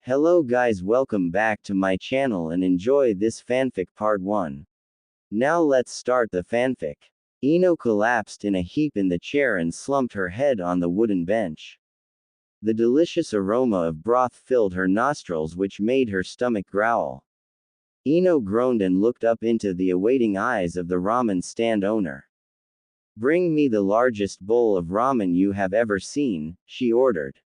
Hello guys, welcome back to my channel and enjoy this fanfic part 1. Now let's start the fanfic. Ino collapsed in a heap in the chair and slumped her head on the wooden bench. The delicious aroma of broth filled her nostrils, which made her stomach growl. Ino groaned and looked up into the awaiting eyes of the ramen stand owner. "Bring me the largest bowl of ramen you have ever seen," she ordered.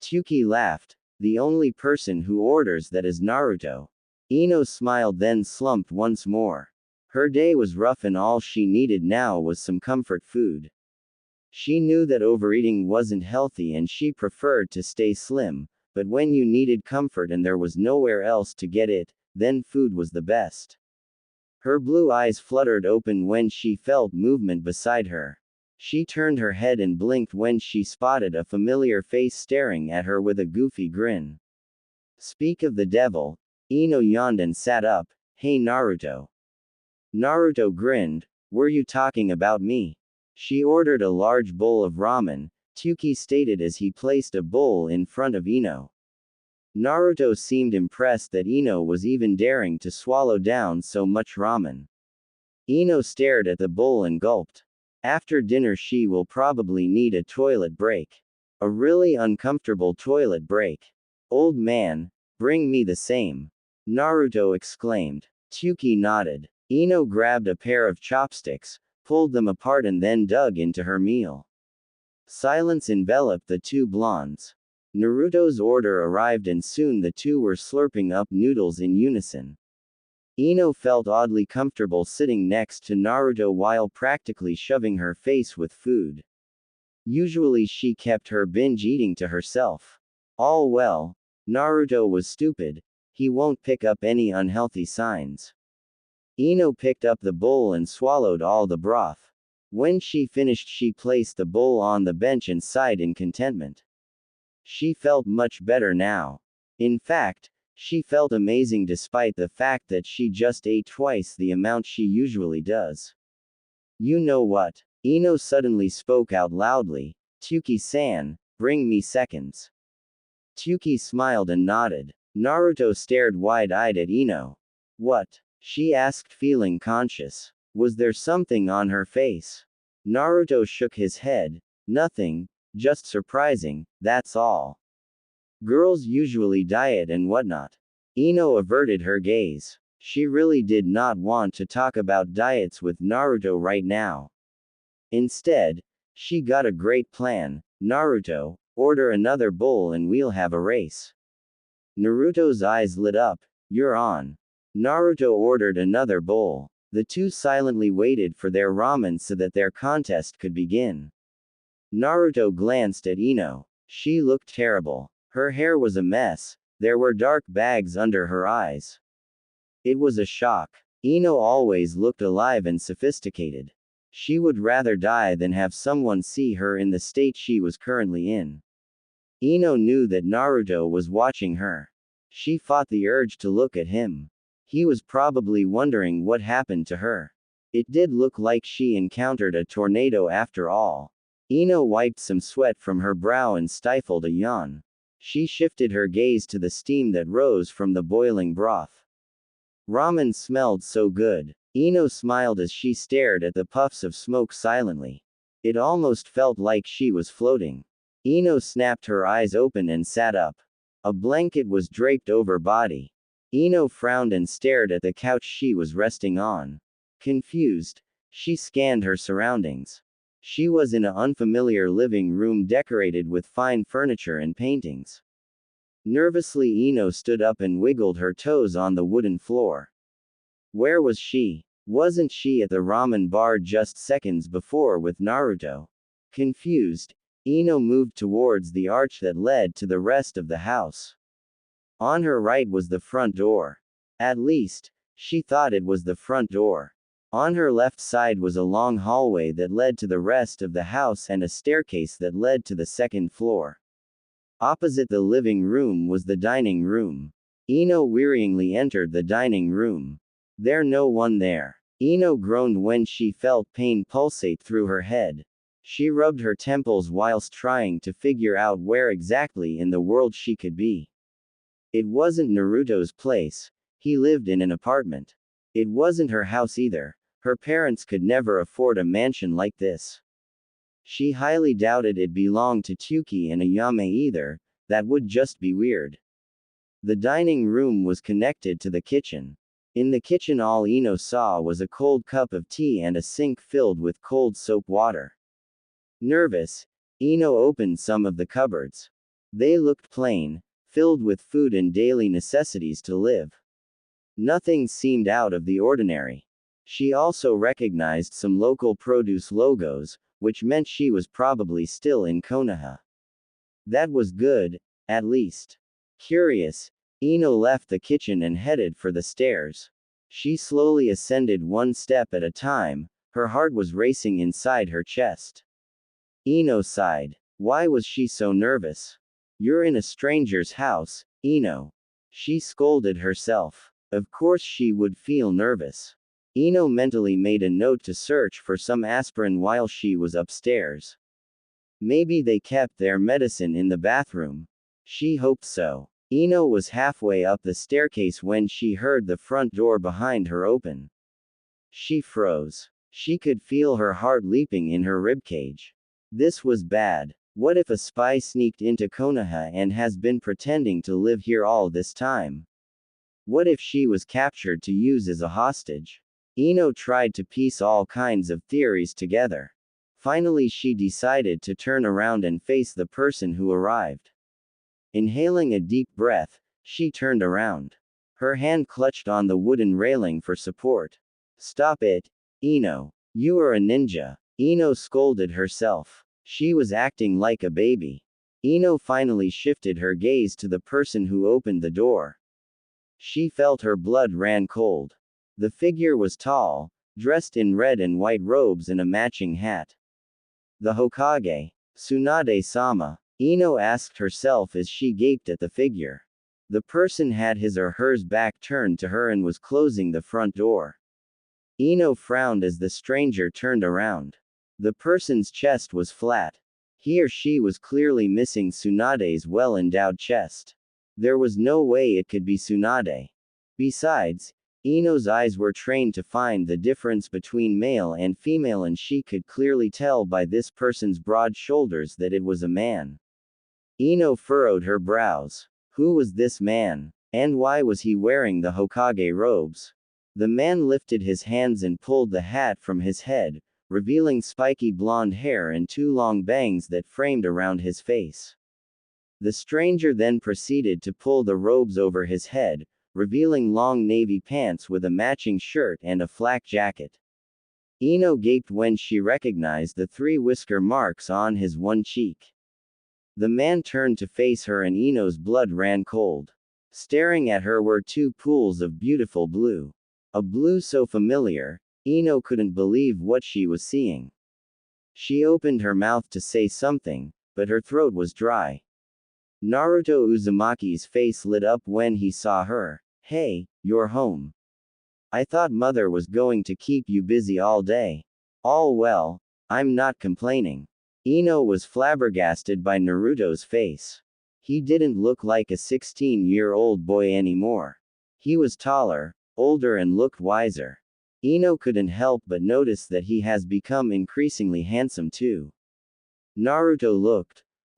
Tuki laughed. "The only person who orders that is Naruto." Ino smiled, then slumped once more. Her day was rough and all she needed now was some comfort food. She knew that overeating wasn't healthy and she preferred to stay slim, but when you needed comfort and there was nowhere else to get it, then food was the best. Her blue eyes fluttered open when she felt movement beside her. She turned her head and blinked when she spotted a familiar face staring at her with a goofy grin. Speak of the devil, Ino yawned and sat up. "Hey Naruto." Naruto grinned. "Were you talking about me?" She ordered a large bowl of ramen, Tuki stated as he placed a bowl in front of Ino. Naruto seemed impressed that Ino was even daring to swallow down so much ramen. Ino stared at the bowl and gulped. After dinner she will probably need a toilet break. A really uncomfortable toilet break. "Old man, bring me the same," Naruto exclaimed. Tuki nodded. Ino grabbed a pair of chopsticks, pulled them apart and then dug into her meal. Silence enveloped the two blondes. Naruto's order arrived and soon the two were slurping up noodles in unison. Ino felt oddly comfortable sitting next to Naruto while practically shoving her face with food. Usually she kept her binge eating to herself. All well. Naruto was stupid. He won't pick up any unhealthy signs. Ino picked up the bowl and swallowed all the broth. When she finished she placed the bowl on the bench and sighed in contentment. She felt much better now. In fact, she felt amazing despite the fact that she just ate twice the amount she usually does. "You know what?" Ino suddenly spoke out loudly. "Tuki-san, bring me seconds." Tuki smiled and nodded. Naruto stared wide-eyed at Ino. "What?" she asked, feeling conscious. Was there something on her face? Naruto shook his head. "Nothing, just surprising, that's all. Girls usually diet and whatnot." Ino averted her gaze. She really did not want to talk about diets with Naruto right now. Instead, she got a great plan. "Naruto, order another bowl and we'll have a race." Naruto's eyes lit up. "You're on." Naruto ordered another bowl. The two silently waited for their ramen so that their contest could begin. Naruto glanced at Ino. She looked terrible. Her hair was a mess. There were dark bags under her eyes. It was a shock. Ino always looked alive and sophisticated. She would rather die than have someone see her in the state she was currently in. Ino knew that Naruto was watching her. She fought the urge to look at him. He was probably wondering what happened to her. It did look like she encountered a tornado after all. Ino wiped some sweat from her brow and stifled a yawn. She shifted her gaze to the steam that rose from the boiling broth. Ramen smelled so good. Ino smiled as she stared at the puffs of smoke silently. It almost felt like she was floating. Ino snapped her eyes open and sat up. A blanket was draped over body. Ino frowned and stared at the couch she was resting on. Confused, she scanned her surroundings. She was in an unfamiliar living room decorated with fine furniture and paintings. Nervously Ino stood up and wiggled her toes on the wooden floor. Where was she? Wasn't she at the ramen bar just seconds before with Naruto? Confused, Ino moved towards the arch that led to the rest of the house. On her right was the front door. At least, she thought it was the front door. On her left side was a long hallway that led to the rest of the house and a staircase that led to the second floor. Opposite the living room was the dining room. Ino wearyingly entered the dining room. There no one there. Ino groaned when she felt pain pulsate through her head. She rubbed her temples whilst trying to figure out where exactly in the world she could be. It wasn't Naruto's place. He lived in an apartment. It wasn't her house either. Her parents could never afford a mansion like this. She highly doubted it belonged to Tuki and Ayame either. That would just be weird. The dining room was connected to the kitchen. In the kitchen, all Ino saw was a cold cup of tea and a sink filled with cold soap water. Nervous, Ino opened some of the cupboards. They looked plain, filled with food and daily necessities to live. Nothing seemed out of the ordinary. She also recognized some local produce logos, which meant she was probably still in Konoha. That was good, at least. Curious, Ino left the kitchen and headed for the stairs. She slowly ascended one step at a time, her heart was racing inside her chest. Ino sighed. Why was she so nervous? You're in a stranger's house, Ino. She scolded herself. Of course she would feel nervous. Ino mentally made a note to search for some aspirin while she was upstairs. Maybe they kept their medicine in the bathroom. She hoped so. Ino was halfway up the staircase when she heard the front door behind her open. She froze. She could feel her heart leaping in her ribcage. This was bad. What if a spy sneaked into Konoha and has been pretending to live here all this time? What if she was captured to use as a hostage? Ino tried to piece all kinds of theories together. Finally, she decided to turn around and face the person who arrived. Inhaling a deep breath, she turned around. Her hand clutched on the wooden railing for support. Stop it, Ino. You are a ninja. Ino scolded herself. She was acting like a baby. Ino finally shifted her gaze to the person who opened the door. She felt her blood ran cold. The figure was tall, dressed in red and white robes and a matching hat. The Hokage, Tsunade-sama, Ino asked herself as she gaped at the figure. The person had his or hers back turned to her and was closing the front door. Ino frowned as the stranger turned around. The person's chest was flat. He or she was clearly missing Tsunade's well-endowed chest. There was no way it could be Tsunade. Besides, Ino's eyes were trained to find the difference between male and female, and she could clearly tell by this person's broad shoulders that it was a man. Ino furrowed her brows. Who was this man? And why was he wearing the Hokage robes? The man lifted his hands and pulled the hat from his head, revealing spiky blonde hair and two long bangs that framed around his face. The stranger then proceeded to pull the robes over his head, revealing long navy pants with a matching shirt and a flak jacket. Ino gaped when she recognized the 3 whisker marks on his one cheek. The man turned to face her and Ino's blood ran cold. Staring at her were 2 pools of beautiful blue. A blue so familiar, Ino couldn't believe what she was seeing. She opened her mouth to say something, but her throat was dry. Naruto Uzumaki's face lit up when he saw her. Hey, you're home. I thought mother was going to keep you busy all day. All well, I'm not complaining. Ino was flabbergasted by Naruto's face. He didn't look like a 16-year-old boy anymore. He was taller, older and looked wiser. Ino couldn't help but notice that he has become increasingly handsome too. Naruto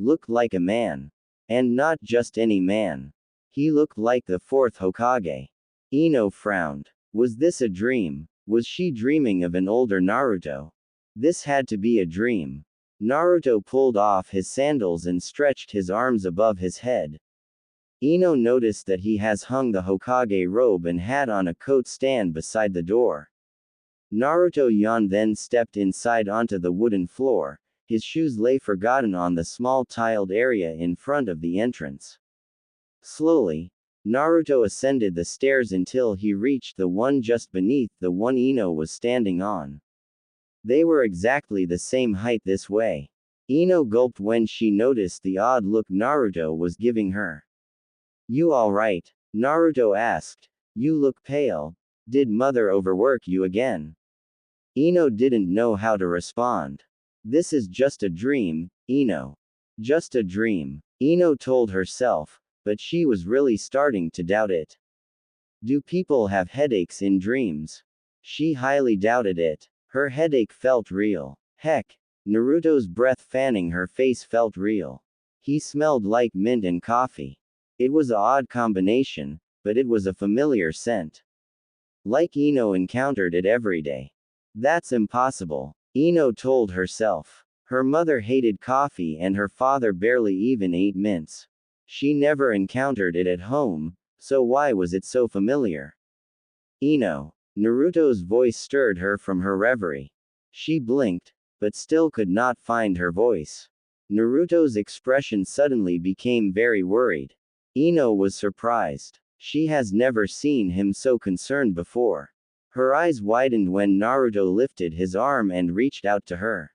looked like a man. And not just any man. He looked like the 4th Hokage. Ino frowned. Was this a dream? Was she dreaming of an older Naruto? This had to be a dream. Naruto pulled off his sandals and stretched his arms above his head. Ino noticed that he has hung the Hokage robe and hat on a coat stand beside the door. Naruto yawned, then stepped inside onto the wooden floor. His shoes lay forgotten on the small tiled area in front of the entrance. Slowly, Naruto ascended the stairs until he reached the one just beneath the one Ino was standing on. They were exactly the same height this way. Ino gulped when she noticed the odd look Naruto was giving her. You alright? Naruto asked. You look pale. Did mother overwork you again? Ino didn't know how to respond. This is just a dream, Ino. Just a dream, Ino told herself, but she was really starting to doubt it. Do people have headaches in dreams? She highly doubted it. Her headache felt real. Heck, Naruto's breath fanning her face felt real. He smelled like mint and coffee. It was an odd combination, but it was a familiar scent. Like Ino encountered it every day. That's impossible, Ino told herself. Her mother hated coffee and her father barely even ate mints. She never encountered it at home, so why was it so familiar? Ino. Naruto's voice stirred her from her reverie. She blinked, but still could not find her voice. Naruto's expression suddenly became very worried. Ino was surprised. She has never seen him so concerned before. Her eyes widened when Naruto lifted his arm and reached out to her.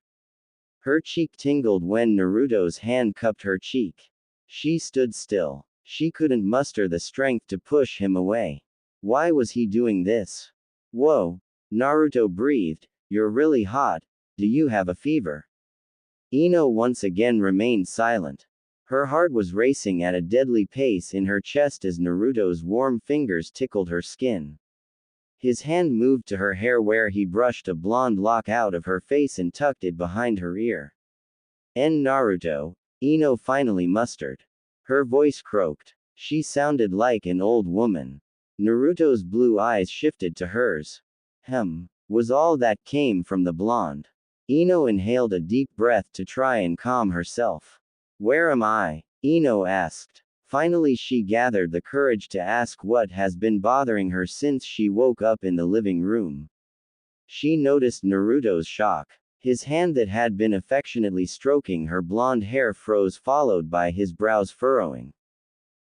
Her cheek tingled when Naruto's hand cupped her cheek. She stood still. She couldn't muster the strength to push him away. Why was he doing this? Whoa, Naruto breathed, you're really hot, do you have a fever? Ino once again remained silent. Her heart was racing at a deadly pace in her chest as Naruto's warm fingers tickled her skin. His hand moved to her hair where he brushed a blonde lock out of her face and tucked it behind her ear. Naruto, Ino finally mustered. Her voice croaked. She sounded like an old woman. Naruto's blue eyes shifted to hers. Was all that came from the blonde. Ino inhaled a deep breath to try and calm herself. Where am I? Ino asked. Finally she gathered the courage to ask what has been bothering her since she woke up in the living room. She noticed Naruto's shock. His hand that had been affectionately stroking her blonde hair froze, followed by his brows furrowing.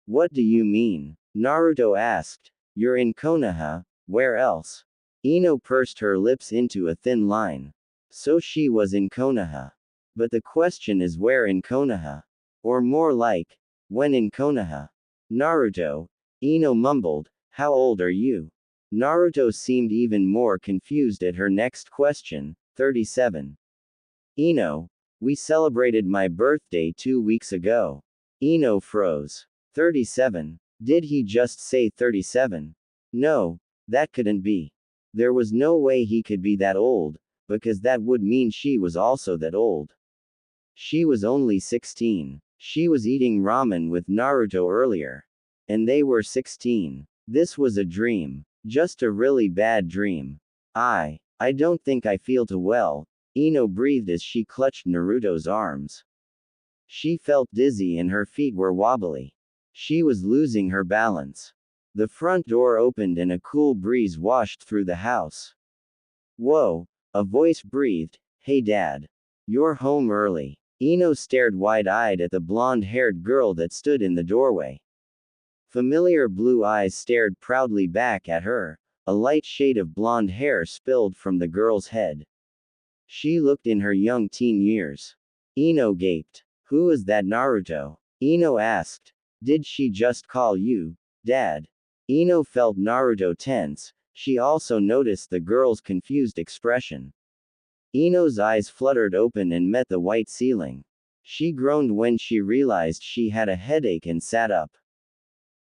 What do you mean? Naruto asked. You're in Konoha, where else? Ino pursed her lips into a thin line. So she was in Konoha. But the question is where in Konoha? Or more like, when in Konoha? Naruto, Ino mumbled, how old are you? Naruto seemed even more confused at her next question, 37. Ino, we celebrated my birthday 2 weeks ago. Ino froze. 37. Did he just say 37? No, that couldn't be. There was no way he could be that old, because that would mean she was also that old. She was only 16. She was eating ramen with Naruto earlier. And they were 16. This was a dream. Just a really bad dream. I don't think I feel too well, Ino breathed as she clutched Naruto's arms. She felt dizzy and her feet were wobbly. She was losing her balance. The front door opened and a cool breeze washed through the house. Whoa, a voice breathed, hey Dad. You're home early. Ino stared wide-eyed at the blonde-haired girl that stood in the doorway. Familiar blue eyes stared proudly back at her, a light shade of blonde hair spilled from the girl's head. She looked in her young teen years. Ino gaped. Who is that Naruto? Ino asked. Did she just call you, Dad? Ino felt Naruto tense. She also noticed the girl's confused expression. Ino's eyes fluttered open and met the white ceiling. She groaned when she realized she had a headache and sat up.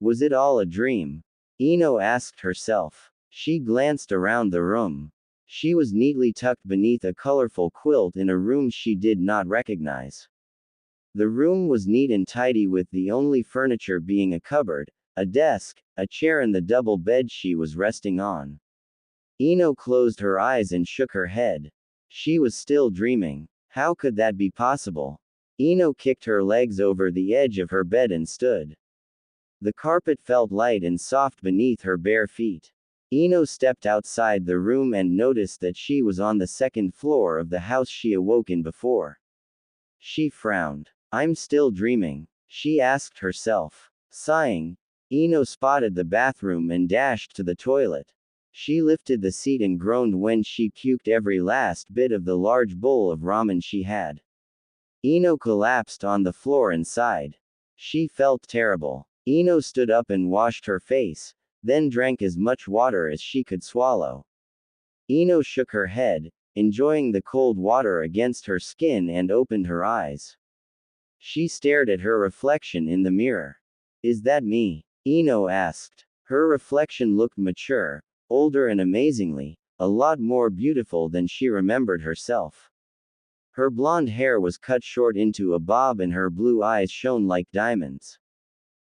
Was it all a dream? Ino asked herself. She glanced around the room. She was neatly tucked beneath a colorful quilt in a room she did not recognize. The room was neat and tidy, with the only furniture being a cupboard, a desk, a chair and the double bed she was resting on. Ino closed her eyes and shook her head. She was still dreaming. How could that be possible? Ino kicked her legs over the edge of her bed and stood. The carpet felt light and soft beneath her bare feet. Ino stepped outside the room and noticed that she was on the second floor of the house she awoke in before. She frowned. I'm still dreaming, she asked herself. Sighing, Ino spotted the bathroom and dashed to the toilet. She lifted the seat and groaned when she puked every last bit of the large bowl of ramen she had. Ino collapsed on the floor and sighed. She felt terrible. Ino stood up and washed her face, then drank as much water as she could swallow. Ino shook her head, enjoying the cold water against her skin, and opened her eyes. She stared at her reflection in the mirror. Is that me? Ino asked. Her reflection looked mature, older and amazingly, a lot more beautiful than she remembered herself. Her blonde hair was cut short into a bob and her blue eyes shone like diamonds.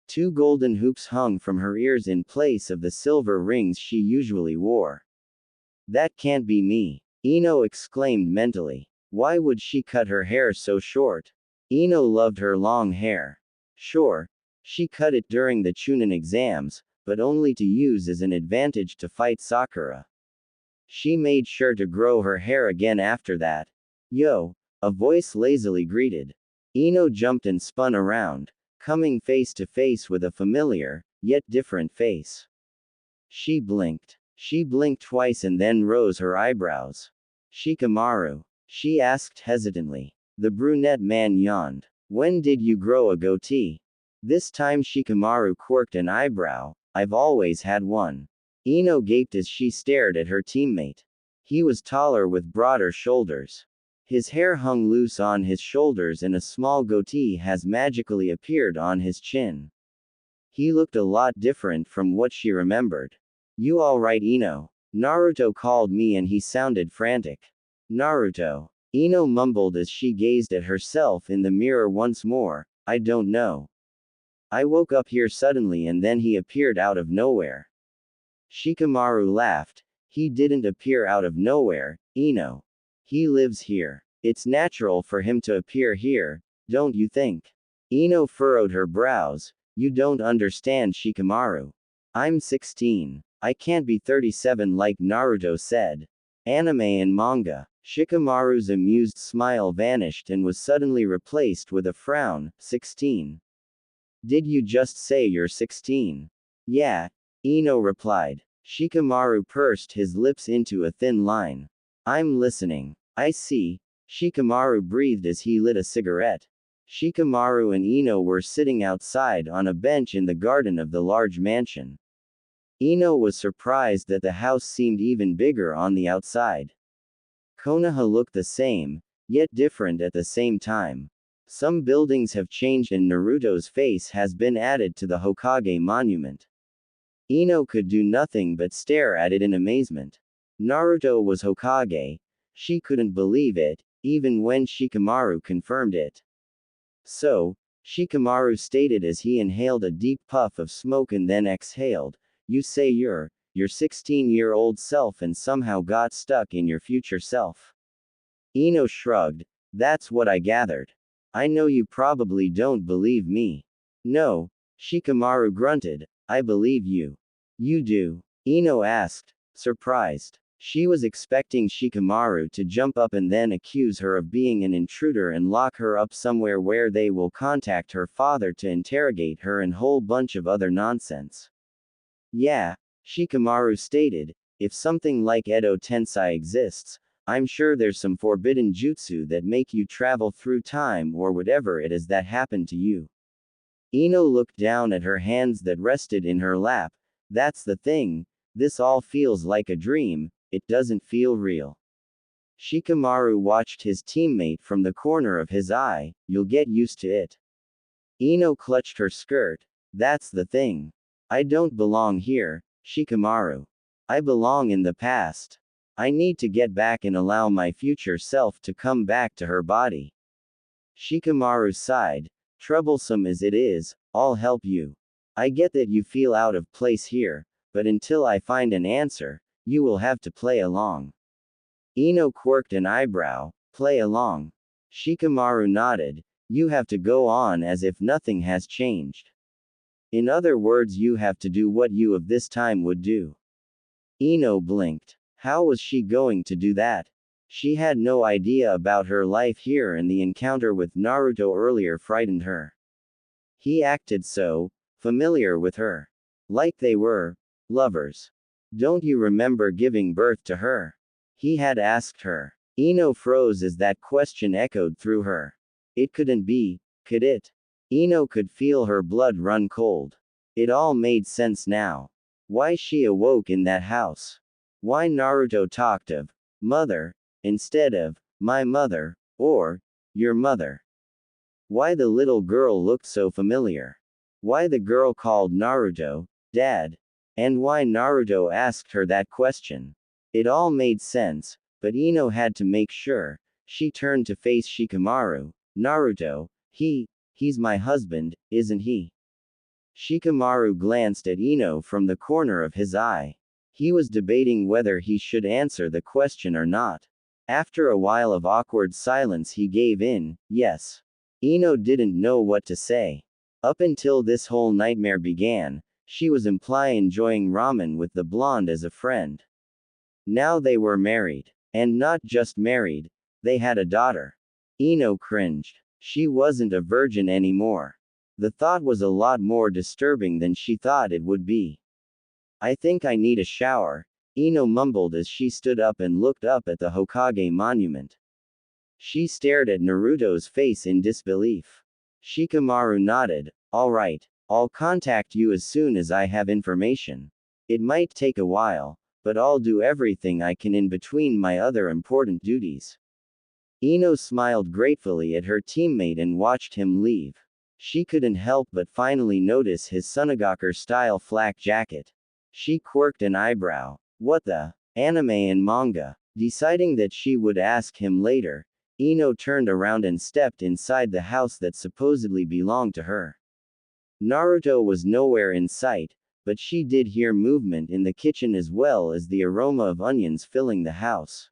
Two golden hoops hung from her ears in place of the silver rings she usually wore. That can't be me, Ino exclaimed mentally. Why would she cut her hair so short? Ino loved her long hair. Sure, she cut it during the Chunin exams, but only to use as an advantage to fight Sakura. She made sure to grow her hair again after that. Yo! A voice lazily greeted. Ino jumped and spun around, coming face to face with a familiar, yet different face. She blinked. She blinked twice and then rose her eyebrows. Shikamaru? She asked hesitantly. The brunette man yawned. When did you grow a goatee? This time Shikamaru quirked an eyebrow. I've always had one. Ino gaped as she stared at her teammate. He was taller with broader shoulders. His hair hung loose on his shoulders and a small goatee has magically appeared on his chin. He looked a lot different from what she remembered. You alright, Ino? Naruto called me and he sounded frantic. Naruto. Ino mumbled as she gazed at herself in the mirror once more. I don't know. I woke up here suddenly and then he appeared out of nowhere. Shikamaru laughed. He didn't appear out of nowhere, Ino. He lives here. It's natural for him to appear here, don't you think? Ino furrowed her brows. You don't understand, Shikamaru. I'm 16. I can't be 37 like Naruto said. Anime and manga. Shikamaru's amused smile vanished and was suddenly replaced with a frown. 16. Did you just say you're 16? Yeah, Ino replied. Shikamaru pursed his lips into a thin line. I'm listening. I see. Shikamaru breathed as he lit a cigarette. Shikamaru and Ino were sitting outside on a bench in the garden of the large mansion. Ino was surprised that the house seemed even bigger on the outside. Konoha looked the same, yet different at the same time. Some buildings have changed and Naruto's face has been added to the Hokage monument. Ino could do nothing but stare at it in amazement. Naruto was Hokage. She couldn't believe it, even when Shikamaru confirmed it. So, Shikamaru stated as he inhaled a deep puff of smoke and then exhaled, you say your 16-year-old self and somehow got stuck in your future self. Ino shrugged. That's what I gathered. I know you probably don't believe me. No, Shikamaru grunted. I believe you. You do? Ino asked, surprised. She was expecting Shikamaru to jump up and then accuse her of being an intruder and lock her up somewhere where they will contact her father to interrogate her and whole bunch of other nonsense. Yeah, Shikamaru stated, if something like Edo Tensei exists, I'm sure there's some forbidden jutsu that make you travel through time or whatever it is that happened to you. Ino looked down at her hands that rested in her lap. That's the thing, this all feels like a dream, it doesn't feel real. Shikamaru watched his teammate from the corner of his eye. You'll get used to it. Ino clutched her skirt. That's the thing. I don't belong here, Shikamaru. I belong in the past. I need to get back and allow my future self to come back to her body. Shikamaru sighed. Troublesome as it is, I'll help you. I get that you feel out of place here, but until I find an answer, you will have to play along. Ino quirked an eyebrow. Play along. Shikamaru nodded. You have to go on as if nothing has changed. In other words, you have to do what you of this time would do. Ino blinked. How was she going to do that? She had no idea about her life here and the encounter with Naruto earlier frightened her. He acted so familiar with her. Like they were lovers. Don't you remember giving birth to her? He had asked her. Ino froze as that question echoed through her. It couldn't be, could it? Ino could feel her blood run cold. It all made sense now. Why she awoke in that house. Why Naruto talked of mother instead of my mother or your mother. Why the little girl looked so familiar. Why the girl called Naruto Dad? And why Naruto asked her that question. It all made sense, but Ino had to make sure. She turned to face Shikamaru. Naruto, he's my husband, isn't he? Shikamaru glanced at Ino from the corner of his eye. He was debating whether he should answer the question or not. After a while of awkward silence, he gave in, yes. Ino didn't know what to say. Up until this whole nightmare began, she was enjoying ramen with the blonde as a friend. Now they were married. And not just married, they had a daughter. Ino cringed. She wasn't a virgin anymore. The thought was a lot more disturbing than she thought it would be. I think I need a shower, Ino mumbled as she stood up and looked up at the Hokage monument. She stared at Naruto's face in disbelief. Shikamaru nodded. All right, I'll contact you as soon as I have information. It might take a while, but I'll do everything I can in between my other important duties. Ino smiled gratefully at her teammate and watched him leave. She couldn't help but finally notice his Sunagaker-style flak jacket. She quirked an eyebrow. What the? Anime and manga. Deciding that she would ask him later, Ino turned around and stepped inside the house that supposedly belonged to her. Naruto was nowhere in sight, but she did hear movement in the kitchen as well as the aroma of onions filling the house.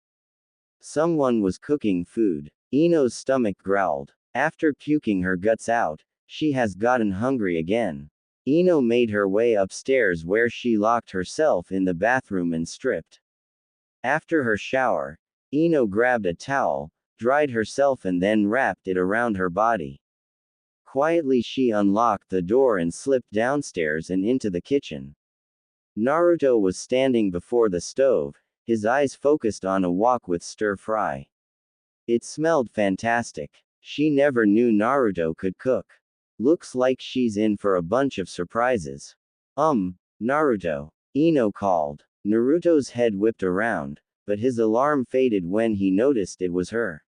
Someone was cooking food. Ino's stomach growled. After puking her guts out, she has gotten hungry again. Ino made her way upstairs where she locked herself in the bathroom and stripped. After her shower, Ino grabbed a towel, dried herself and then wrapped it around her body. Quietly she unlocked the door and slipped downstairs and into the kitchen. Naruto was standing before the stove, his eyes focused on a wok with stir-fry. It smelled fantastic. She never knew Naruto could cook. Looks like she's in for a bunch of surprises. Naruto, Ino called. Naruto's head whipped around, but his alarm faded when he noticed it was her.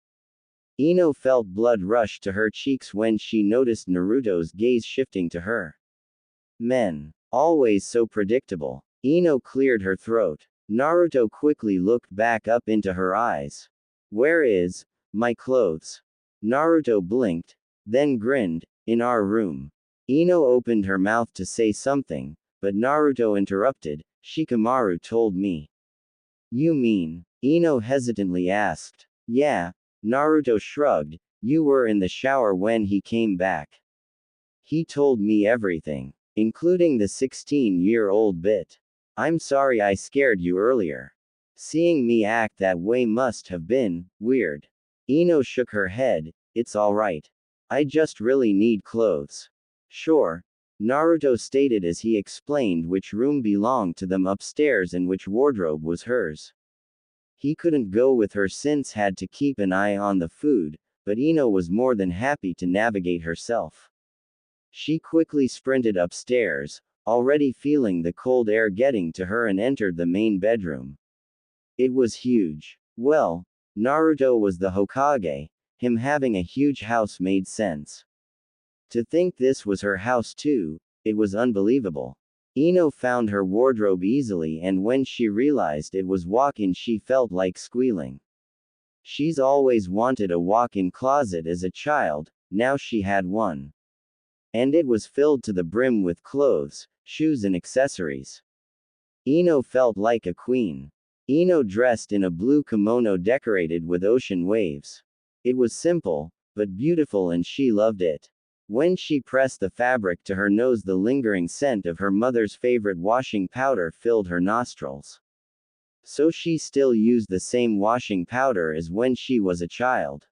Ino felt blood rush to her cheeks when she noticed Naruto's gaze shifting to her. Men. Always so predictable. Ino cleared her throat. Naruto quickly looked back up into her eyes. Where is my clothes? Naruto blinked, then grinned. In our room. Ino opened her mouth to say something, but Naruto interrupted. Shikamaru told me. You mean? Ino hesitantly asked. Yeah. Naruto shrugged. You were in the shower when he came back. He told me everything, including the 16-year-old bit. I'm sorry I scared you earlier. Seeing me act that way must have been weird. Ino shook her head. It's alright. I just really need clothes. Sure. Naruto stated as he explained which room belonged to them upstairs and which wardrobe was hers. He couldn't go with her since had to keep an eye on the food, but Ino was more than happy to navigate herself. She quickly sprinted upstairs, already feeling the cold air getting to her, and entered the main bedroom. It was huge. Well, Naruto was the Hokage. Him having a huge house made sense. To think this was her house too, it was unbelievable. Ino found her wardrobe easily, and when she realized it was walk-in she felt like squealing. She's always wanted a walk-in closet as a child, now she had one. And it was filled to the brim with clothes, shoes and accessories. Ino felt like a queen. Ino dressed in a blue kimono decorated with ocean waves. It was simple, but beautiful, and she loved it. When she pressed the fabric to her nose, the lingering scent of her mother's favorite washing powder filled her nostrils. So she still used the same washing powder as when she was a child.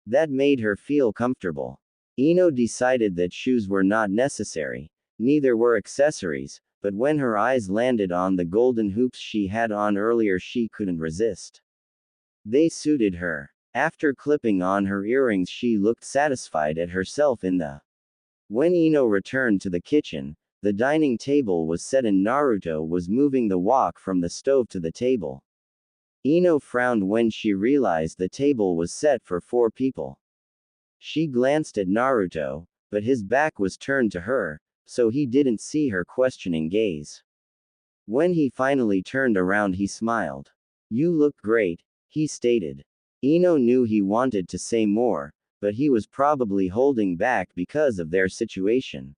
That made her feel comfortable. Ino decided that shoes were not necessary, neither were accessories, but when her eyes landed on the golden hoops she had on earlier, she couldn't resist. They suited her. After clipping on her earrings, she looked satisfied at herself in the. When Ino returned to the kitchen, the dining table was set and Naruto was moving the wok from the stove to the table. Ino frowned when she realized the table was set for 4 people. She glanced at Naruto, but his back was turned to her, so he didn't see her questioning gaze. When he finally turned around, he smiled. "You look great," he stated. Ino knew he wanted to say more, but he was probably holding back because of their situation.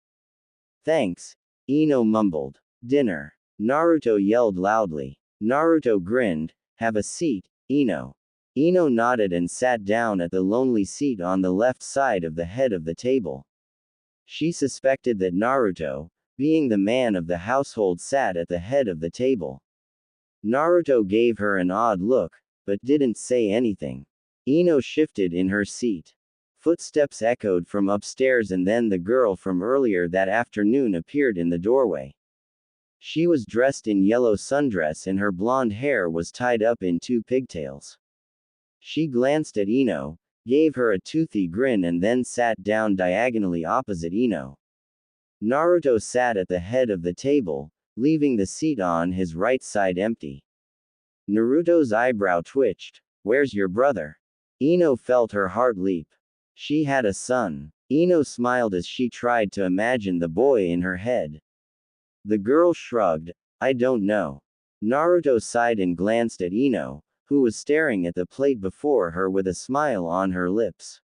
"Thanks," Ino mumbled. "Dinner." Naruto yelled loudly. Naruto grinned. "Have a seat, Ino." Ino nodded and sat down at the lonely seat on the left side of the head of the table. She suspected that Naruto, being the man of the household, sat at the head of the table. Naruto gave her an odd look, but didn't say anything. Ino shifted in her seat. Footsteps echoed from upstairs, and then the girl from earlier that afternoon appeared in the doorway. She was dressed in yellow sundress and her blonde hair was tied up in two pigtails. She glanced at Ino, gave her a toothy grin, and then sat down diagonally opposite Ino. Naruto sat at the head of the table, leaving the seat on his right side empty. Naruto's eyebrow twitched. "Where's your brother?" Ino felt her heart leap. She had a son. Ino smiled as she tried to imagine the boy in her head. The girl shrugged. "I don't know." Naruto sighed and glanced at Ino, who was staring at the plate before her with a smile on her lips.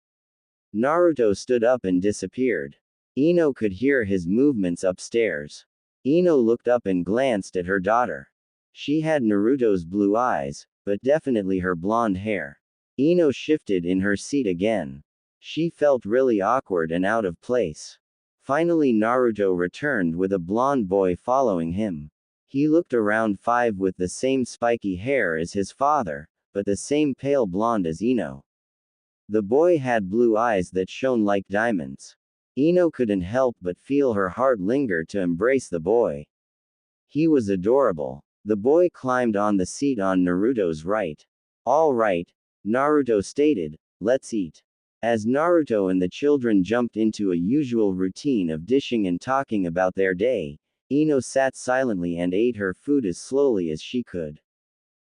Naruto stood up and disappeared. Ino could hear his movements upstairs. Ino looked up and glanced at her daughter. She had Naruto's blue eyes, but definitely her blonde hair. Ino shifted in her seat again. She felt really awkward and out of place. Finally Naruto returned with a blonde boy following him. He looked around 5 with the same spiky hair as his father, but the same pale blonde as Ino. The boy had blue eyes that shone like diamonds. Ino couldn't help but feel her heart linger to embrace the boy. He was adorable. The boy climbed on the seat on Naruto's right. "All right," Naruto stated, "let's eat." As Naruto and the children jumped into a usual routine of dishing and talking about their day, Ino sat silently and ate her food as slowly as she could.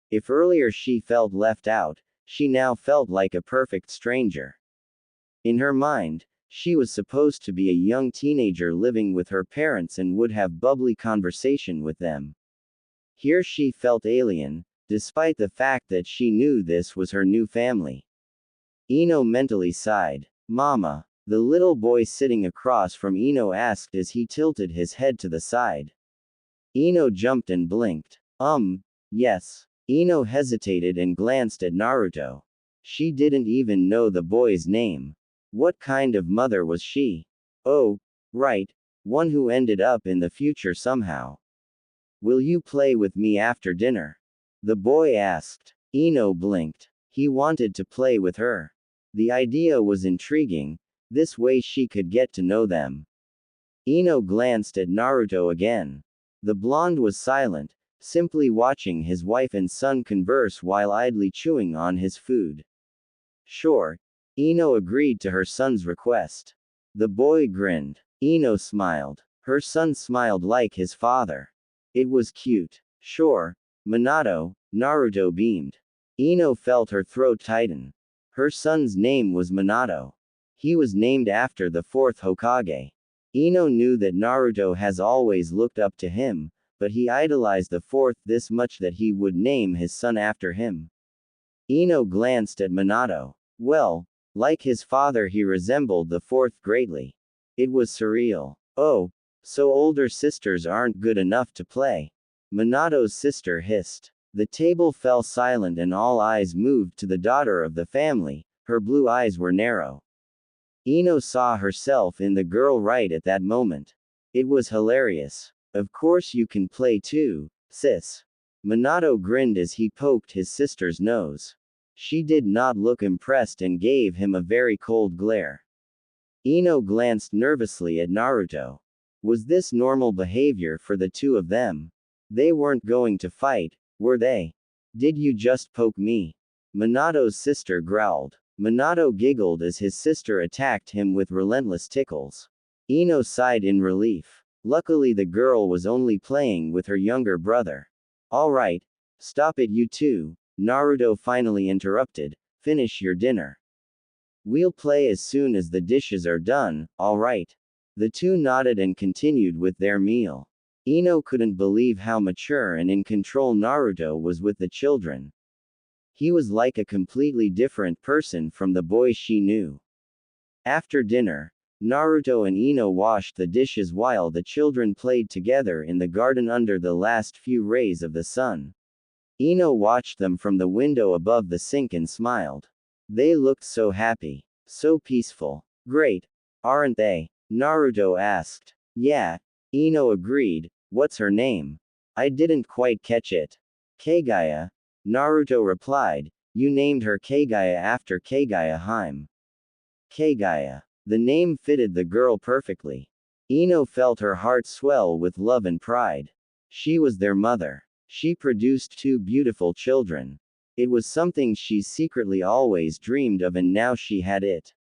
If earlier she felt left out, she now felt like a perfect stranger. In her mind, she was supposed to be a young teenager living with her parents and would have bubbly conversation with them. Here she felt alien, despite the fact that she knew this was her new family. Ino mentally sighed. "Mama," the little boy sitting across from Ino asked as he tilted his head to the side. Ino jumped and blinked. Yes." Ino hesitated and glanced at Naruto. She didn't even know the boy's name. What kind of mother was she? Oh, right, one who ended up in the future somehow. "Will you play with me after dinner?" the boy asked. Ino blinked. He wanted to play with her. The idea was intriguing, this way she could get to know them. Ino glanced at Naruto again. The blonde was silent, simply watching his wife and son converse while idly chewing on his food. "Sure." Ino agreed to her son's request. The boy grinned. Ino smiled. Her son smiled like his father. It was cute. "Sure, Minato," Naruto beamed. Ino felt her throat tighten. Her son's name was Minato. He was named after the 4th Hokage. Ino knew that Naruto has always looked up to him, but he idolized the 4th this much that he would name his son after him. Ino glanced at Minato. Well, like his father, he resembled the 4th greatly. It was surreal. "Oh, so older sisters aren't good enough to play?" Minato's sister hissed. The table fell silent and all eyes moved to the daughter of the family. Her blue eyes were narrow. Ino saw herself in the girl right at that moment. It was hilarious. "Of course you can play too, sis." Minato grinned as he poked his sister's nose. She did not look impressed and gave him a very cold glare. Ino glanced nervously at Naruto. Was this normal behavior for the two of them? They weren't going to fight, were they? "Did you just poke me?" Minato's sister growled. Minato giggled as his sister attacked him with relentless tickles. Ino sighed in relief. Luckily the girl was only playing with her younger brother. "All right, stop it you two," Naruto finally interrupted. "Finish your dinner. We'll play as soon as the dishes are done, all right?" The two nodded and continued with their meal. Ino couldn't believe how mature and in control Naruto was with the children. He was like a completely different person from the boy she knew. After dinner, Naruto and Ino washed the dishes while the children played together in the garden under the last few rays of the sun. Ino watched them from the window above the sink and smiled. They looked so happy. So peaceful. Great, aren't they? Naruto asked. Yeah, Ino agreed. What's her name? I didn't quite catch it. Kagaya. Naruto replied. You named her Kagaya after Kagaya Harem. Kagaya. The name fitted the girl perfectly. Ino felt her heart swell with love and pride. She was their mother. She produced two beautiful children. It was something she secretly always dreamed of, and now she had it.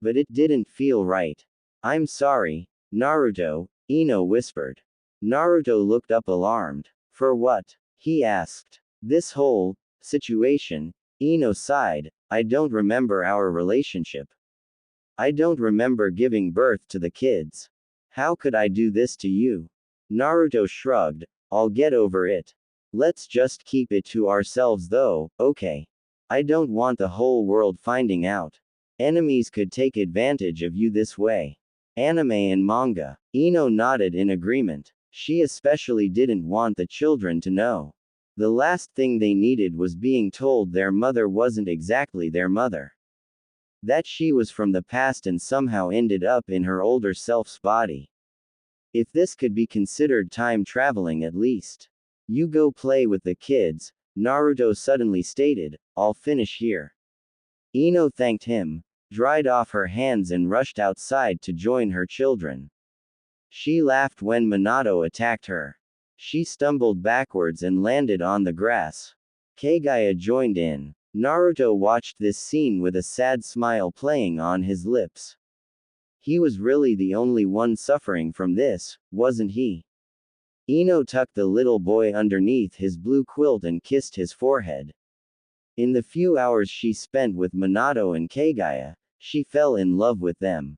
But it didn't feel right. I'm sorry, Naruto, Ino whispered. Naruto looked up alarmed. For what? He asked. This whole situation, Ino sighed. I don't remember our relationship. I don't remember giving birth to the kids. How could I do this to you? Naruto shrugged. I'll get over it. Let's just keep it to ourselves though, okay? I don't want the whole world finding out. Enemies could take advantage of you this way. Anime and manga. Ino nodded in agreement. She especially didn't want the children to know. The last thing they needed was being told their mother wasn't exactly their mother. That she was from the past and somehow ended up in her older self's body. If this could be considered time traveling at least. You go play with the kids, Naruto suddenly stated. I'll finish here. Ino thanked him, dried off her hands and rushed outside to join her children. She laughed when Minato attacked her. She stumbled backwards and landed on the grass. Kagaya joined in. Naruto watched this scene with a sad smile playing on his lips. He was really the only one suffering from this, wasn't he? Ino tucked the little boy underneath his blue quilt and kissed his forehead. In the few hours she spent with Minato and Kagaya, she fell in love with them.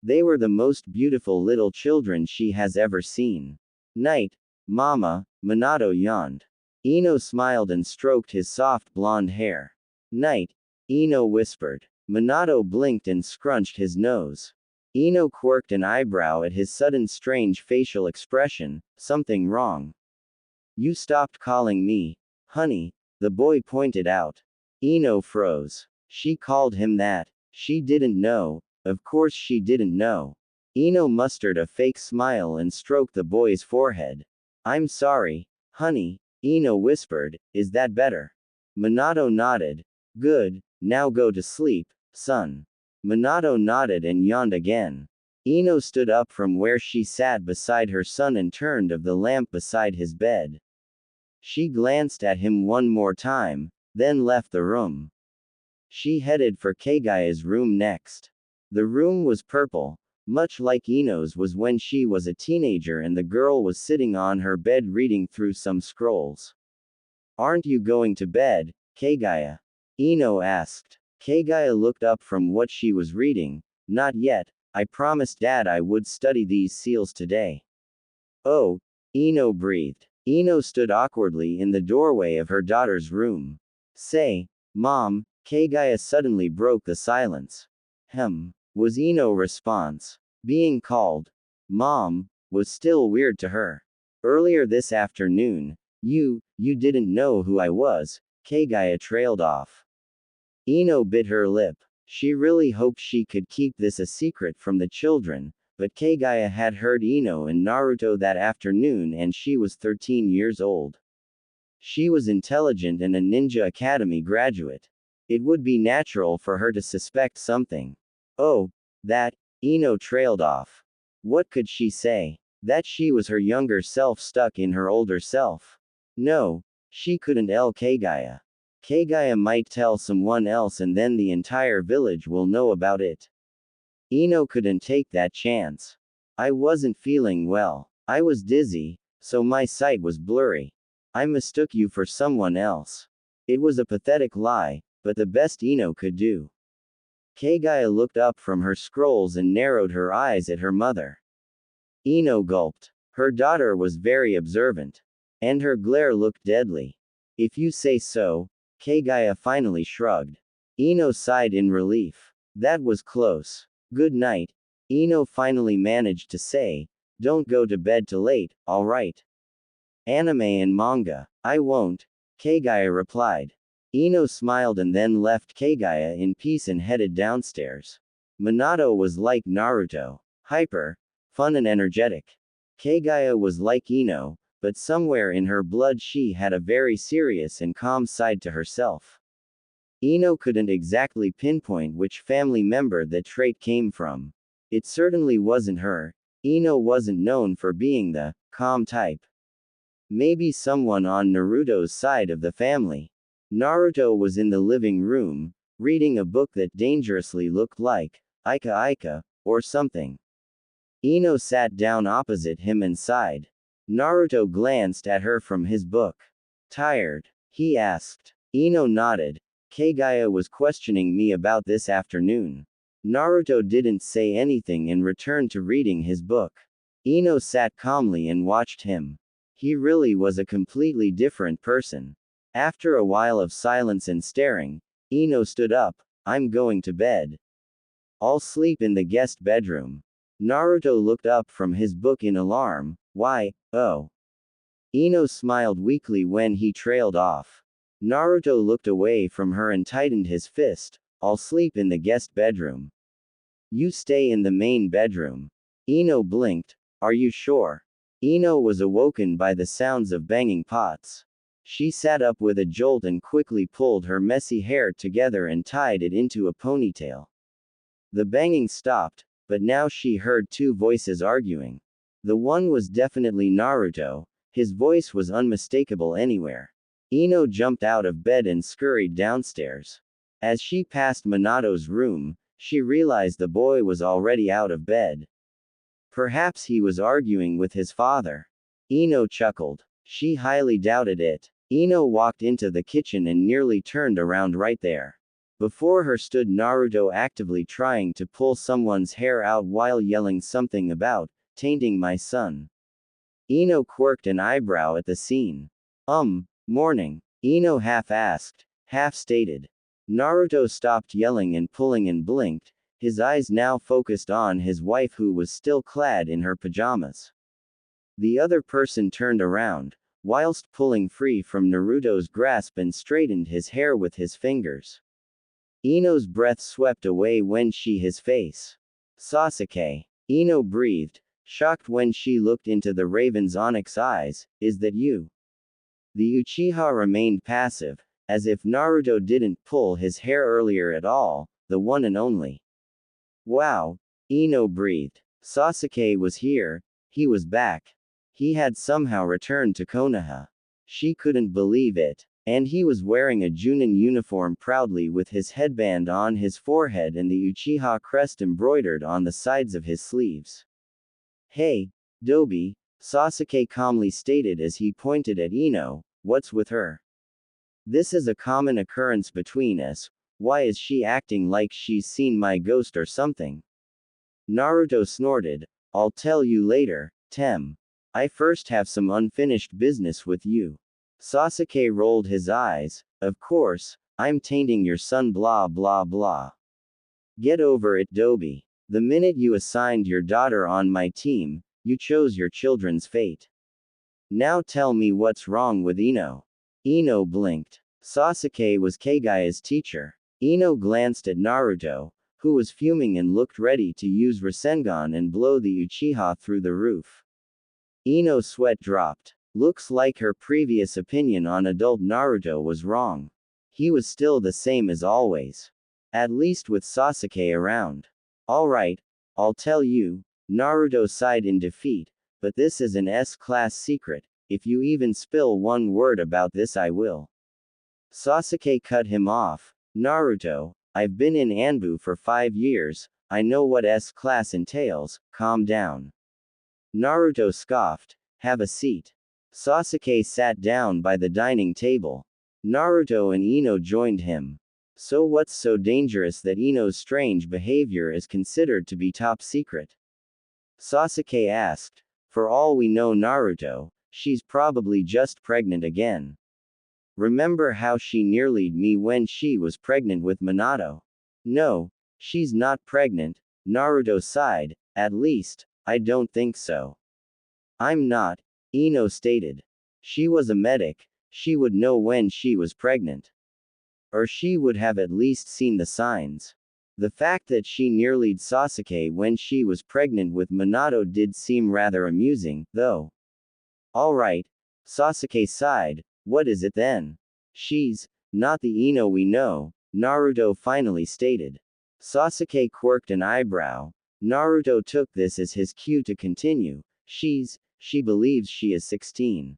They were the most beautiful little children she has ever seen. Night, Mama, Minato yawned. Ino smiled and stroked his soft blonde hair. Night, Ino whispered. Minato blinked and scrunched his nose. Ino quirked an eyebrow at his sudden strange facial expression. Something wrong? You stopped calling me honey, the boy pointed out. Ino froze. She called him that. She didn't know. Of course she didn't know. Ino mustered a fake smile and stroked the boy's forehead. I'm sorry, honey, Ino whispered. Is that better? Minato nodded. Good, now go to sleep, son. Minato nodded and yawned again. Ino stood up from where she sat beside her son and turned off the lamp beside his bed. She glanced at him one more time, then left the room. She headed for Kagaya's room next. The room was purple, much like Ino's was when she was a teenager, and the girl was sitting on her bed reading through some scrolls. Aren't you going to bed, Kagaya? Ino asked. Kagaya looked up from what she was reading. Not yet, I promised Dad I would study these seals today. Oh, Ino breathed. Ino stood awkwardly in the doorway of her daughter's room. Say, Mom, Kagaya suddenly broke the silence. Was Ino's response. Being called Mom was still weird to her. Earlier this afternoon, you didn't know who I was, Kagaya trailed off. Ino bit her lip. She really hoped she could keep this a secret from the children, but Kagaya had heard Ino and Naruto that afternoon and she was 13 years old. She was intelligent and a ninja academy graduate. It would be natural for her to suspect something. Oh, that, Ino trailed off. What could she say? That she was her younger self stuck in her older self? No, she couldn't tell Kagaya. Kagaya might tell someone else and then the entire village will know about it. Ino couldn't take that chance. I wasn't feeling well. I was dizzy, so my sight was blurry. I mistook you for someone else. It was a pathetic lie, but the best Ino could do. Kagaya looked up from her scrolls and narrowed her eyes at her mother. Ino gulped. Her daughter was very observant. And her glare looked deadly. If you say so, Kagaya finally shrugged. Ino sighed in relief. That was close. Good night. Ino finally managed to say, don't go to bed too late, alright? Anime and manga. I won't, Kagaya replied. Ino smiled and then left Kagaya in peace and headed downstairs. Minato was like Naruto. Hyper, fun and energetic. Kagaya was like Ino, but somewhere in her blood she had a very serious and calm side to herself. Ino couldn't exactly pinpoint which family member that trait came from. It certainly wasn't her. Ino wasn't known for being the calm type. Maybe someone on Naruto's side of the family. Naruto was in the living room, reading a book that dangerously looked like Ika Ika, or something. Ino sat down opposite him and sighed. Naruto glanced at her from his book. Tired? He asked. Ino nodded. Kagaya was questioning me about this afternoon. Naruto didn't say anything and returned to reading his book. Ino sat calmly and watched him. He really was a completely different person. After a while of silence and staring, Ino stood up. I'm going to bed. I'll sleep in the guest bedroom. Naruto looked up from his book in alarm. Why, oh. Ino smiled weakly when he trailed off. Naruto looked away from her and tightened his fist. I'll sleep in the guest bedroom. You stay in the main bedroom. Ino blinked. Are you sure? Ino was awoken by the sounds of banging pots. She sat up with a jolt and quickly pulled her messy hair together and tied it into a ponytail. The banging stopped, but now she heard two voices arguing. The one was definitely Naruto. His voice was unmistakable anywhere. Ino jumped out of bed and scurried downstairs. As she passed Minato's room, she realized the boy was already out of bed. Perhaps he was arguing with his father. Ino chuckled. She highly doubted it. Ino walked into the kitchen and nearly turned around right there. Before her stood Naruto actively trying to pull someone's hair out while yelling something about tainting my son. Ino quirked an eyebrow at the scene. Morning. Ino half asked, half stated. Naruto stopped yelling and pulling and blinked, his eyes now focused on his wife who was still clad in her pajamas. The other person turned around, whilst pulling free from Naruto's grasp and straightened his hair with his fingers. Ino's breath swept away when she his face. Sasuke. Ino breathed, shocked when she looked into the raven's onyx eyes. Is that you? The Uchiha remained passive, as if Naruto didn't pull his hair earlier at all, the one and only. Wow. Ino breathed. Sasuke was here. He was back. He had somehow returned to Konoha. She couldn't believe it. And he was wearing a Junin uniform proudly with his headband on his forehead and the Uchiha crest embroidered on the sides of his sleeves. Hey, Dobi, Sasuke calmly stated as he pointed at Ino, what's with her? This is a common occurrence between us. Why is she acting like she's seen my ghost or something? Naruto snorted. I'll tell you later, Tem. I first have some unfinished business with you. Sasuke rolled his eyes. Of course, I'm tainting your son blah blah blah. Get over it, Dobi. The minute you assigned your daughter on my team, you chose your children's fate. Now tell me what's wrong with Ino. Ino blinked. Sasuke was Kagaya's teacher. Ino glanced at Naruto, who was fuming and looked ready to use Rasengan and blow the Uchiha through the roof. Ino's sweat dropped. Looks like her previous opinion on adult Naruto was wrong. He was still the same as always. At least with Sasuke around. Alright, I'll tell you, Naruto sighed in defeat, but this is an S-class secret. If you even spill one word about this I will. Sasuke cut him off. Naruto, I've been in Anbu for 5 years, I know what S-class entails, calm down. Naruto scoffed, have a seat. Sasuke sat down by the dining table. Naruto and Ino joined him. So what's so dangerous that Ino's strange behavior is considered to be top secret? Sasuke asked. For all we know, Naruto, she's probably just pregnant again. Remember how she nearly me when she was pregnant with Minato? No, she's not pregnant, Naruto sighed. At least, I don't think so. I'm not, Ino stated. She was a medic, she would know when she was pregnant. Or she would have at least seen the signs. The fact that she nearly Sasuke when she was pregnant with Minato did seem rather amusing, though. Alright, Sasuke sighed, what is it then? She's not the Ino we know, Naruto finally stated. Sasuke quirked an eyebrow. Naruto took this as his cue to continue. She believes she is 16.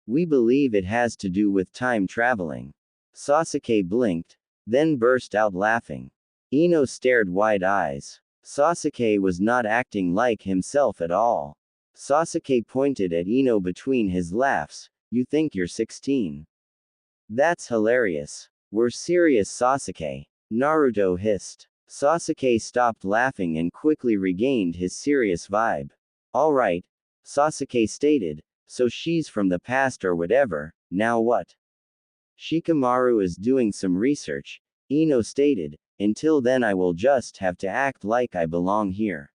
We believe it has to do with time traveling. Sasuke blinked, then burst out laughing. Ino stared wide eyes. Sasuke was not acting like himself at all. Sasuke pointed at Ino between his laughs. You think you're 16? That's hilarious. We're serious, Sasuke. Naruto hissed. Sasuke stopped laughing and quickly regained his serious vibe. Alright, Sasuke stated, so she's from the past or whatever, now what? Shikamaru is doing some research, Ino stated. Until then I will just have to act like I belong here.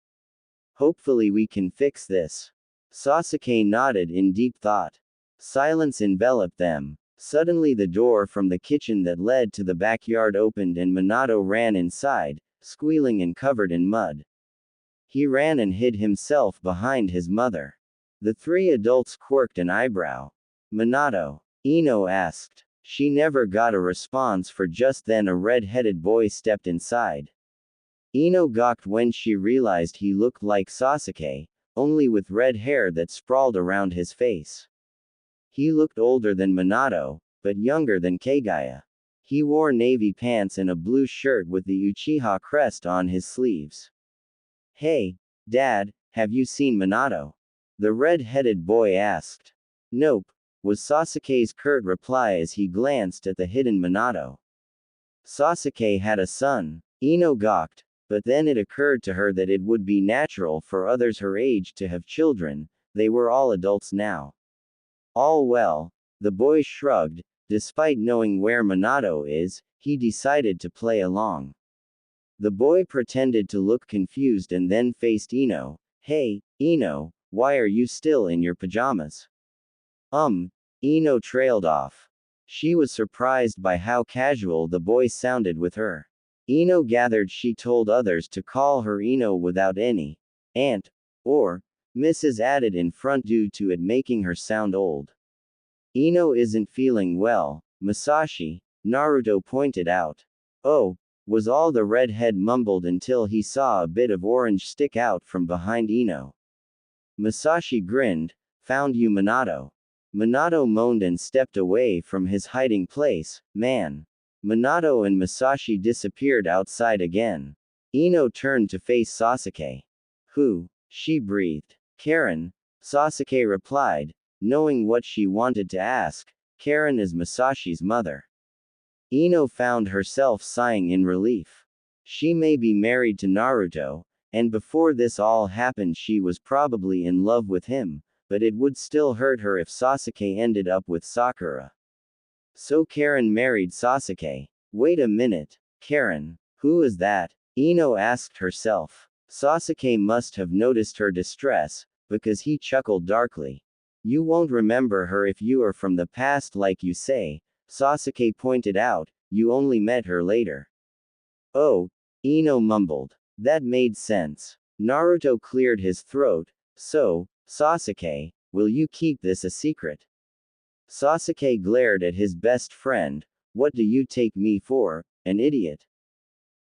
Hopefully we can fix this. Sasuke nodded in deep thought. Silence enveloped them. Suddenly the door from the kitchen that led to the backyard opened and Minato ran inside, squealing and covered in mud. He ran and hid himself behind his mother. The three adults quirked an eyebrow. Minato? Ino asked. She never got a response, for just then a red-headed boy stepped inside. Ino gawked when she realized he looked like Sasuke, only with red hair that sprawled around his face. He looked older than Minato, but younger than Kagaya. He wore navy pants and a blue shirt with the Uchiha crest on his sleeves. Hey, Dad, have you seen Minato? The red-headed boy asked. Nope, was Sasuke's curt reply as he glanced at the hidden Minato. Sasuke had a son. Ino gawked, but then it occurred to her that it would be natural for others her age to have children. They were all adults now. All well, the boy shrugged. Despite knowing where Minato is, he decided to play along. The boy pretended to look confused and then faced Ino. Hey, Ino, why are you still in your pajamas? Ino trailed off. She was surprised by how casual the boy sounded with her. Ino gathered she told others to call her Ino without any aunt or Mrs. added in front due to it making her sound old. Ino isn't feeling well, Masashi, Naruto pointed out. Oh, was all the redhead mumbled until he saw a bit of orange stick out from behind Ino. Masashi grinned. Found you, Minato. Minato moaned and stepped away from his hiding place. Man. Minato and Masashi disappeared outside again. Ino turned to face Sasuke. Who? She breathed. Karin, Sasuke replied, knowing what she wanted to ask. Karin is Masashi's mother. Ino found herself sighing in relief. She may be married to Naruto, and before this all happened she was probably in love with him, but it would still hurt her if Sasuke ended up with Sakura. So Karin married Sasuke. Wait a minute, Karin, who is that? Ino asked herself. Sasuke must have noticed her distress, because he chuckled darkly. You won't remember her if you are from the past like you say, Sasuke pointed out, you only met her later. Oh, Ino mumbled. That made sense. Naruto cleared his throat. So, Sasuke, will you keep this a secret? Sasuke glared at his best friend. What do you take me for, an idiot?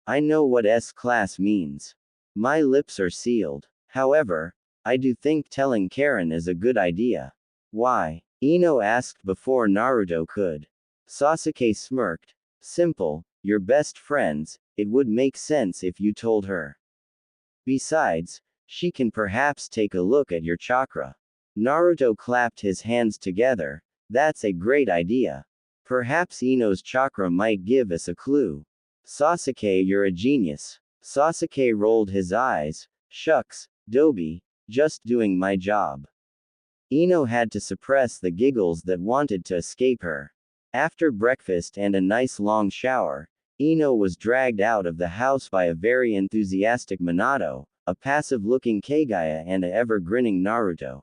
I know what S-class means. My lips are sealed. However, I do think telling Karin is a good idea. Why? Ino asked before Naruto could. Sasuke smirked. Simple, you're best friends, it would make sense if you told her. Besides, she can perhaps take a look at your chakra. Naruto clapped his hands together. That's a great idea. Perhaps Ino's chakra might give us a clue. Sasuke, you're a genius. Sasuke rolled his eyes. Shucks, Doby, just doing my job. Ino had to suppress the giggles that wanted to escape her. After breakfast and a nice long shower, Ino was dragged out of the house by a very enthusiastic Minato, a passive-looking Kagaya and a ever-grinning Naruto.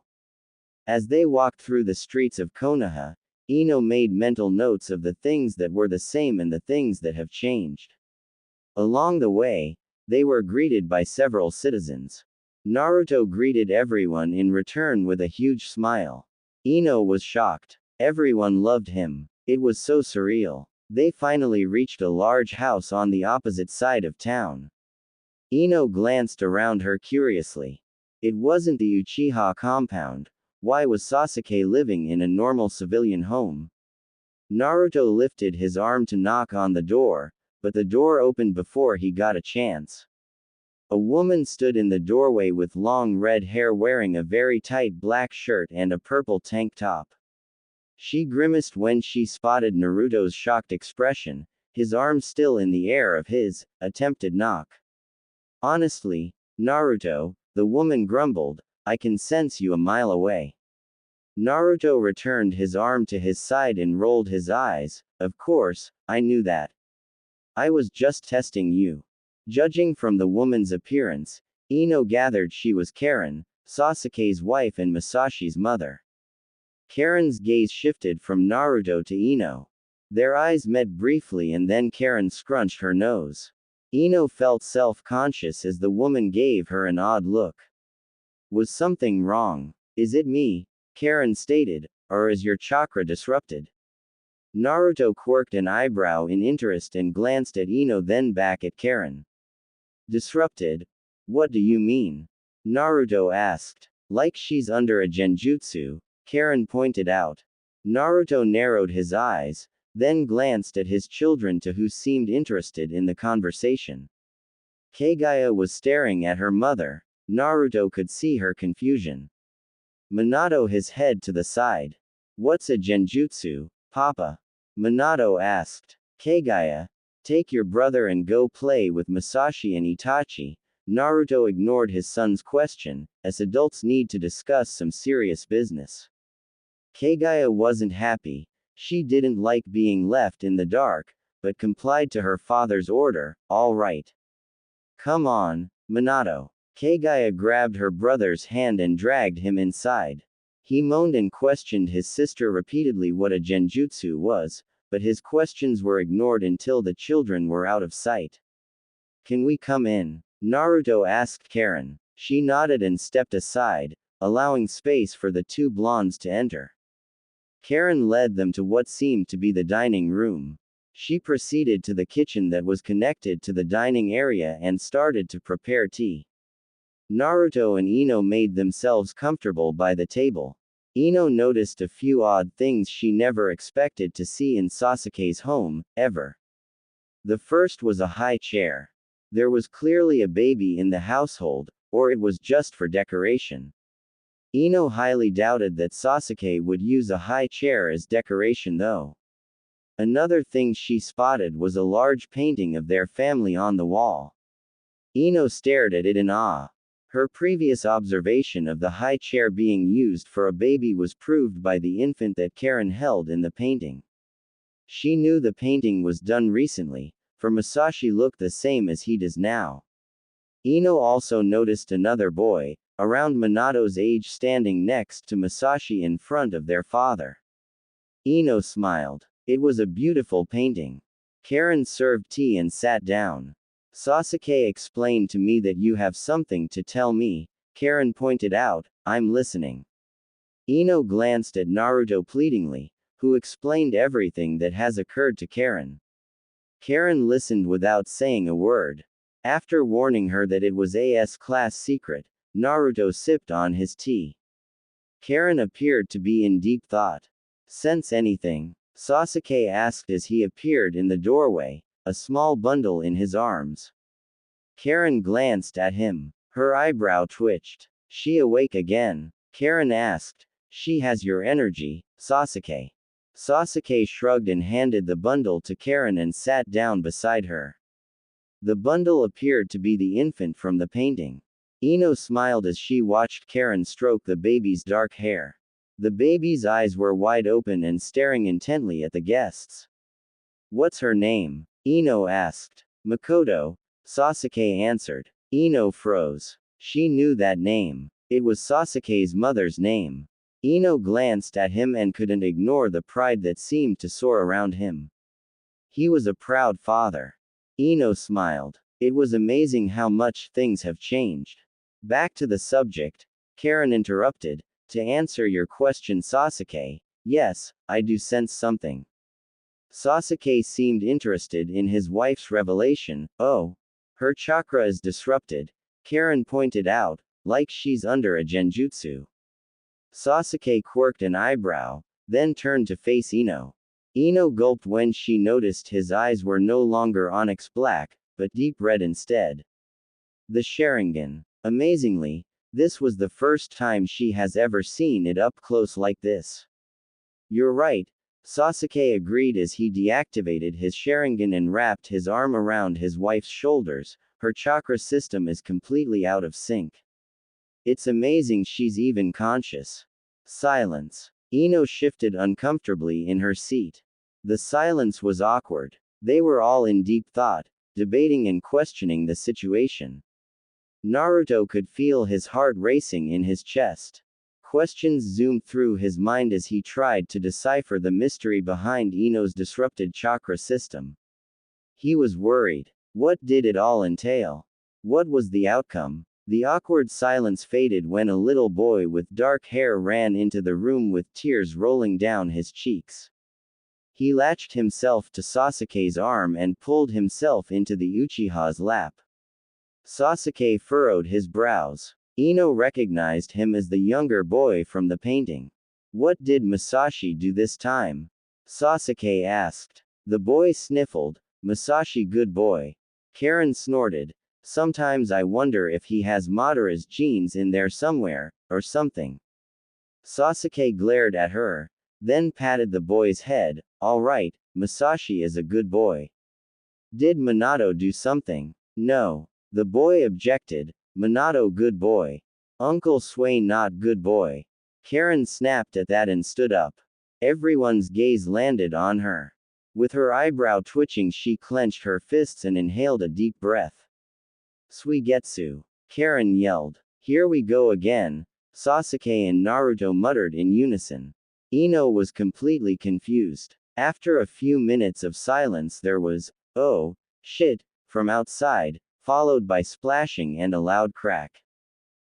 As they walked through the streets of Konoha, Ino made mental notes of the things that were the same and the things that have changed. Along the way, they were greeted by several citizens. Naruto greeted everyone in return with a huge smile. Ino was shocked. Everyone loved him. It was so surreal. They finally reached a large house on the opposite side of town. Ino glanced around her curiously. It wasn't the Uchiha compound. Why was Sasuke living in a normal civilian home? Naruto lifted his arm to knock on the door, but the door opened before he got a chance. A woman stood in the doorway with long red hair wearing a very tight black shirt and a purple tank top. She grimaced when she spotted Naruto's shocked expression, his arm still in the air of his attempted knock. Honestly, Naruto, the woman grumbled, I can sense you a mile away. Naruto returned his arm to his side and rolled his eyes. Of course, I knew that. I was just testing you. Judging from the woman's appearance, Ino gathered she was Karin, Sasuke's wife and Masashi's mother. Karin's gaze shifted from Naruto to Ino. Their eyes met briefly and then Karin scrunched her nose. Ino felt self-conscious as the woman gave her an odd look. Was something wrong? Is it me? Karin stated, or is your chakra disrupted? Naruto quirked an eyebrow in interest and glanced at Ino then back at Karin. Disrupted? What do you mean? Naruto asked. Like she's under a genjutsu, Karin pointed out. Naruto narrowed his eyes, then glanced at his children who seemed interested in the conversation. Kagaya was staring at her mother. Naruto could see her confusion. Minato his head to the side. What's a genjutsu, Papa? Minato asked. Kagaya, take your brother and go play with Masashi and Itachi. Naruto ignored his son's question, as adults need to discuss some serious business. Kagaya wasn't happy. She didn't like being left in the dark, but complied to her father's order. All right. Come on, Minato. Kagaya grabbed her brother's hand and dragged him inside. He moaned and questioned his sister repeatedly what a genjutsu was, but his questions were ignored until the children were out of sight. Can we come in? Naruto asked Karin. She nodded and stepped aside, allowing space for the two blondes to enter. Karin led them to what seemed to be the dining room. She proceeded to the kitchen that was connected to the dining area and started to prepare tea. Naruto and Ino made themselves comfortable by the table. Ino noticed a few odd things she never expected to see in Sasuke's home, ever. The first was a high chair. There was clearly a baby in the household, or it was just for decoration. Ino highly doubted that Sasuke would use a high chair as decoration though. Another thing she spotted was a large painting of their family on the wall. Ino stared at it in awe. Her previous observation of the high chair being used for a baby was proved by the infant that Karin held in the painting. She knew the painting was done recently, for Masashi looked the same as he does now. Ino also noticed another boy, around Minato's age standing next to Masashi in front of their father. Ino smiled. It was a beautiful painting. Karin served tea and sat down. Sasuke explained to me that you have something to tell me, Karin pointed out. I'm listening. Ino glanced at Naruto pleadingly, who explained everything that has occurred to Karin. Karin listened without saying a word. After warning her that it was a class secret, Naruto sipped on his tea. Karin appeared to be in deep thought. Sense anything? Sasuke asked as he appeared in the doorway, a small bundle in his arms. Karin glanced at him. Her eyebrow twitched. She awake again? Karin asked. She has your energy, Sasuke. Sasuke shrugged and handed the bundle to Karin and sat down beside her. The bundle appeared to be the infant from the painting. Ino smiled as she watched Karin stroke the baby's dark hair. The baby's eyes were wide open and staring intently at the guests. What's her name? Ino asked. Makoto, Sasuke answered. Ino froze. She knew that name. It was Sasuke's mother's name. Ino glanced at him and couldn't ignore the pride that seemed to soar around him. He was a proud father. Ino smiled. It was amazing how much things have changed. Back to the subject, Karin interrupted. To answer your question, Sasuke, yes, I do sense something. Sasuke seemed interested in his wife's revelation. Oh, her chakra is disrupted, Karin pointed out, like she's under a genjutsu. Sasuke quirked an eyebrow, then turned to face Ino. Ino gulped when she noticed his eyes were no longer onyx black, but deep red instead. The Sharingan. Amazingly, this was the first time she has ever seen it up close like this. You're right, Sasuke agreed as he deactivated his Sharingan and wrapped his arm around his wife's shoulders. Her chakra system is completely out of sync. It's amazing she's even conscious. Silence. Ino shifted uncomfortably in her seat. The silence was awkward. They were all in deep thought, debating and questioning the situation. Naruto could feel his heart racing in his chest. Questions zoomed through his mind as he tried to decipher the mystery behind Ino's disrupted chakra system. He was worried. What did it all entail? What was the outcome? The awkward silence faded when a little boy with dark hair ran into the room with tears rolling down his cheeks. He latched himself to Sasuke's arm and pulled himself into the Uchiha's lap. Sasuke furrowed his brows. Ino recognized him as the younger boy from the painting. What did Masashi do this time? Sasuke asked. The boy sniffled. Masashi, good boy. Karin snorted. Sometimes I wonder if he has Madara's genes in there somewhere, or something. Sasuke glared at her, then patted the boy's head. All right, Masashi is a good boy. Did Minato do something? No. The boy objected. Minato good boy. Uncle Swain not good boy. Karin snapped at that and stood up. Everyone's gaze landed on her. With her eyebrow twitching, she clenched her fists and inhaled a deep breath. Suigetsu. Karin yelled. Here we go again. Sasuke and Naruto muttered in unison. Ino was completely confused. After a few minutes of silence there was, oh, shit, from outside, followed by splashing and a loud crack.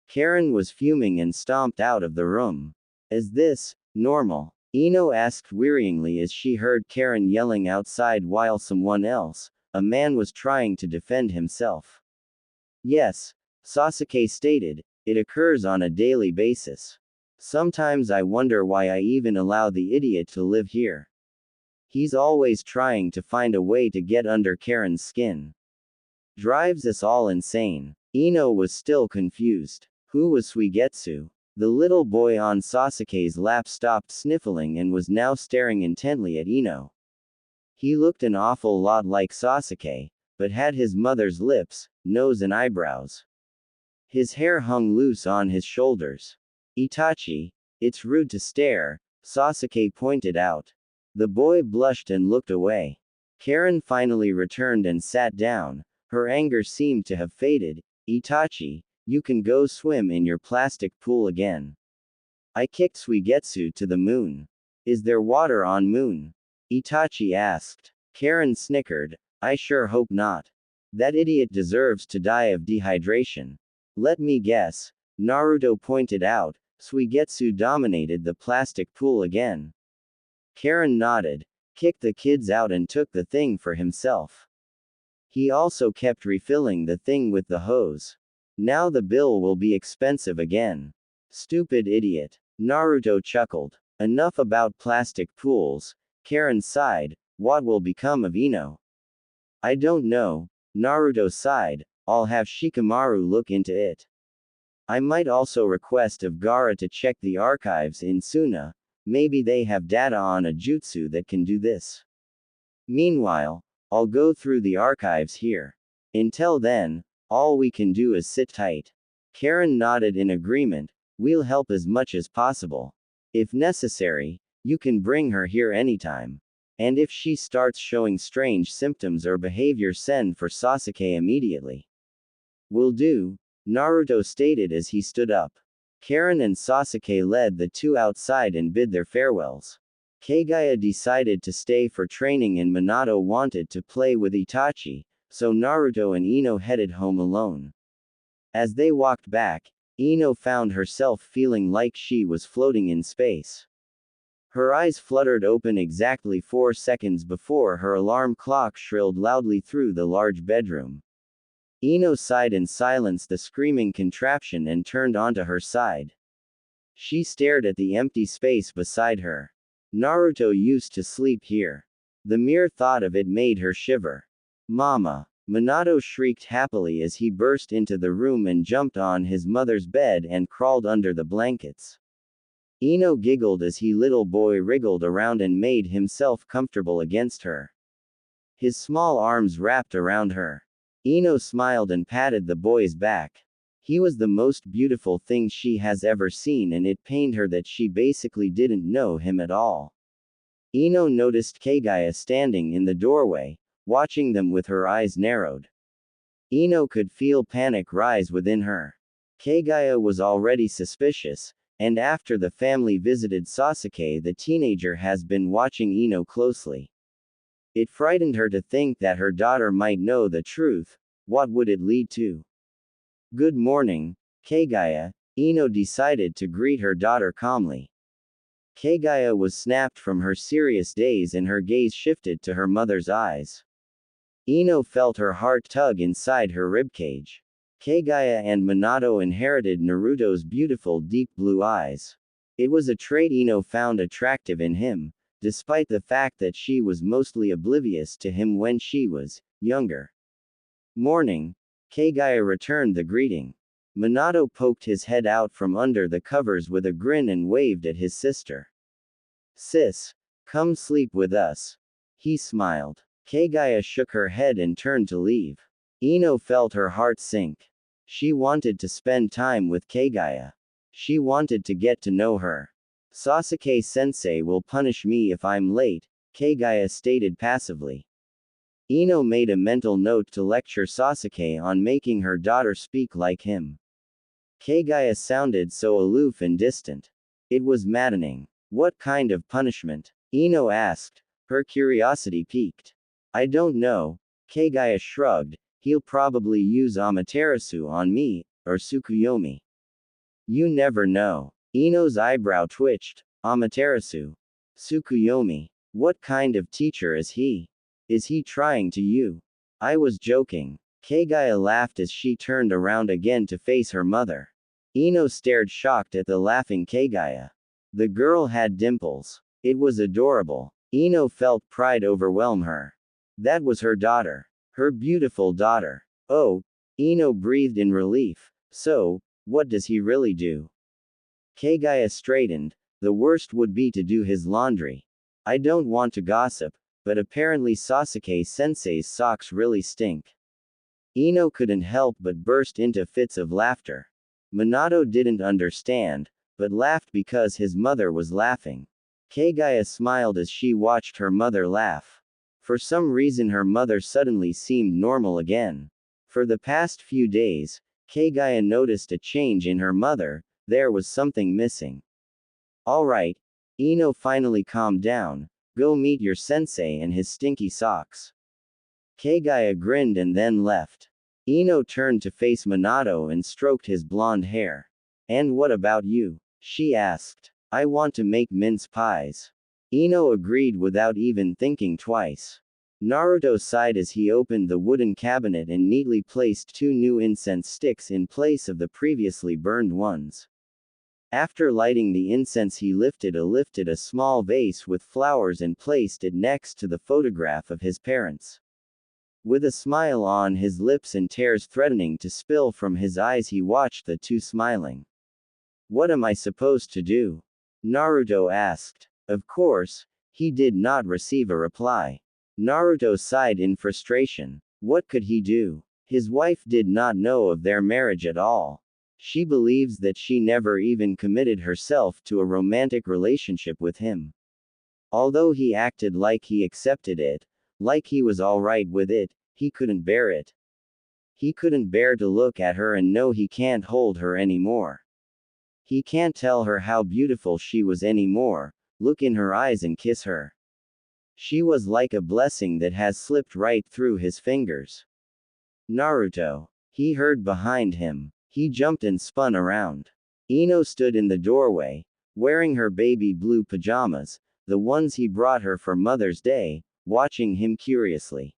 Karin was fuming and stomped out of the room. Is this normal? Ino asked wearyingly as she heard Karin yelling outside while someone else, a man, was trying to defend himself. Yes, Sasuke stated, it occurs on a daily basis. Sometimes I wonder why I even allow the idiot to live here. He's always trying to find a way to get under Karin's skin. Drives us all insane. Ino was still confused. Who was Suigetsu? The little boy on Sasuke's lap stopped sniffling and was now staring intently at Ino. He looked an awful lot like Sasuke, but had his mother's lips, nose and eyebrows. His hair hung loose on his shoulders. Itachi, it's rude to stare, Sasuke pointed out. The boy blushed and looked away. Karin finally returned and sat down. Her anger seemed to have faded. Itachi, you can go swim in your plastic pool again. I kicked Suigetsu to the moon. Is there water on moon? Itachi asked. Karin snickered. I sure hope not. That idiot deserves to die of dehydration. Let me guess. Naruto pointed out. Suigetsu dominated the plastic pool again. Karin nodded, kicked the kids out and took the thing for himself. He also kept refilling the thing with the hose. Now the bill will be expensive again. Stupid idiot. Naruto chuckled. Enough about plastic pools. Karin sighed. What will become of Ino? I don't know. Naruto sighed. I'll have Shikamaru look into it. I might also request of Gaara to check the archives in Suna. Maybe they have data on a jutsu that can do this. Meanwhile, I'll go through the archives here. Until then, all we can do is sit tight. Karin nodded in agreement. We'll help as much as possible. If necessary, you can bring her here anytime. And if she starts showing strange symptoms or behavior, send for Sasuke immediately. Will do, Naruto stated as he stood up. Karin and Sasuke led the two outside and bid their farewells. Kagaya decided to stay for training and Minato wanted to play with Itachi, so Naruto and Ino headed home alone. As they walked back, Ino found herself feeling like she was floating in space. Her eyes fluttered open exactly 4 seconds before her alarm clock shrilled loudly through the large bedroom. Ino sighed and silenced the screaming contraption and turned onto her side. She stared at the empty space beside her. Naruto used to sleep here. The mere thought of it made her shiver. Mama! Minato shrieked happily as he burst into the room and jumped on his mother's bed and crawled under the blankets. Ino giggled as he little boy wriggled around and made himself comfortable against her. His small arms wrapped around her. Ino smiled and patted the boy's back. He was the most beautiful thing she has ever seen and it pained her that she basically didn't know him at all. Ino noticed Kagaya standing in the doorway, watching them with her eyes narrowed. Ino could feel panic rise within her. Kagaya was already suspicious, and after the family visited Sasuke, the teenager has been watching Ino closely. It frightened her to think that her daughter might know the truth. What would it lead to? Good morning, Kagaya, Ino decided to greet her daughter calmly. Kagaya was snapped from her serious daze and her gaze shifted to her mother's eyes. Ino felt her heart tug inside her ribcage. Kagaya and Minato inherited Naruto's beautiful deep blue eyes. It was a trait Ino found attractive in him, despite the fact that she was mostly oblivious to him when she was younger. Morning, Kagaya returned the greeting. Minato poked his head out from under the covers with a grin and waved at his sister. Sis, come sleep with us. He smiled. Kagaya shook her head and turned to leave. Ino felt her heart sink. She wanted to spend time with Kagaya. She wanted to get to know her. Sasuke-sensei will punish me if I'm late, Kagaya stated passively. Ino made a mental note to lecture Sasuke on making her daughter speak like him. Kagaya sounded so aloof and distant. It was maddening. What kind of punishment? Ino asked, her curiosity piqued. I don't know, Kagaya shrugged. He'll probably use Amaterasu on me, or Tsukuyomi. You never know. Ino's eyebrow twitched. Amaterasu. Tsukuyomi. What kind of teacher is he? Is he trying to you? I was joking. Kagaya laughed as she turned around again to face her mother. Ino stared shocked at the laughing Kagaya. The girl had dimples. It was adorable. Ino felt pride overwhelm her. That was her daughter. Her beautiful daughter. Oh, Ino breathed in relief. So, what does he really do? Kagaya straightened. The worst would be to do his laundry. I don't want to gossip, but apparently Sasuke-sensei's socks really stink. Ino couldn't help but burst into fits of laughter. Minato didn't understand, but laughed because his mother was laughing. Kagaya smiled as she watched her mother laugh. For some reason her mother suddenly seemed normal again. For the past few days, Kagaya noticed a change in her mother. There was something missing. Alright, Ino finally calmed down. Go meet your sensei and his stinky socks. Kagaya grinned and then left. Ino turned to face Minato and stroked his blonde hair. And what about you? She asked. I want to make mince pies. Ino agreed without even thinking twice. Naruto sighed as he opened the wooden cabinet and neatly placed 2 new incense sticks in place of the previously burned ones. After lighting the incense, he lifted a small vase with flowers and placed it next to the photograph of his parents. With a smile on his lips and tears threatening to spill from his eyes, he watched the two smiling. What am I supposed to do? Naruto asked. Of course, he did not receive a reply. Naruto sighed in frustration. What could he do? His wife did not know of their marriage at all. She believes that she never even committed herself to a romantic relationship with him. Although he acted like he accepted it, like he was alright with it, he couldn't bear it. He couldn't bear to look at her and know he can't hold her anymore. He can't tell her how beautiful she was anymore, look in her eyes and kiss her. She was like a blessing that has slipped right through his fingers. Naruto. He heard behind him. He jumped and spun around. Ino stood in the doorway, wearing her baby blue pajamas, the ones he brought her for Mother's Day, watching him curiously.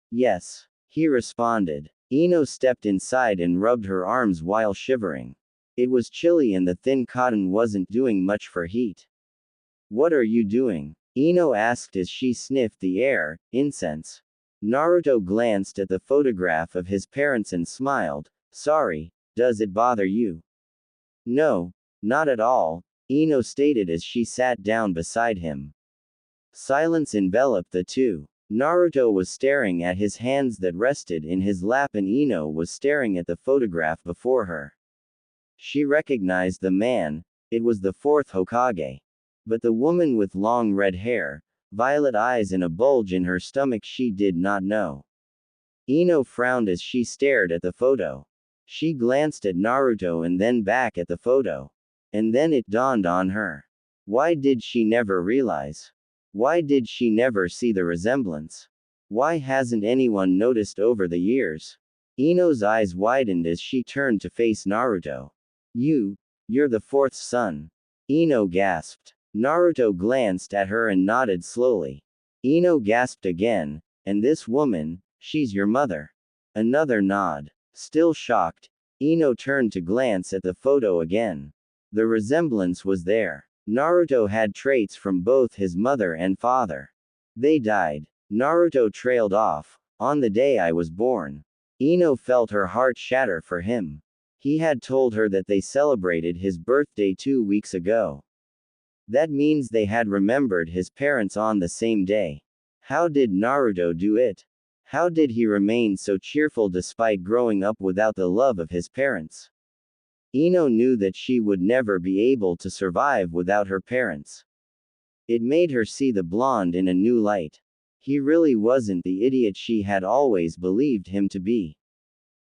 Yes, he responded. Ino stepped inside and rubbed her arms while shivering. It was chilly and the thin cotton wasn't doing much for heat. What are you doing? Ino asked as she sniffed the air. Incense. Naruto glanced at the photograph of his parents and smiled. Sorry, does it bother you? No, not at all, Ino stated as she sat down beside him. Silence enveloped the two. Naruto was staring at his hands that rested in his lap and Ino was staring at the photograph before her. She recognized the man, it was the fourth Hokage. But the woman with long red hair, violet eyes and a bulge in her stomach she did not know. Ino frowned as she stared at the photo. She glanced at Naruto and then back at the photo. And then it dawned on her. Why did she never realize? Why did she never see the resemblance? Why hasn't anyone noticed over the years? Ino's eyes widened as she turned to face Naruto. You're the fourth son. Ino gasped. Naruto glanced at her and nodded slowly. Ino gasped again, and this woman, she's your mother. Another nod. Still shocked, Ino turned to glance at the photo again. The resemblance was there. Naruto had traits from both his mother and father. They died. Naruto trailed off. On the day I was born. Ino felt her heart shatter for him. He had told her that they celebrated his birthday 2 weeks ago. That means they had remembered his parents on the same day. How did Naruto do it? How did he remain so cheerful despite growing up without the love of his parents? Ino knew that she would never be able to survive without her parents. It made her see the blonde in a new light. He really wasn't the idiot she had always believed him to be.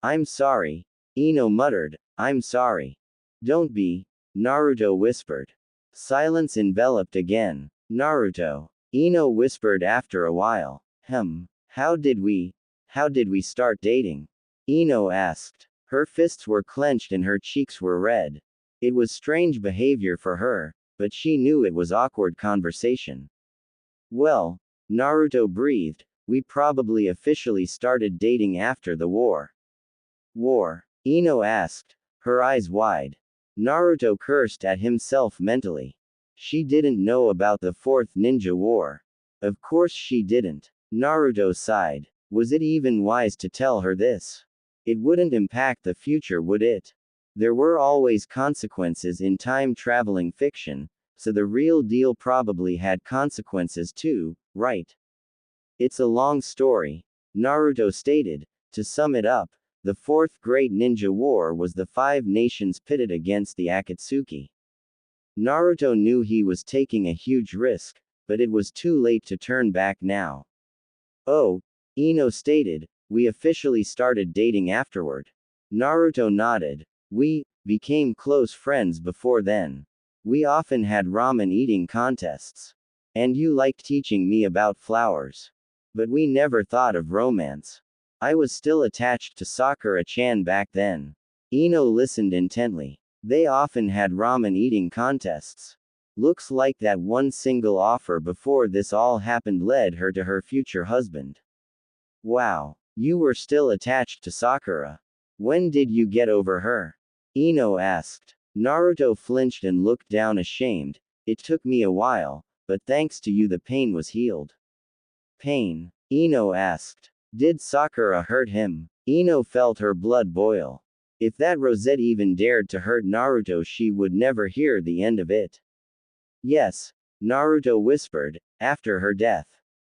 I'm sorry, Ino muttered, I'm sorry. Don't be, Naruto whispered. Silence enveloped again. Naruto, Ino whispered after a while. How did we start dating? Ino asked. Her fists were clenched and her cheeks were red. It was strange behavior for her, but she knew it was awkward conversation. Well, Naruto breathed, we probably officially started dating after the war. War? Ino asked, her eyes wide. Naruto cursed at himself mentally. She didn't know about the Fourth Ninja War. Of course she didn't. Naruto sighed. Was it even wise to tell her this? It wouldn't impact the future, would it? There were always consequences in time-traveling fiction, so the real deal probably had consequences too, right? It's a long story, Naruto stated. To sum it up, the Fourth Great Ninja War was the 5 nations pitted against the Akatsuki. Naruto knew he was taking a huge risk, but it was too late to turn back now. Oh, Ino stated, we officially started dating afterward. Naruto nodded. We became close friends before then. We often had ramen eating contests. And you liked teaching me about flowers. But we never thought of romance. I was still attached to Sakura-chan back then. Ino listened intently. They often had ramen eating contests. Looks like that one single offer before this all happened led her to her future husband. Wow, you were still attached to Sakura. When did you get over her? Ino asked. Naruto flinched and looked down ashamed. It took me a while, but thanks to you the pain was healed. Pain? Ino asked. Did Sakura hurt him? Ino felt her blood boil. If that Rosette even dared to hurt Naruto, she would never hear the end of it. Yes, Naruto whispered, after her death.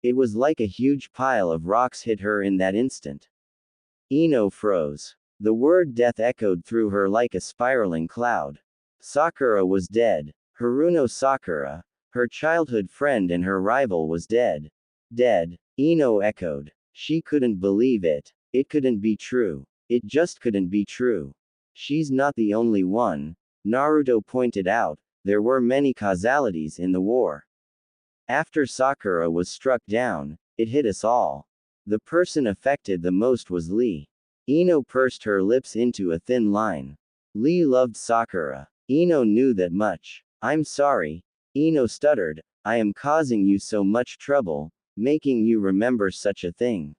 It was like a huge pile of rocks hit her in that instant. Ino froze. The word death echoed through her like a spiraling cloud. Sakura was dead. Haruno Sakura, her childhood friend and her rival, was dead. Dead. Ino echoed. She couldn't believe it. It couldn't be true. It just couldn't be true. She's not the only one, Naruto pointed out. There were many causalities in the war. After Sakura was struck down, it hit us all. The person affected the most was Lee. Ino pursed her lips into a thin line. Lee loved Sakura. Ino knew that much. I'm sorry. Ino stuttered. I am causing you so much trouble, making you remember such a thing.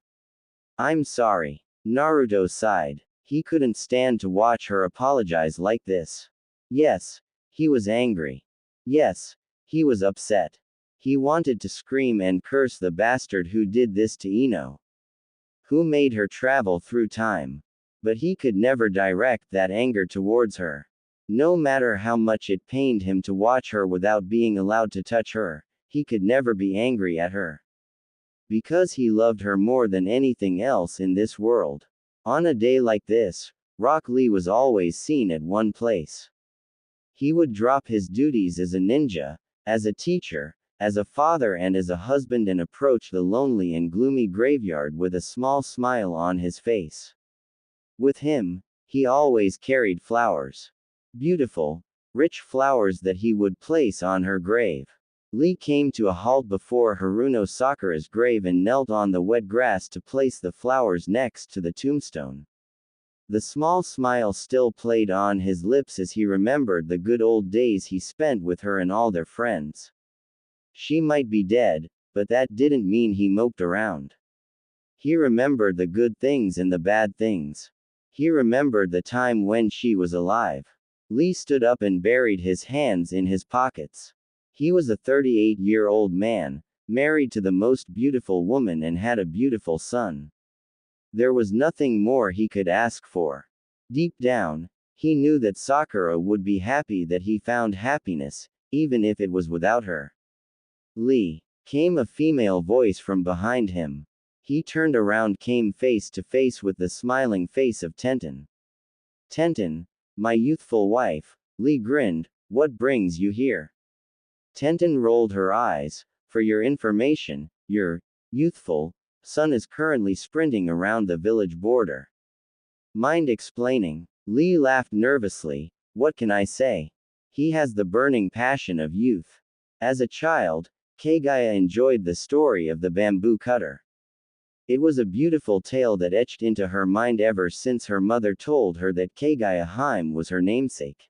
I'm sorry. Naruto sighed. He couldn't stand to watch her apologize like this. Yes, he was angry. Yes, he was upset. He wanted to scream and curse the bastard who did this to Ino. Who made her travel through time. But he could never direct that anger towards her. No matter how much it pained him to watch her without being allowed to touch her, he could never be angry at her. Because he loved her more than anything else in this world. On a day like this, Rock Lee was always seen at one place. He would drop his duties as a ninja, as a teacher, as a father and as a husband and approach the lonely and gloomy graveyard with a small smile on his face. With him, he always carried flowers. Beautiful, rich flowers that he would place on her grave. Lee came to a halt before Haruno Sakura's grave and knelt on the wet grass to place the flowers next to the tombstone. The small smile still played on his lips as he remembered the good old days he spent with her and all their friends. She might be dead, but that didn't mean he moped around. He remembered the good things and the bad things. He remembered the time when she was alive. Lee stood up and buried his hands in his pockets. He was a 38-year-old man, married to the most beautiful woman and had a beautiful son. There was nothing more he could ask for. Deep down, he knew that Sakura would be happy that he found happiness, even if it was without her. Lee, came a female voice from behind him. He turned around, came face to face with the smiling face of Tenten. Tenten, my youthful wife, Lee grinned, what brings you here? Tenten rolled her eyes. For your information, your youthful son is currently sprinting around the village border. Mind explaining? Lee laughed nervously. What can I say? He has the burning passion of youth. As a child, Kagaya enjoyed the story of the bamboo cutter. It was a beautiful tale that etched into her mind ever since her mother told her that Kagaya Harem was her namesake.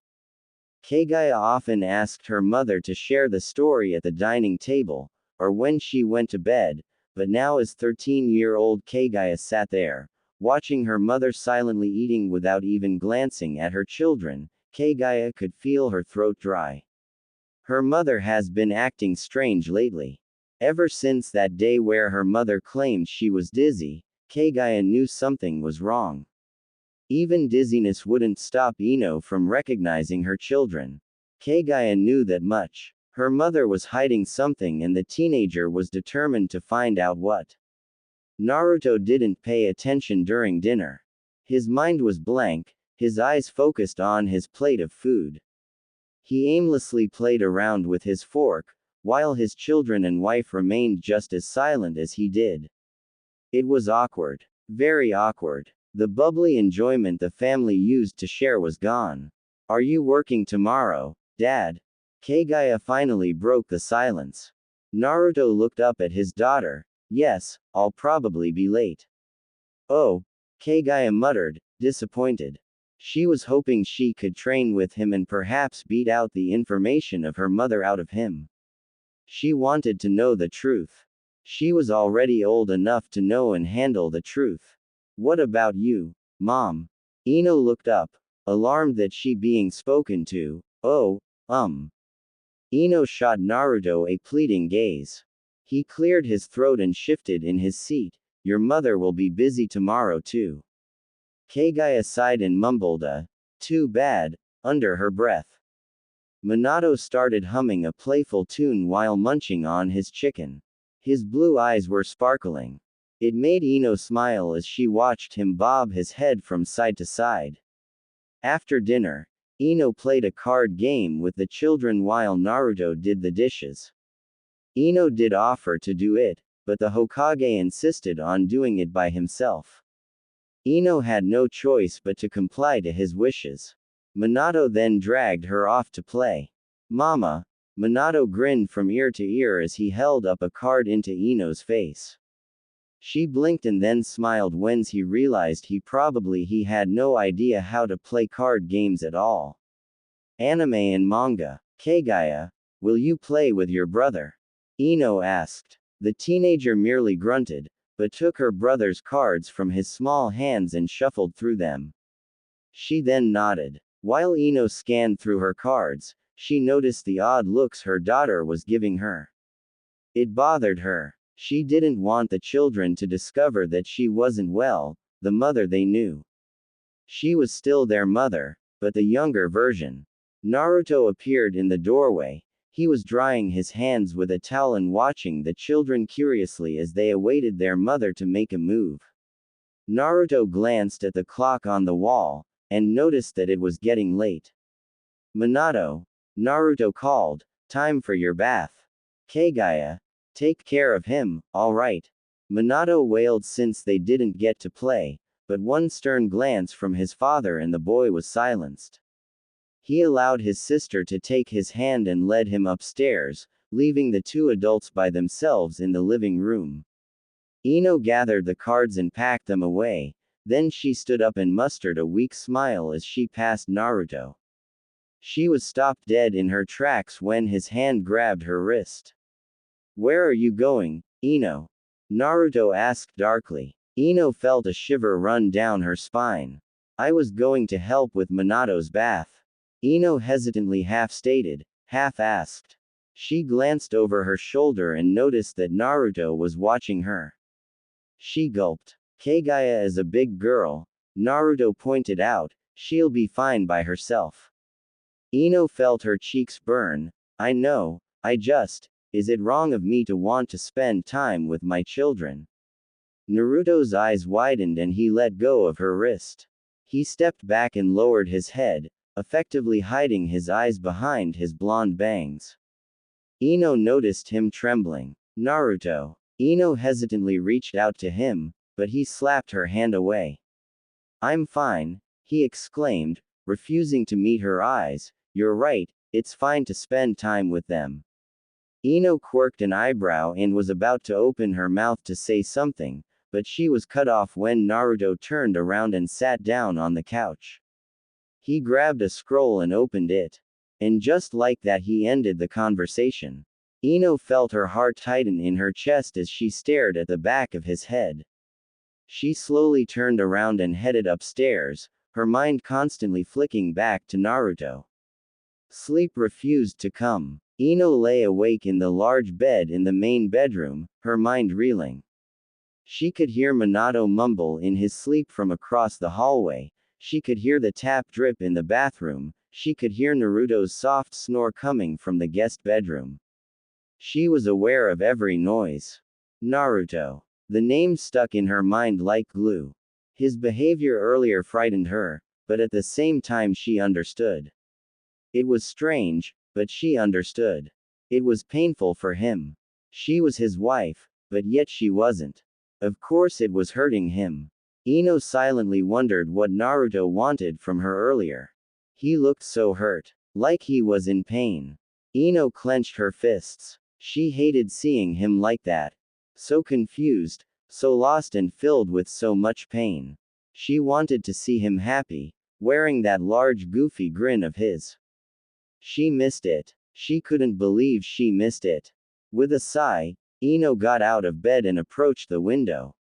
Kagaya often asked her mother to share the story at the dining table, or when she went to bed, but now as 13-year-old Kagaya sat there, watching her mother silently eating without even glancing at her children, Kagaya could feel her throat dry. Her mother has been acting strange lately. Ever since that day where her mother claimed she was dizzy, Kagaya knew something was wrong. Even dizziness wouldn't stop Ino from recognizing her children. Kagaya knew that much. Her mother was hiding something and the teenager was determined to find out what. Naruto didn't pay attention during dinner. His mind was blank, his eyes focused on his plate of food. He aimlessly played around with his fork, while his children and wife remained just as silent as he did. It was awkward. Very awkward. The bubbly enjoyment the family used to share was gone. Are you working tomorrow, Dad? Kagaya finally broke the silence. Naruto looked up at his daughter. Yes, I'll probably be late. Oh, Kagaya muttered, disappointed. She was hoping she could train with him and perhaps beat out the information of her mother out of him. She wanted to know the truth. She was already old enough to know and handle the truth. What about you, Mom? Ino looked up, alarmed that she being spoken to. Oh, Ino shot Naruto a pleading gaze. He cleared his throat and shifted in his seat. Your mother will be busy tomorrow too. Kagaya sighed and mumbled too bad, under her breath. Minato started humming a playful tune while munching on his chicken. His blue eyes were sparkling. It made Ino smile as she watched him bob his head from side to side. After dinner, Ino played a card game with the children while Naruto did the dishes. Ino did offer to do it, but the Hokage insisted on doing it by himself. Ino had no choice but to comply to his wishes. Minato then dragged her off to play. Mama! Minato grinned from ear to ear as he held up a card into Ino's face. She blinked and then smiled when he realized he had no idea how to play card games at all. Anime and manga. Kagaya, will you play with your brother? Ino asked. The teenager merely grunted, but took her brother's cards from his small hands and shuffled through them. She then nodded. While Ino scanned through her cards, she noticed the odd looks her daughter was giving her. It bothered her. She didn't want the children to discover that she wasn't well, the mother they knew. She was still their mother, but the younger version. Naruto appeared in the doorway. He was drying his hands with a towel and watching the children curiously as they awaited their mother to make a move. Naruto glanced at the clock on the wall, and noticed that it was getting late. Minato, Naruto called, time for your bath. Kagaya, take care of him, alright. Minato wailed since they didn't get to play, but one stern glance from his father and the boy was silenced. He allowed his sister to take his hand and led him upstairs, leaving the two adults by themselves in the living room. Ino gathered the cards and packed them away, then she stood up and mustered a weak smile as she passed Naruto. She was stopped dead in her tracks when his hand grabbed her wrist. Where are you going, Ino? Naruto asked darkly. Ino felt a shiver run down her spine. I was going to help with Minato's bath. Ino hesitantly half-stated, half-asked. She glanced over her shoulder and noticed that Naruto was watching her. She gulped. Kagaya is a big girl, Naruto pointed out, she'll be fine by herself. Ino felt her cheeks burn. I know, is it wrong of me to want to spend time with my children? Naruto's eyes widened and he let go of her wrist. He stepped back and lowered his head, effectively hiding his eyes behind his blonde bangs. Ino noticed him trembling. Naruto. Ino hesitantly reached out to him, but he slapped her hand away. I'm fine, he exclaimed, refusing to meet her eyes. You're right, it's fine to spend time with them. Ino quirked an eyebrow and was about to open her mouth to say something, but she was cut off when Naruto turned around and sat down on the couch. He grabbed a scroll and opened it. And just like that he ended the conversation. Ino felt her heart tighten in her chest as she stared at the back of his head. She slowly turned around and headed upstairs, her mind constantly flicking back to Naruto. Sleep refused to come. Ino lay awake in the large bed in the main bedroom, her mind reeling. She could hear Minato mumble in his sleep from across the hallway, she could hear the tap drip in the bathroom, she could hear Naruto's soft snore coming from the guest bedroom. She was aware of every noise. Naruto. The name stuck in her mind like glue. His behavior earlier frightened her, but at the same time she understood. It was strange, but she understood. It was painful for him. She was his wife, but yet she wasn't. Of course it was hurting him. Ino silently wondered what Naruto wanted from her earlier. He looked so hurt. Like he was in pain. Ino clenched her fists. She hated seeing him like that. So confused, so lost and filled with so much pain. She wanted to see him happy, wearing that large goofy grin of his. She missed it. She couldn't believe she missed it. With a sigh, Ino got out of bed and approached the window.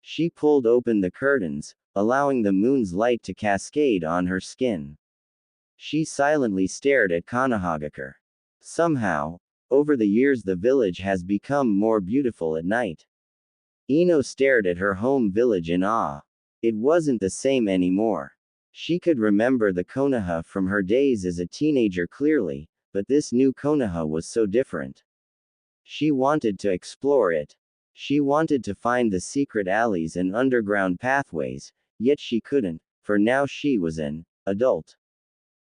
She pulled open the curtains, allowing the moon's light to cascade on her skin. She silently stared at Konohagakure. Somehow, over the years the village has become more beautiful at night. Ino stared at her home village in awe. It wasn't the same anymore. She could remember the Konoha from her days as a teenager clearly, but this new Konoha was so different. She wanted to explore it. She wanted to find the secret alleys and underground pathways, yet she couldn't, for now she was an adult.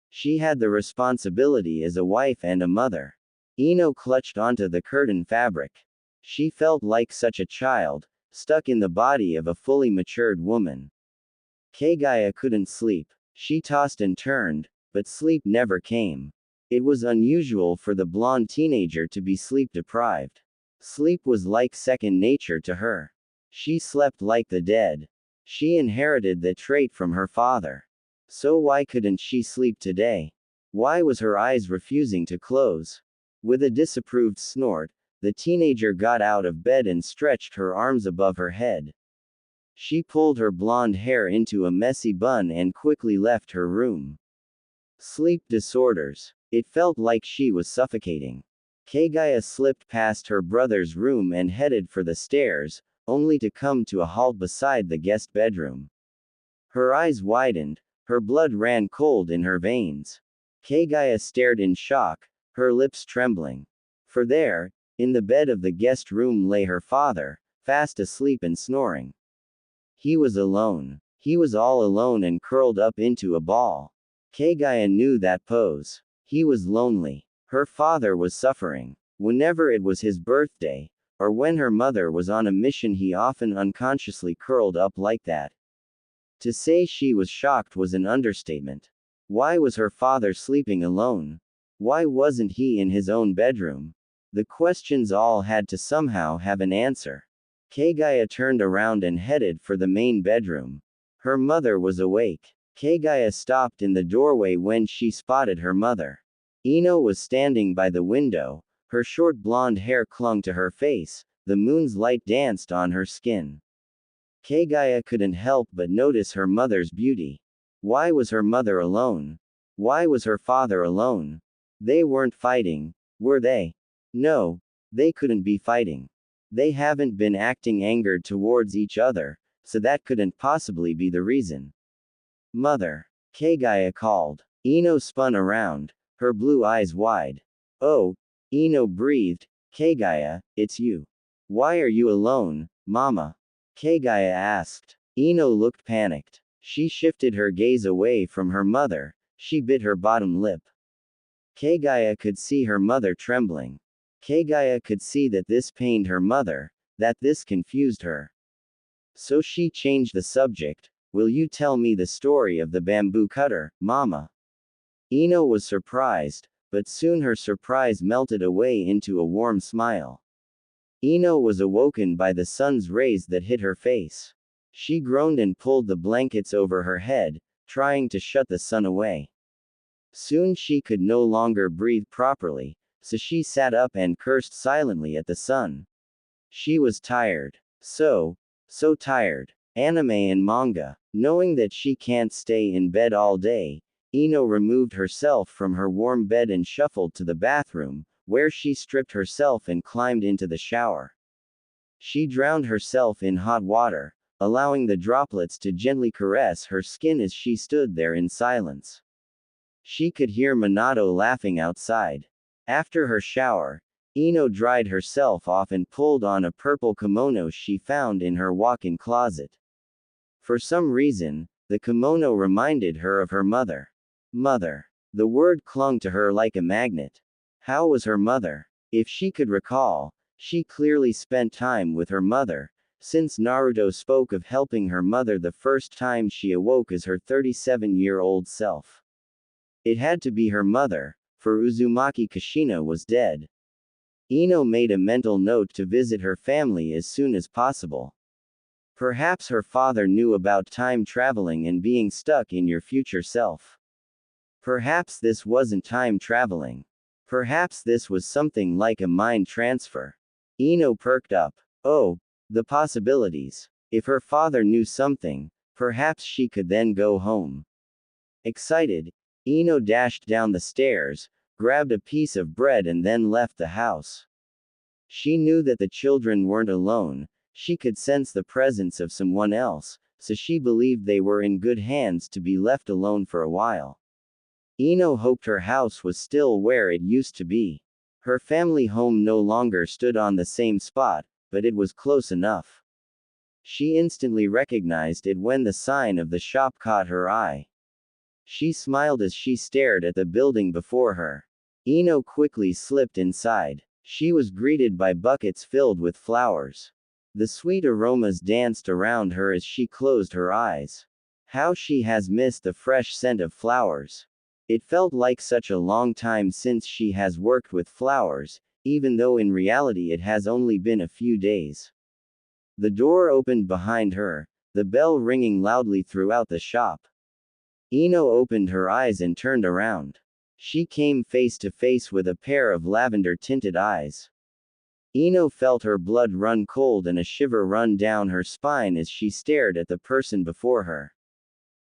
She had the responsibility as a wife and a mother. Ino clutched onto the curtain fabric. She felt like such a child, stuck in the body of a fully matured woman. Kagaya couldn't sleep. She tossed and turned, but sleep never came. It was unusual for the blonde teenager to be sleep deprived. Sleep was like second nature to her. She slept like the dead. She inherited the trait from her father. So why couldn't she sleep today? Why was her eyes refusing to close? With a disapproved snort, the teenager got out of bed and stretched her arms above her head. She pulled her blonde hair into a messy bun and quickly left her room. Sleep disorders. It felt like she was suffocating. Kagaya slipped past her brother's room and headed for the stairs, only to come to a halt beside the guest bedroom. Her eyes widened, her blood ran cold in her veins. Kagaya stared in shock, her lips trembling. For there, in the bed of the guest room lay her father, fast asleep and snoring. He was alone. He was all alone and curled up into a ball. Kagaya knew that pose. He was lonely. Her father was suffering. Whenever it was his birthday, or when her mother was on a mission, he often unconsciously curled up like that. To say she was shocked was an understatement. Why was her father sleeping alone? Why wasn't he in his own bedroom? The questions all had to somehow have an answer. Kagaya turned around and headed for the main bedroom. Her mother was awake. Kagaya stopped in the doorway when she spotted her mother. Ino was standing by the window, her short blonde hair clung to her face, the moon's light danced on her skin. Kagaya couldn't help but notice her mother's beauty. Why was her mother alone? Why was her father alone? They weren't fighting, were they? No, they couldn't be fighting. They haven't been acting angered towards each other, so that couldn't possibly be the reason. Mother. Kagaya called. Ino spun around, her blue eyes wide. Oh, Ino breathed. Kagaya, it's you. Why are you alone, Mama? Kagaya asked. Ino looked panicked. She shifted her gaze away from her mother, she bit her bottom lip. Kagaya could see her mother trembling. Kagaya could see that this pained her mother, that this confused her. So she changed the subject. Will you tell me the story of the bamboo cutter, Mama? Ino was surprised, but soon her surprise melted away into a warm smile. Ino was awoken by the sun's rays that hit her face. She groaned and pulled the blankets over her head, trying to shut the sun away. Soon she could no longer breathe properly, so she sat up and cursed silently at the sun. She was tired. So tired. Anime and manga. Knowing that she can't stay in bed all day, Ino removed herself from her warm bed and shuffled to the bathroom, where she stripped herself and climbed into the shower. She drowned herself in hot water, allowing the droplets to gently caress her skin as she stood there in silence. She could hear Minato laughing outside. After her shower, Ino dried herself off and pulled on a purple kimono she found in her walk-in closet. For some reason, the kimono reminded her of her mother. Mother. The word clung to her like a magnet. How was her mother? If she could recall, she clearly spent time with her mother, since Naruto spoke of helping her mother the first time she awoke as her 37-year-old self. It had to be her mother, for Uzumaki Kushina was dead. Ino made a mental note to visit her family as soon as possible. Perhaps her father knew about time traveling and being stuck in your future self. Perhaps this wasn't time traveling. Perhaps this was something like a mind transfer. Ino perked up. Oh, the possibilities. If her father knew something, perhaps she could then go home. Excited, Ino dashed down the stairs, grabbed a piece of bread and then left the house. She knew that the children weren't alone, she could sense the presence of someone else, so she believed they were in good hands to be left alone for a while. Ino hoped her house was still where it used to be. Her family home no longer stood on the same spot, but it was close enough. She instantly recognized it when the sign of the shop caught her eye. She smiled as she stared at the building before her. Ino quickly slipped inside. She was greeted by buckets filled with flowers. The sweet aromas danced around her as she closed her eyes. How she has missed the fresh scent of flowers. It felt like such a long time since she has worked with flowers, even though in reality it has only been a few days. The door opened behind her, the bell ringing loudly throughout the shop. Ino opened her eyes and turned around. She came face to face with a pair of lavender-tinted eyes. Ino felt her blood run cold and a shiver run down her spine as she stared at the person before her.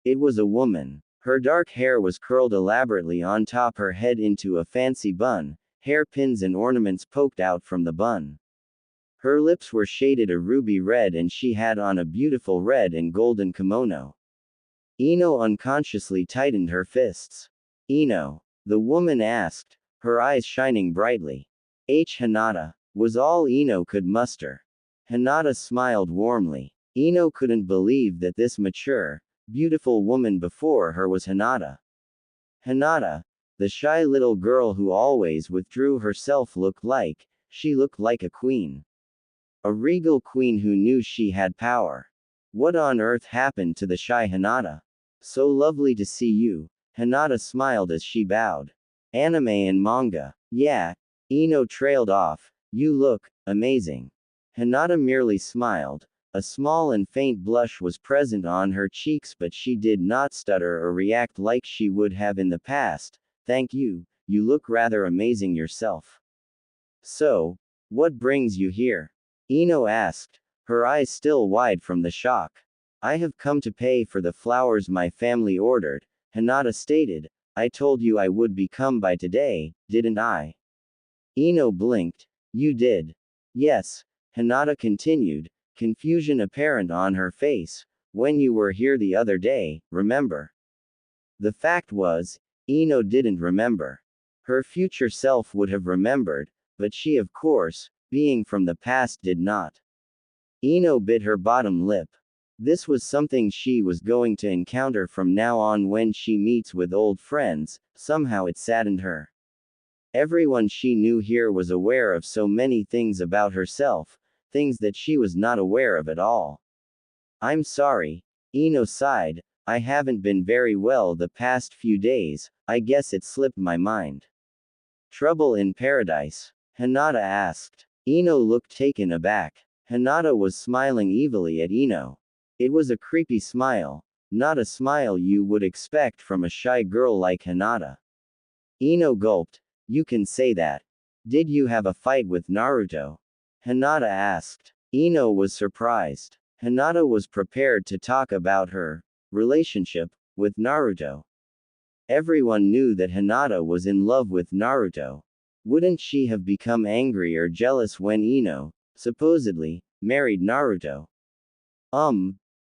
It was a woman. Her dark hair was curled elaborately on top her head into a fancy bun, hairpins and ornaments poked out from the bun. Her lips were shaded a ruby red and she had on a beautiful red and golden kimono. Ino unconsciously tightened her fists. Ino? The woman asked, her eyes shining brightly. Hinata, was all Ino could muster. Hinata smiled warmly. Ino couldn't believe that this mature, beautiful woman before her was Hinata. Hinata, the shy little girl who always withdrew herself, looked like a queen. A regal queen who knew she had power. What on earth happened to the shy Hinata? So lovely to see you. Hinata smiled as she bowed. Anime and manga. Yeah. Ino trailed off. You look amazing. Hinata merely smiled. A small and faint blush was present on her cheeks, but she did not stutter or react like she would have in the past. Thank you, you look rather amazing yourself. So, what brings you here? Ino asked, her eyes still wide from the shock. I have come to pay for the flowers my family ordered, Hinata stated. I told you I would come by today, didn't I? Ino blinked. You did. Yes, Hinata continued, confusion apparent on her face. When you were here the other day, remember? The fact was, Ino didn't remember. Her future self would have remembered, but she, of course, being from the past, did not. Ino bit her bottom lip. This was something she was going to encounter from now on when she meets with old friends. Somehow it saddened her. Everyone she knew here was aware of so many things about herself, things that she was not aware of at all. I'm sorry, Ino sighed, I haven't been very well the past few days, I guess it slipped my mind. Trouble in paradise? Hinata asked. Ino looked taken aback. Hinata was smiling evilly at Ino. It was a creepy smile, not a smile you would expect from a shy girl like Hinata. Ino gulped. You can say that. Did you have a fight with Naruto? Hinata asked. Ino was surprised. Hinata was prepared to talk about her relationship with Naruto. Everyone knew that Hinata was in love with Naruto. Wouldn't she have become angry or jealous when Ino, supposedly, married Naruto?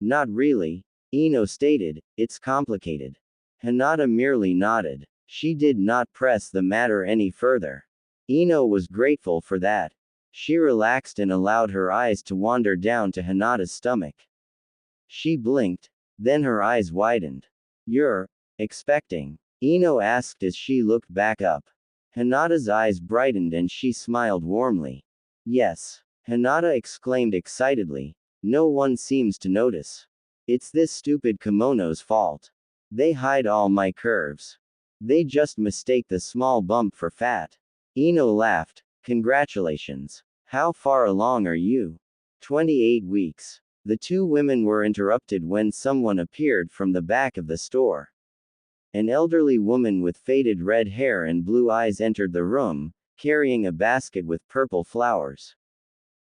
Not really, Ino stated, it's complicated. Hinata merely nodded. She did not press the matter any further. Ino was grateful for that. She relaxed and allowed her eyes to wander down to Hinata's stomach. She blinked, then her eyes widened. You're expecting? Ino asked as she looked back up. Hinata's eyes brightened and she smiled warmly. Yes, Hinata exclaimed excitedly. No one seems to notice. It's this stupid kimono's fault. They hide all my curves. They just mistake the small bump for fat. Ino laughed. Congratulations. How far along are you? 28 weeks. The two women were interrupted when someone appeared from the back of the store. An elderly woman with faded red hair and blue eyes entered the room, carrying a basket with purple flowers.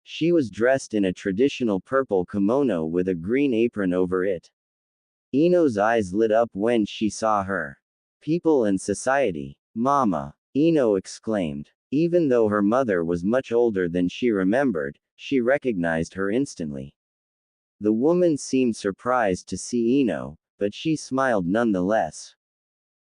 She was dressed in a traditional purple kimono with a green apron over it. Ino's eyes lit up when she saw her. People and society. Mama! Ino exclaimed. Even though her mother was much older than she remembered, she recognized her instantly. The woman seemed surprised to see Ino, but she smiled nonetheless.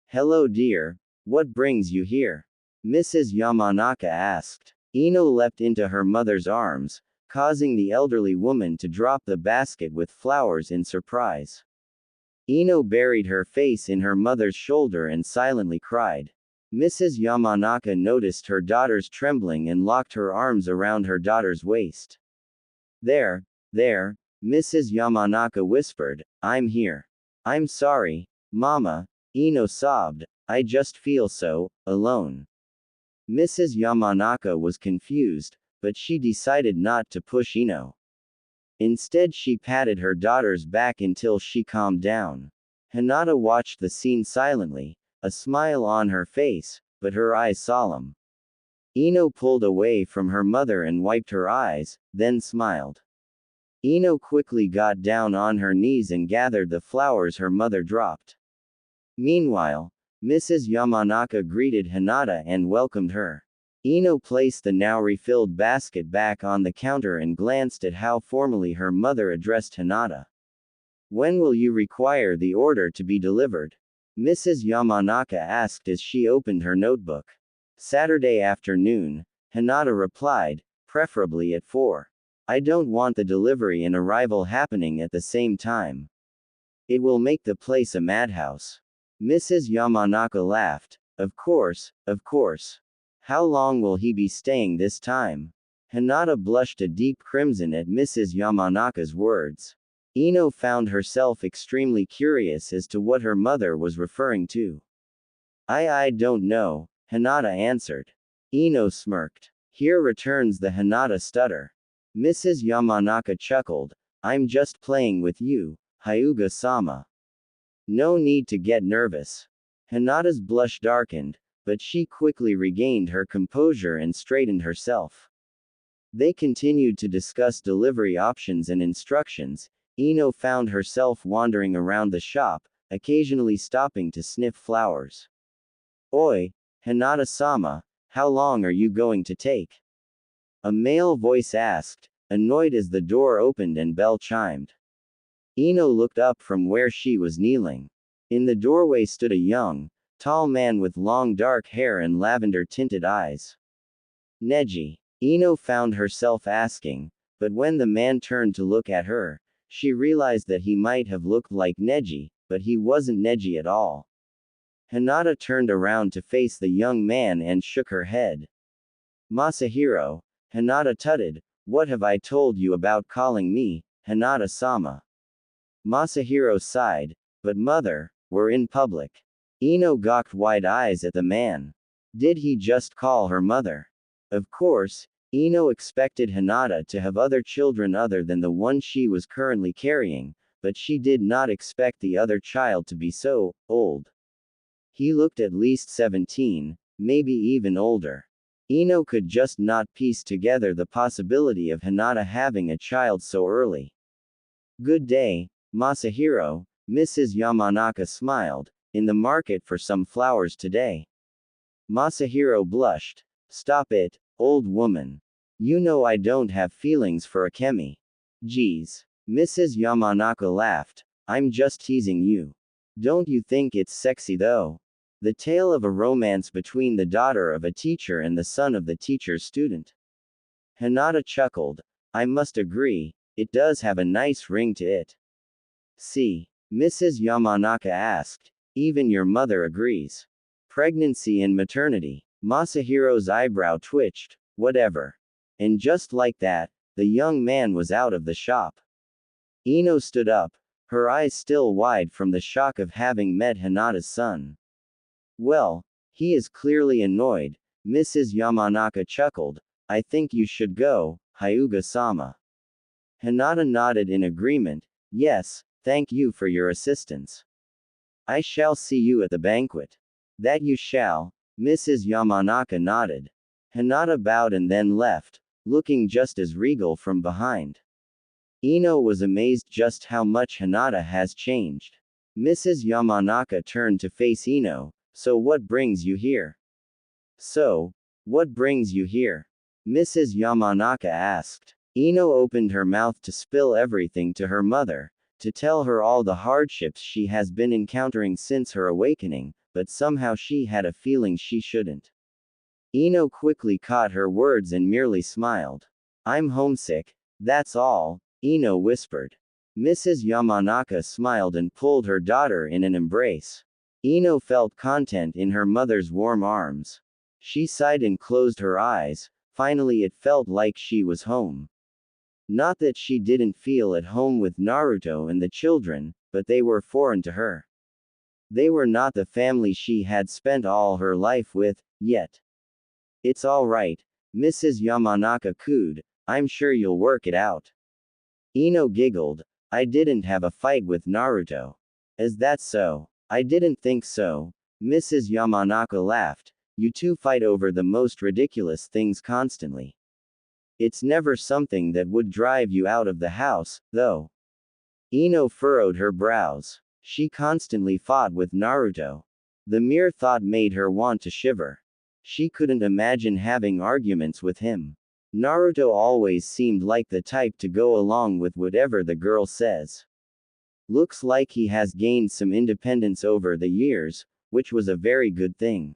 Hello dear, what brings you here? Mrs. Yamanaka asked. Ino leapt into her mother's arms, causing the elderly woman to drop the basket with flowers in surprise. Ino buried her face in her mother's shoulder and silently cried. Mrs. Yamanaka noticed her daughter's trembling and locked her arms around her daughter's waist. There, Mrs. Yamanaka whispered, I'm here. I'm sorry, Mama, Ino sobbed, I just feel so alone. Mrs. Yamanaka was confused, but she decided not to push Ino. Instead, she patted her daughter's back until she calmed down. Hinata watched the scene silently, a smile on her face, but her eyes solemn. Ino pulled away from her mother and wiped her eyes, then smiled. Ino quickly got down on her knees and gathered the flowers her mother dropped. Meanwhile, Mrs. Yamanaka greeted Hinata and welcomed her. Ino placed the now refilled basket back on the counter and glanced at how formally her mother addressed Hinata. When will you require the order to be delivered? Mrs. Yamanaka asked as she opened her notebook. Saturday afternoon, Hinata replied, preferably at 4. I don't want the delivery and arrival happening at the same time. It will make the place a madhouse. Mrs. Yamanaka laughed. Of course, of course. How long will he be staying this time? Hinata blushed a deep crimson at Mrs. Yamanaka's words. Ino found herself extremely curious as to what her mother was referring to. I don't know, Hinata answered. Ino smirked. Here returns the Hinata stutter. Mrs. Yamanaka chuckled. I'm just playing with you, Hyuga-sama. No need to get nervous. Hinata's blush darkened, but she quickly regained her composure and straightened herself. They continued to discuss delivery options and instructions. Ino found herself wandering around the shop, occasionally stopping to sniff flowers. Oi, Hinata-sama, how long are you going to take? A male voice asked, annoyed as the door opened and bell chimed. Ino looked up from where she was kneeling. In the doorway stood a young, tall man with long dark hair and lavender-tinted eyes. Neji, Ino found herself asking, but when the man turned to look at her, she realized that he might have looked like Neji, but he wasn't Neji at all. Hinata turned around to face the young man and shook her head. Masahiro, Hinata tutted, what have I told you about calling me, Hinata-sama? Masahiro sighed, but mother, we're in public. Ino gawked wide eyes at the man. Did he just call her mother? Of course, Ino expected Hinata to have other children other than the one she was currently carrying, but she did not expect the other child to be so old. He looked at least 17, maybe even older. Ino could just not piece together the possibility of Hinata having a child so early. Good day, Masahiro, Mrs. Yamanaka smiled, in the market for some flowers today. Masahiro blushed. Stop it, old woman. You know I don't have feelings for Akemi. Geez. Mrs. Yamanaka laughed. I'm just teasing you. Don't you think it's sexy though? The tale of a romance between the daughter of a teacher and the son of the teacher's student. Hinata chuckled. I must agree, it does have a nice ring to it. See, Mrs. Yamanaka asked. Even your mother agrees. Pregnancy and maternity. Masahiro's eyebrow twitched. Whatever. And just like that, the young man was out of the shop. Ino stood up, her eyes still wide from the shock of having met Hinata's son. Well, he is clearly annoyed, Mrs. Yamanaka chuckled. I think you should go, Hyuga-sama. Hinata nodded in agreement. Yes, thank you for your assistance. I shall see you at the banquet. That you shall, Mrs. Yamanaka nodded. Hinata bowed and then left, looking just as regal from behind. Ino was amazed just how much Hinata has changed. Mrs. Yamanaka turned to face Ino. So what brings you here? So, what brings you here? Mrs. Yamanaka asked. Ino opened her mouth to spill everything to her mother, to tell her all the hardships she has been encountering since her awakening, but somehow she had a feeling she shouldn't. Ino quickly caught her words and merely smiled. I'm homesick, that's all, Ino whispered. Mrs. Yamanaka smiled and pulled her daughter in an embrace. Ino felt content in her mother's warm arms. She sighed and closed her eyes, finally it felt like she was home. Not that she didn't feel at home with Naruto and the children, but they were foreign to her. They were not the family she had spent all her life with, yet. It's all right, Mrs. Yamanaka cooed, I'm sure you'll work it out. Ino giggled, I didn't have a fight with Naruto. Is that so? I didn't think so. Mrs. Yamanaka laughed, you two fight over the most ridiculous things constantly. It's never something that would drive you out of the house, though. Ino furrowed her brows. She constantly fought with Naruto. The mere thought made her want to shiver. She couldn't imagine having arguments with him. Naruto always seemed like the type to go along with whatever the girl says. Looks like he has gained some independence over the years, which was a very good thing.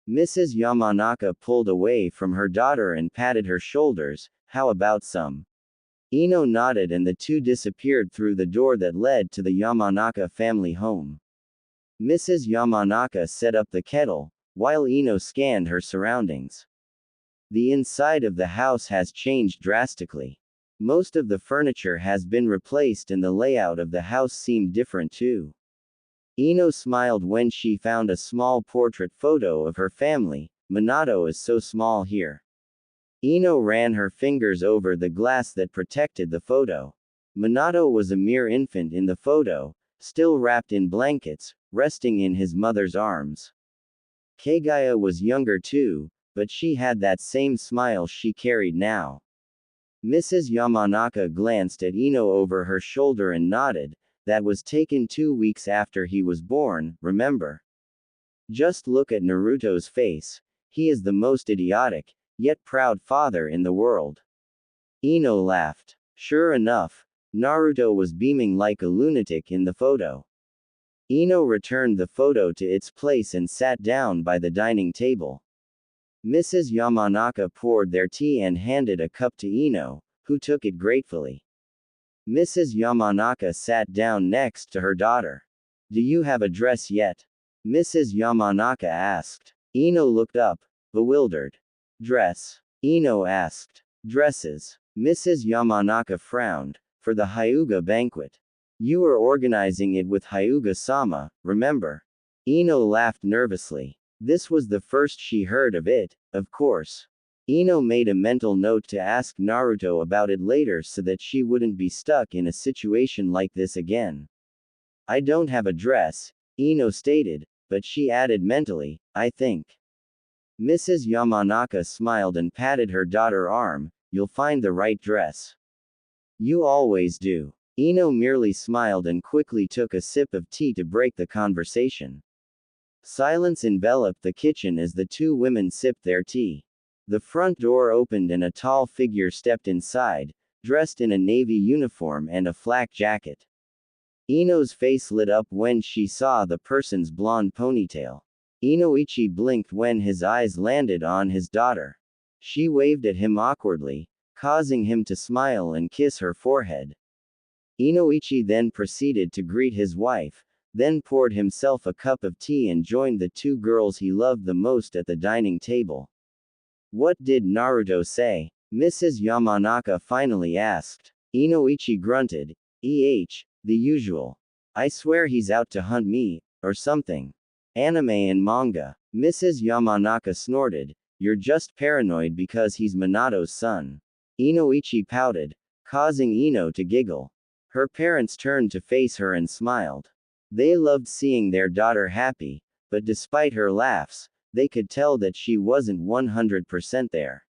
Mrs. Yamanaka pulled away from her daughter and patted her shoulders, how about some? Ino nodded and the two disappeared through the door that led to the Yamanaka family home. Mrs. Yamanaka set up the kettle, while Ino scanned her surroundings. The inside of the house has changed drastically. Most of the furniture has been replaced and the layout of the house seemed different too. Ino smiled when she found a small portrait photo of her family. Minato is so small here. Ino ran her fingers over the glass that protected the photo. Minato was a mere infant in the photo, still wrapped in blankets, resting in his mother's arms. Kagaya was younger too, but she had that same smile she carried now. Mrs. Yamanaka glanced at Ino over her shoulder and nodded, that was taken 2 weeks after he was born, remember? Just look at Naruto's face, he is the most idiotic, yet proud father in the world. Ino laughed. Sure enough, Naruto was beaming like a lunatic in the photo. Ino returned the photo to its place and sat down by the dining table. Mrs. Yamanaka poured their tea and handed a cup to Ino, who took it gratefully. Mrs. Yamanaka sat down next to her daughter. Do you have a dress yet? Mrs. Yamanaka asked. Ino looked up, bewildered. Dress? Ino asked. Dresses. Mrs. Yamanaka frowned. For the Hyuga banquet. You were organizing it with Hyuga-sama, remember? Ino laughed nervously. This was the first she heard of it, of course. Ino made a mental note to ask Naruto about it later so that she wouldn't be stuck in a situation like this again. I don't have a dress, Ino stated, but she added mentally, I think. Mrs. Yamanaka smiled and patted her daughter's arm, you'll find the right dress. You always do. Ino merely smiled and quickly took a sip of tea to break the conversation. Silence enveloped the kitchen as the two women sipped their tea. The front door opened and a tall figure stepped inside, dressed in a navy uniform and a flak jacket. Ino's face lit up when she saw the person's blonde ponytail. Inoichi blinked when his eyes landed on his daughter. She waved at him awkwardly, causing him to smile and kiss her forehead. Inoichi then proceeded to greet his wife, then poured himself a cup of tea and joined the two girls he loved the most at the dining table. What did Naruto say? Mrs. Yamanaka finally asked. Inoichi grunted, the usual. I swear he's out to hunt me, or something. Anime and manga. Mrs. Yamanaka snorted, you're just paranoid because he's Minato's son. Inoichi pouted, causing Ino to giggle. Her parents turned to face her and smiled. They loved seeing their daughter happy, but despite her laughs, they could tell that she wasn't 100% there.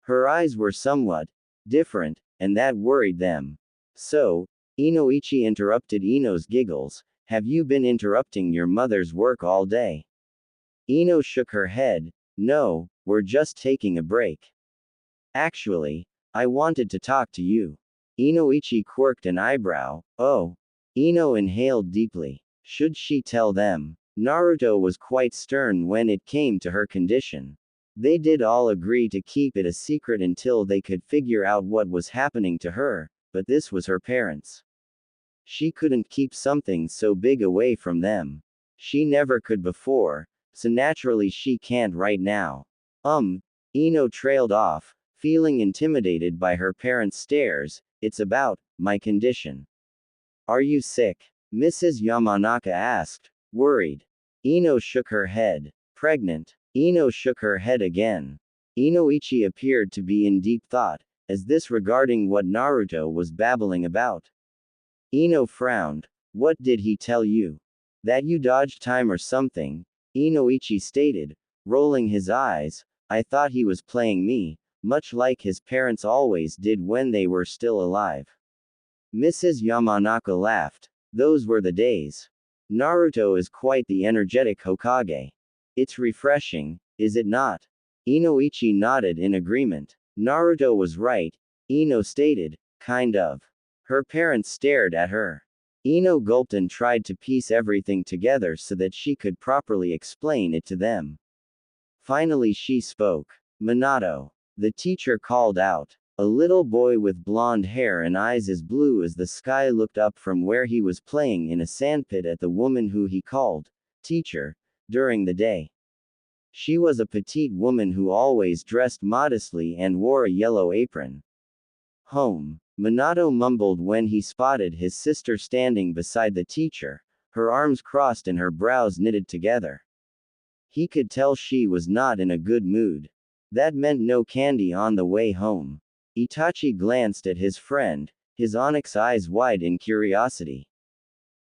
Her eyes were somewhat different, and that worried them. So, Inoichi interrupted Ino's giggles, have you been interrupting your mother's work all day? Ino shook her head, no, we're just taking a break. Actually, I wanted to talk to you. Inoichi quirked an eyebrow. Oh. Ino inhaled deeply. Should she tell them? Naruto was quite stern when it came to her condition. They did all agree to keep it a secret until they could figure out what was happening to her, but this was her parents. She couldn't keep something so big away from them. She never could before, so naturally she can't right now. Ino trailed off, feeling intimidated by her parents' stares. It's about my condition. Are you sick? Mrs. Yamanaka asked, worried. Ino shook her head. Pregnant. Ino shook her head again. Inoichi appeared to be in deep thought, as this regarding what Naruto was babbling about. Ino frowned. What did he tell you? That you dodged time or something? Inoichi stated, rolling his eyes. I thought he was playing me, much like his parents always did when they were still alive. Mrs. Yamanaka laughed. Those were the days. Naruto is quite the energetic Hokage. It's refreshing, is it not? Inoichi nodded in agreement. Naruto was right, Ino stated, kind of. Her parents stared at her. Ino gulped and tried to piece everything together so that she could properly explain it to them. Finally she spoke. Minato. The teacher called out. A little boy with blonde hair and eyes as blue as the sky looked up from where he was playing in a sandpit at the woman who he called teacher during the day. She was a petite woman who always dressed modestly and wore a yellow apron. Home. Minato mumbled when he spotted his sister standing beside the teacher, her arms crossed and her brows knitted together. He could tell she was not in a good mood. That meant no candy on the way home. Itachi glanced at his friend, his onyx eyes wide in curiosity.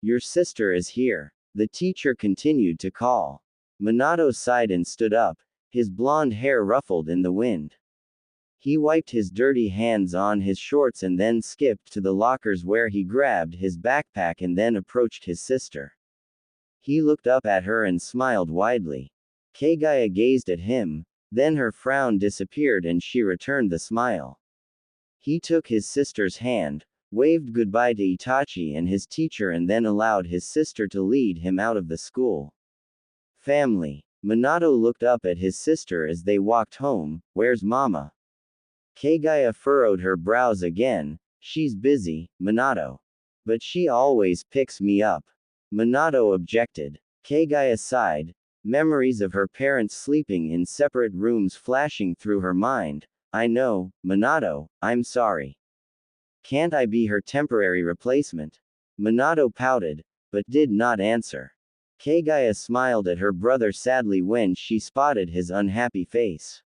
Your sister is here, the teacher continued to call. Minato sighed and stood up, his blonde hair ruffled in the wind. He wiped his dirty hands on his shorts and then skipped to the lockers where he grabbed his backpack and then approached his sister. He looked up at her and smiled widely. Kagaya gazed at him, then her frown disappeared and she returned the smile. He took his sister's hand, waved goodbye to Itachi and his teacher and then allowed his sister to lead him out of the school. Family. Minato looked up at his sister as they walked home. Where's Mama? Kagaya furrowed her brows again. She's busy, Minato. But she always picks me up. Minato objected. Kagaya sighed, memories of her parents sleeping in separate rooms flashing through her mind. I know, Minato, I'm sorry. Can't I be her temporary replacement? Minato pouted, but did not answer. Kagaya smiled at her brother sadly when she spotted his unhappy face.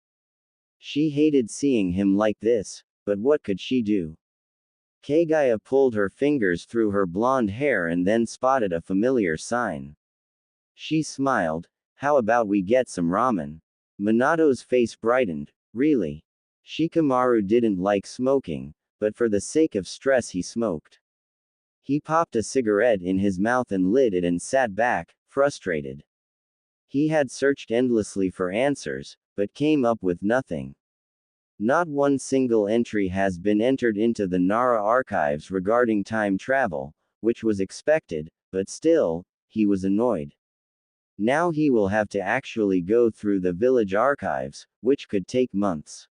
She hated seeing him like this, but what could she do? Kagaya pulled her fingers through her blonde hair and then spotted a familiar sign. She smiled. How about we get some ramen? Minato's face brightened. Really? Shikamaru didn't like smoking, but for the sake of stress he smoked. He popped a cigarette in his mouth and lit it and sat back, frustrated. He had searched endlessly for answers, but came up with nothing. Not one single entry has been entered into the Nara archives regarding time travel, which was expected, but still, he was annoyed. Now he will have to actually go through the village archives, which could take months.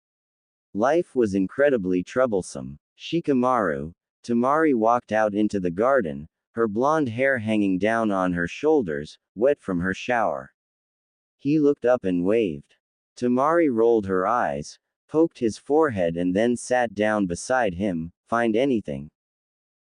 Life was incredibly troublesome. Shikamaru, Tamari walked out into the garden, her blonde hair hanging down on her shoulders, wet from her shower. He looked up and waved. Tamari rolled her eyes, poked his forehead and then sat down beside him. Find anything?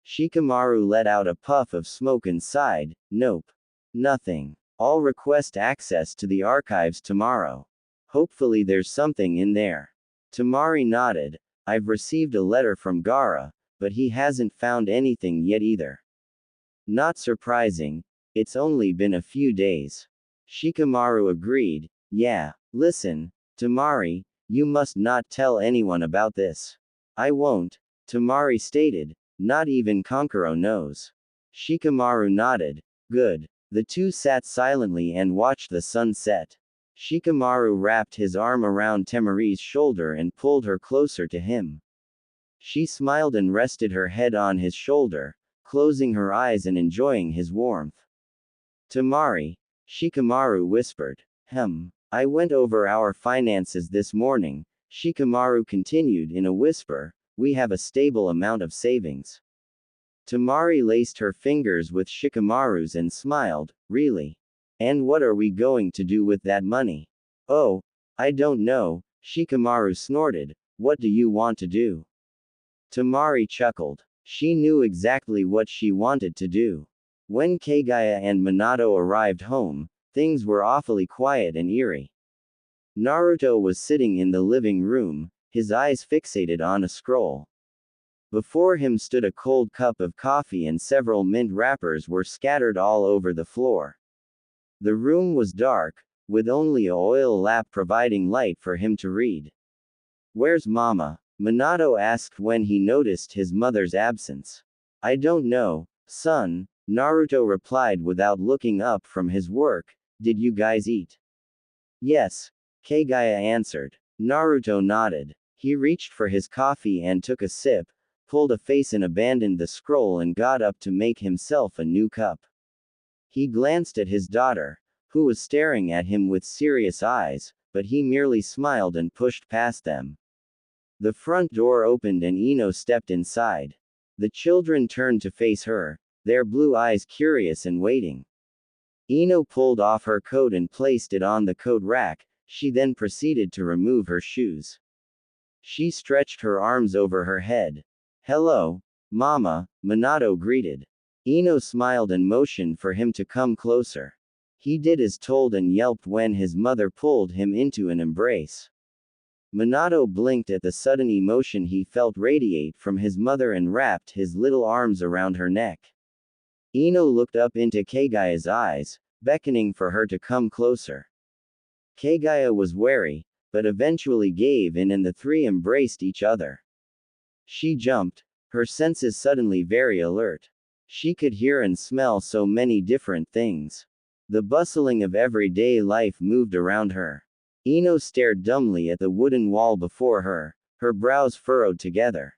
Shikamaru let out a puff of smoke and sighed. Nope. Nothing. I'll request access to the archives tomorrow. Hopefully there's something in there. Tamari nodded. I've received a letter from Gaara, but he hasn't found anything yet either. Not surprising, it's only been a few days. Shikamaru agreed. Yeah, listen, Tamari, you must not tell anyone about this. I won't, Tamari stated, not even Kankuro knows. Shikamaru nodded. Good. The two sat silently and watched the sun set. Shikamaru wrapped his arm around Temari's shoulder and pulled her closer to him. She smiled and rested her head on his shoulder, closing her eyes and enjoying his warmth. Tamari, Shikamaru whispered. I went over our finances this morning, Shikamaru continued in a whisper. We have a stable amount of savings. Tamari laced her fingers with Shikamaru's and smiled. Really? And what are we going to do with that money? Oh, I don't know, Shikamaru snorted. What do you want to do? Tamari chuckled. She knew exactly what she wanted to do. When Kagaya and Minato arrived home, things were awfully quiet and eerie. Naruto was sitting in the living room, his eyes fixated on a scroll. Before him stood a cold cup of coffee and several mint wrappers were scattered all over the floor. The room was dark, with only a oil lamp providing light for him to read. Where's Mama? Minato asked when he noticed his mother's absence. I don't know, son, Naruto replied without looking up from his work. Did you guys eat? Yes, Kagaya answered. Naruto nodded. He reached for his coffee and took a sip, pulled a face and abandoned the scroll and got up to make himself a new cup. He glanced at his daughter, who was staring at him with serious eyes, but he merely smiled and pushed past them. The front door opened and Ino stepped inside. The children turned to face her, their blue eyes curious and waiting. Ino pulled off her coat and placed it on the coat rack. She then proceeded to remove her shoes. She stretched her arms over her head. Hello, Mama, Minato greeted. Ino smiled and motioned for him to come closer. He did as told and yelped when his mother pulled him into an embrace. Minato blinked at the sudden emotion he felt radiate from his mother and wrapped his little arms around her neck. Ino looked up into Kagaya's eyes, beckoning for her to come closer. Kagaya was wary, but eventually gave in and the three embraced each other. She jumped, her senses suddenly very alert. She could hear and smell so many different things. The bustling of everyday life moved around her. Ino stared dumbly at the wooden wall before her, her brows furrowed together.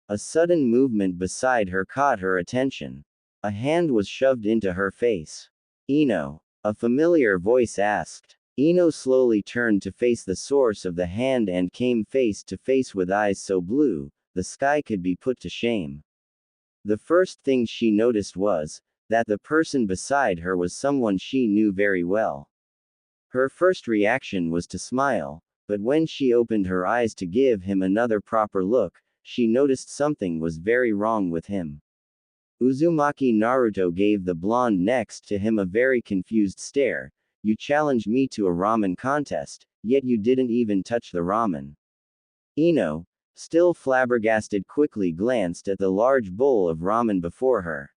A sudden movement beside her caught her attention. A hand was shoved into her face. Ino, a familiar voice asked. Ino slowly turned to face the source of the hand and came face to face with eyes so blue, the sky could be put to shame. The first thing she noticed was that the person beside her was someone she knew very well. Her first reaction was to smile, but when she opened her eyes to give him another proper look, she noticed something was very wrong with him. Uzumaki Naruto gave the blonde next to him a very confused stare. You challenged me to a ramen contest, yet you didn't even touch the ramen. Ino, still flabbergasted, quickly glanced at the large bowl of ramen before her.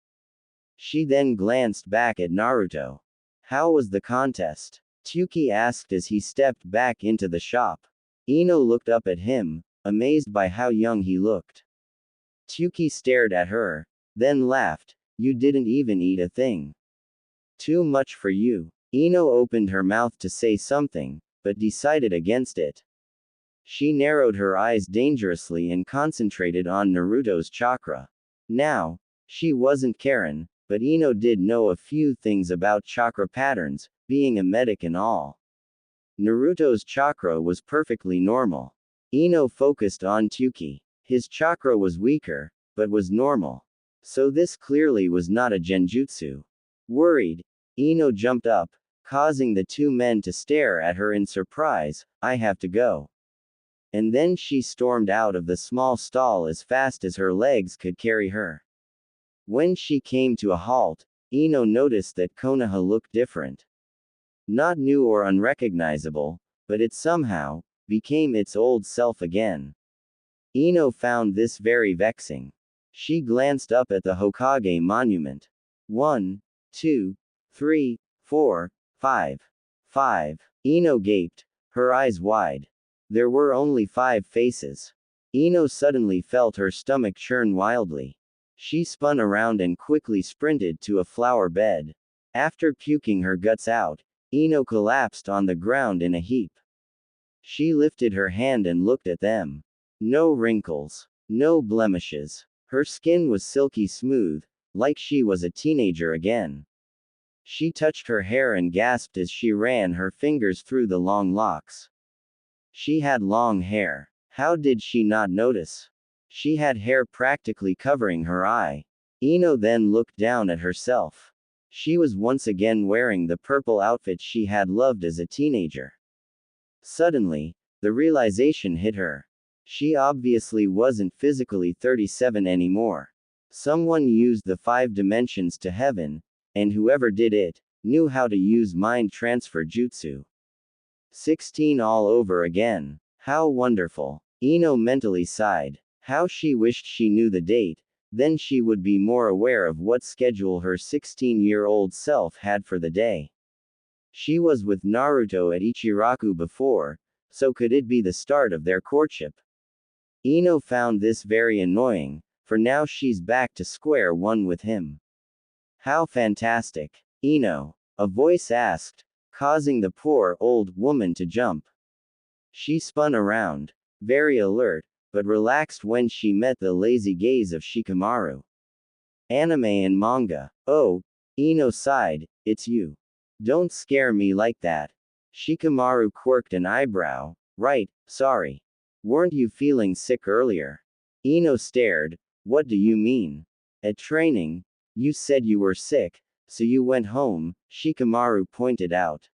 She then glanced back at Naruto. How was the contest? Tsuki asked as he stepped back into the shop. Ino looked up at him, amazed by how young he looked. Tsuki stared at her, then laughed. You didn't even eat a thing. Too much for you. Ino opened her mouth to say something, but decided against it. She narrowed her eyes dangerously and concentrated on Naruto's chakra. Now, she wasn't Karin, but Ino did know a few things about chakra patterns, being a medic and all. Naruto's chakra was perfectly normal. Ino focused on Tsuki. His chakra was weaker, but was normal. So this clearly was not a genjutsu. Worried, Ino jumped up, causing the two men to stare at her in surprise. I have to go. And then she stormed out of the small stall as fast as her legs could carry her. When she came to a halt, Ino noticed that Konoha looked different. Not new or unrecognizable, but it somehow became its old self again. Ino found this very vexing. She glanced up at the Hokage monument. 1, 2, 3, 4, 5. 5. Ino gaped, her eyes wide. There were only 5 faces. Ino suddenly felt her stomach churn wildly. She spun around and quickly sprinted to a flower bed. After puking her guts out, Ino collapsed on the ground in a heap. She lifted her hand and looked at them. No wrinkles. No blemishes. Her skin was silky smooth, like she was a teenager again. She touched her hair and gasped as she ran her fingers through the long locks. She had long hair. How did she not notice? She had hair practically covering her eye. Ino then looked down at herself. She was once again wearing the purple outfit she had loved as a teenager. Suddenly, the realization hit her. She obviously wasn't physically 37 anymore. Someone used the 5 dimensions to heaven, and whoever did it, knew how to use mind transfer jutsu. 16 all over again. How wonderful. Ino mentally sighed. How she wished she knew the date, then she would be more aware of what schedule her 16-year-old self had for the day. She was with Naruto at Ichiraku before, so could it be the start of their courtship? Ino found this very annoying, for now she's back to square one with him. How fantastic. Ino, a voice asked, causing the poor old woman to jump. She spun around, very alert, but relaxed when she met the lazy gaze of Shikamaru. Anime and manga. Oh, Ino sighed, it's you. Don't scare me like that. Shikamaru quirked an eyebrow. Right, sorry. Weren't you feeling sick earlier? Ino stared. What do you mean? At training, you said you were sick, so you went home, Shikamaru pointed out.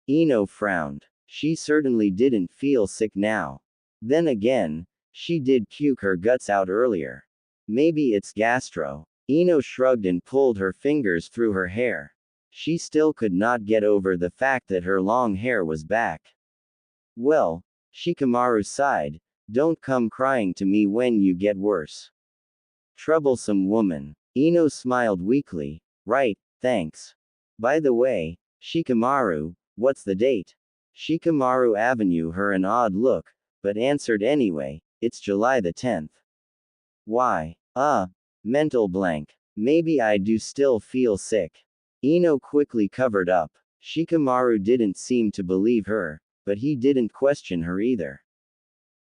Ino frowned. She certainly didn't feel sick now. Then again, she did puke her guts out earlier. Maybe it's gastro. Ino shrugged and pulled her fingers through her hair. She still could not get over the fact that her long hair was back. Well, Shikamaru sighed, don't come crying to me when you get worse. Troublesome woman. Ino smiled weakly. Right, thanks. By the way, Shikamaru, what's the date? Shikamaru Avenue her an odd look, but answered anyway, it's July the 10th. Why? Mental blank. Maybe I do still feel sick. Ino quickly covered up. Shikamaru didn't seem to believe her, but he didn't question her either.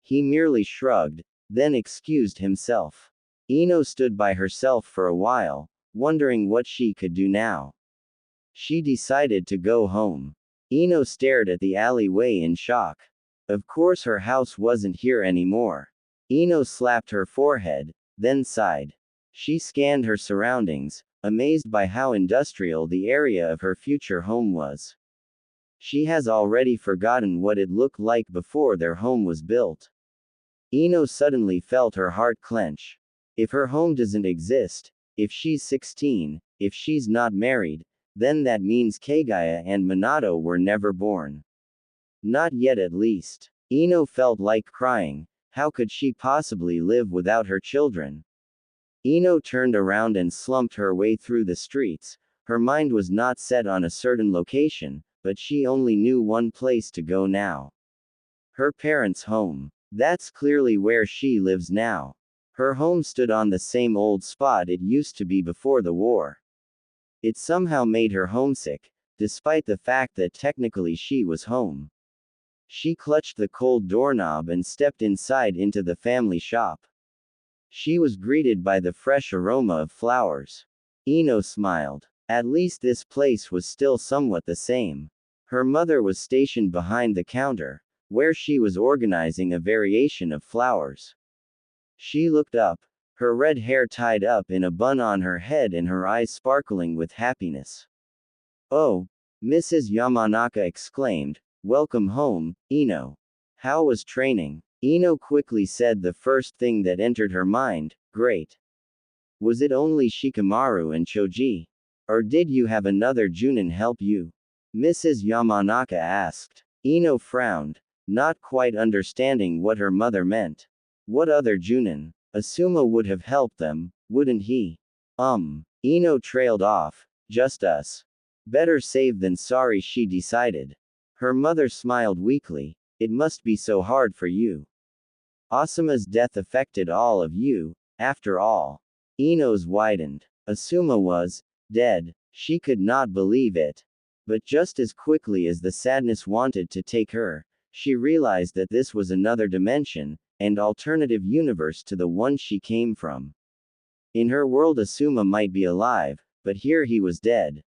He merely shrugged, then excused himself. Ino stood by herself for a while, wondering what she could do now. She decided to go home. Ino stared at the alleyway in shock. Of course her house wasn't here anymore. Ino slapped her forehead, then sighed. She scanned her surroundings, amazed by how industrial the area of her future home was. She has already forgotten what it looked like before their home was built. Ino suddenly felt her heart clench. If her home doesn't exist, if she's 16, if she's not married, then that means Kagaya and Minato were never born. Not yet at least. Ino felt like crying. How could she possibly live without her children? Ino turned around and slumped her way through the streets. Her mind was not set on a certain location, but she only knew one place to go now. Her parents' home. That's clearly where she lives now. Her home stood on the same old spot it used to be before the war. It somehow made her homesick, despite the fact that technically she was home. She clutched the cold doorknob and stepped inside into the family shop. She was greeted by the fresh aroma of flowers. Ino smiled. At least this place was still somewhat the same. Her mother was stationed behind the counter, where she was organizing a variation of flowers. She looked up, her red hair tied up in a bun on her head and her eyes sparkling with happiness. Oh, Mrs. Yamanaka exclaimed, welcome home, Ino. How was training? Ino quickly said the first thing that entered her mind, great. Was it only Shikamaru and Choji? Or did you have another Junin help you? Mrs. Yamanaka asked. Ino frowned, not quite understanding what her mother meant. What other Junin? Asuma would have helped them, wouldn't he? Ino trailed off. Just us. Better safe than sorry, she decided. Her mother smiled weakly. It must be so hard for you. Asuma's death affected all of you, after all. Ino's widened. Asuma was dead. She could not believe it. But just as quickly as the sadness wanted to take her, she realized that this was another dimension, and alternative universe to the one she came from. In her world Asuma might be alive, but here he was dead.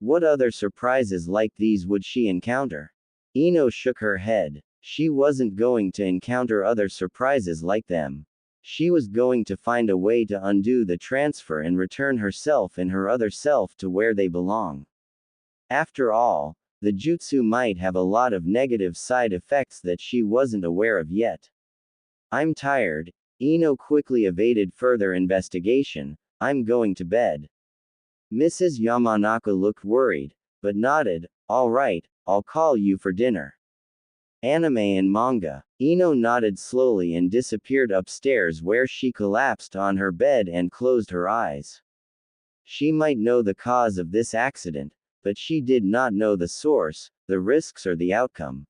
What other surprises like these would she encounter? Ino shook her head. She wasn't going to encounter other surprises like them. She was going to find a way to undo the transfer and return herself and her other self to where they belong. After all, the jutsu might have a lot of negative side effects that she wasn't aware of yet. I'm tired. Ino quickly evaded further investigation. I'm going to bed. Mrs. Yamanaka looked worried, but nodded. All right, I'll call you for dinner. Anime and manga. Ino nodded slowly and disappeared upstairs where she collapsed on her bed and closed her eyes. She might know the cause of this accident, but she did not know the source, the risks or the outcome.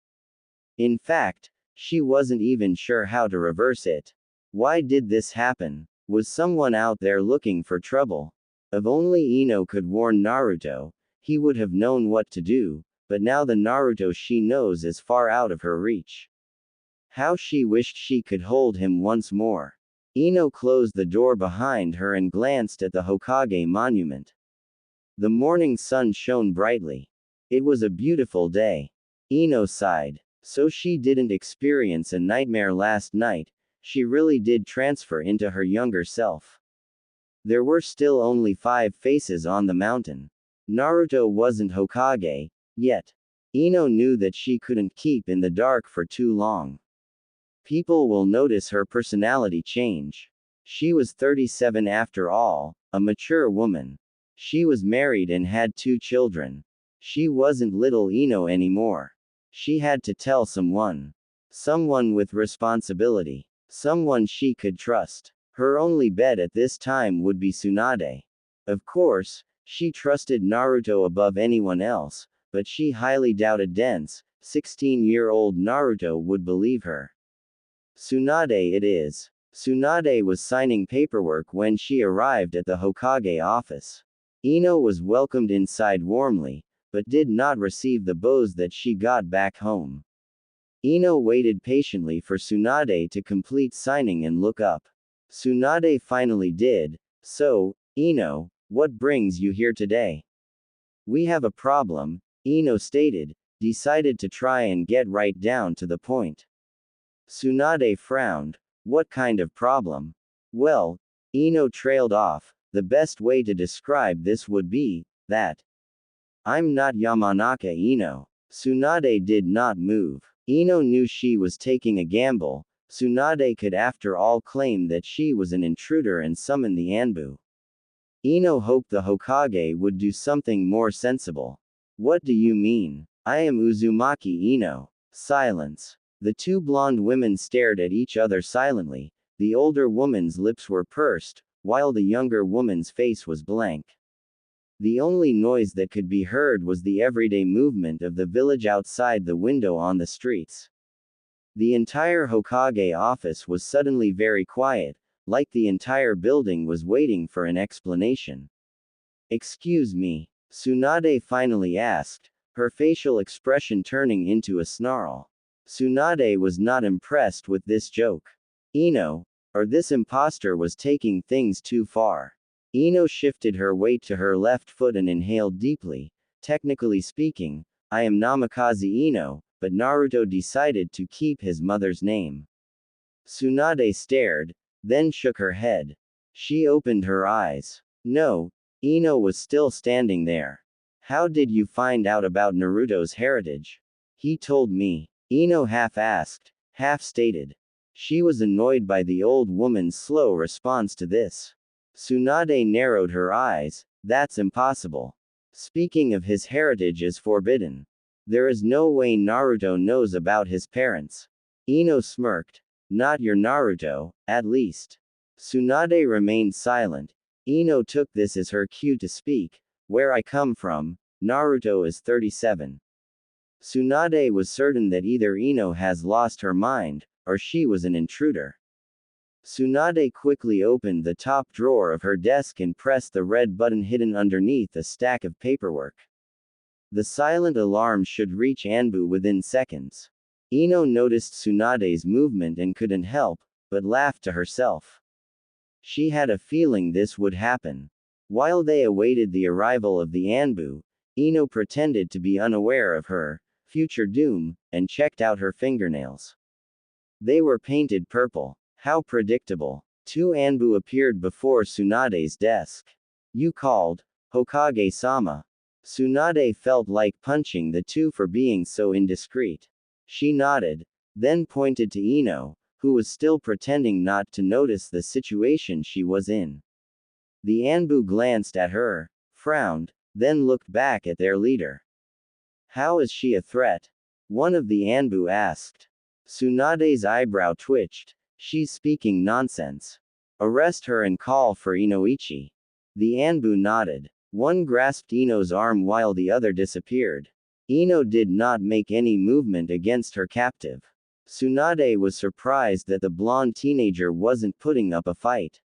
In fact, she wasn't even sure how to reverse it. Why did this happen? Was someone out there looking for trouble? If only Ino could warn Naruto, he would have known what to do, but now the Naruto she knows is far out of her reach. How she wished she could hold him once more. Ino closed the door behind her and glanced at the Hokage monument. The morning sun shone brightly. It was a beautiful day. Ino sighed. So she didn't experience a nightmare last night, she really did transfer into her younger self. There were still only 5 faces on the mountain. Naruto wasn't Hokage, yet. Ino knew that she couldn't keep in the dark for too long. People will notice her personality change. She was 37 after all, a mature woman. She was married and had 2 children. She wasn't little Ino anymore. She had to tell someone. Someone with responsibility. Someone she could trust. Her only bet at this time would be Tsunade. Of course, she trusted Naruto above anyone else, but she highly doubted dense, 16-year-old Naruto would believe her. Tsunade it is. Tsunade was signing paperwork when she arrived at the Hokage office. Ino was welcomed inside warmly, but did not receive the bows that she got back home. Ino waited patiently for Tsunade to complete signing and look up. Tsunade finally did. So, Ino, what brings you here today? We have a problem, Ino stated, decided to try and get right down to the point. Tsunade frowned. What kind of problem? Well, Ino trailed off. The best way to describe this would be that I'm not Yamanaka Ino. Tsunade did not move. Ino knew she was taking a gamble. Tsunade could after all claim that she was an intruder and summon the Anbu. Ino hoped the Hokage would do something more sensible. What do you mean? I am Uzumaki Ino. Silence. The 2 blonde women stared at each other silently. The older woman's lips were pursed, while the younger woman's face was blank. The only noise that could be heard was the everyday movement of the village outside the window on the streets. The entire Hokage office was suddenly very quiet, like the entire building was waiting for an explanation. Excuse me, Tsunade finally asked, her facial expression turning into a snarl. Tsunade was not impressed with this joke. Ino, or this imposter was taking things too far. Ino shifted her weight to her left foot and inhaled deeply. Technically speaking, I am Namikaze Ino, but Naruto decided to keep his mother's name. Tsunade stared, then shook her head. She opened her eyes. No, Ino was still standing there. How did you find out about Naruto's heritage? He told me. Ino half asked, half stated. She was annoyed by the old woman's slow response to this. Tsunade narrowed her eyes. That's impossible. Speaking of his heritage is forbidden. There is no way Naruto knows about his parents. Ino smirked. Not your Naruto, at least. Tsunade remained silent. Ino took this as her cue to speak. Where I come from, Naruto is 37. Tsunade was certain that either Ino has lost her mind, or she was an intruder. Tsunade quickly opened the top drawer of her desk and pressed the red button hidden underneath a stack of paperwork. The silent alarm should reach Anbu within seconds. Ino noticed Tsunade's movement and couldn't help, but laughed to herself. She had a feeling this would happen. While they awaited the arrival of the Anbu, Ino pretended to be unaware of her future doom, and checked out her fingernails. They were painted purple. How predictable. Two Anbu appeared before Tsunade's desk. You called, Hokage-sama. Tsunade felt like punching the two for being so indiscreet. She nodded, then pointed to Ino, who was still pretending not to notice the situation she was in. The Anbu glanced at her, frowned, then looked back at their leader. How is she a threat? One of the Anbu asked. Tsunade's eyebrow twitched. She's speaking nonsense. Arrest her and call for Inoichi. The Anbu nodded. One grasped Ino's arm while the other disappeared. Ino did not make any movement against her captive. Tsunade was surprised that the blonde teenager wasn't putting up a fight.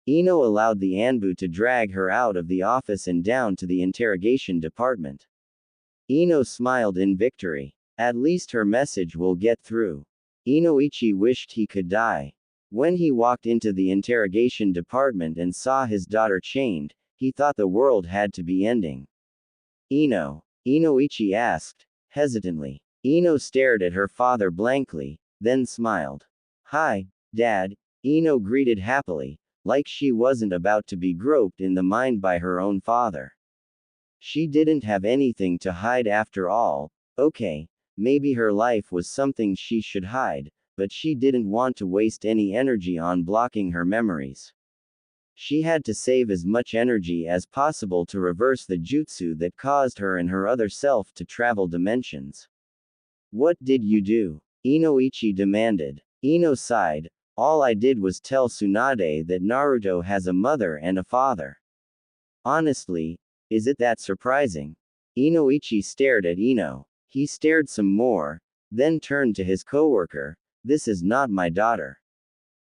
Ino allowed the Anbu to drag her out of the office and down to the interrogation department. Ino smiled in victory. At least her message will get through. Inoichi wished he could die. When he walked into the interrogation department and saw his daughter chained, he thought the world had to be ending. Ino? Inoichi asked, hesitantly. Ino stared at her father blankly, then smiled. Hi, Dad, Ino greeted happily, like she wasn't about to be groped in the mind by her own father. She didn't have anything to hide after all. Okay, maybe her life was something she should hide, but she didn't want to waste any energy on blocking her memories. She had to save as much energy as possible to reverse the jutsu that caused her and her other self to travel dimensions. What did you do? Inoichi demanded. Ino sighed. All I did was tell Tsunade that Naruto has a mother and a father. Honestly, is it that surprising? Inoichi stared at Ino. He stared some more, then turned to his coworker. This is not my daughter.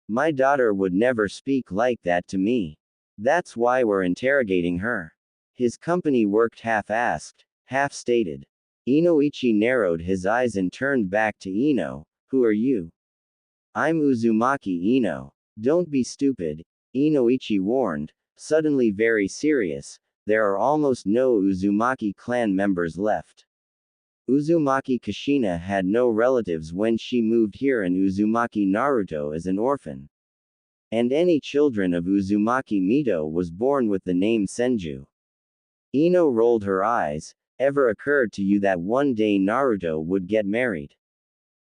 My daughter would never speak like that to me. That's why we're interrogating her. His company worked half-assed, half-stated. Inoichi narrowed his eyes and turned back to Ino. Who are you? I'm Uzumaki Ino. Don't be stupid, Inoichi warned, suddenly very serious. There are almost no Uzumaki clan members left. Uzumaki Kushina had no relatives when she moved here, and Uzumaki Naruto is an orphan. And any children of Uzumaki Mito was born with the name Senju. Ino rolled her eyes. Ever occurred to you that one day Naruto would get married?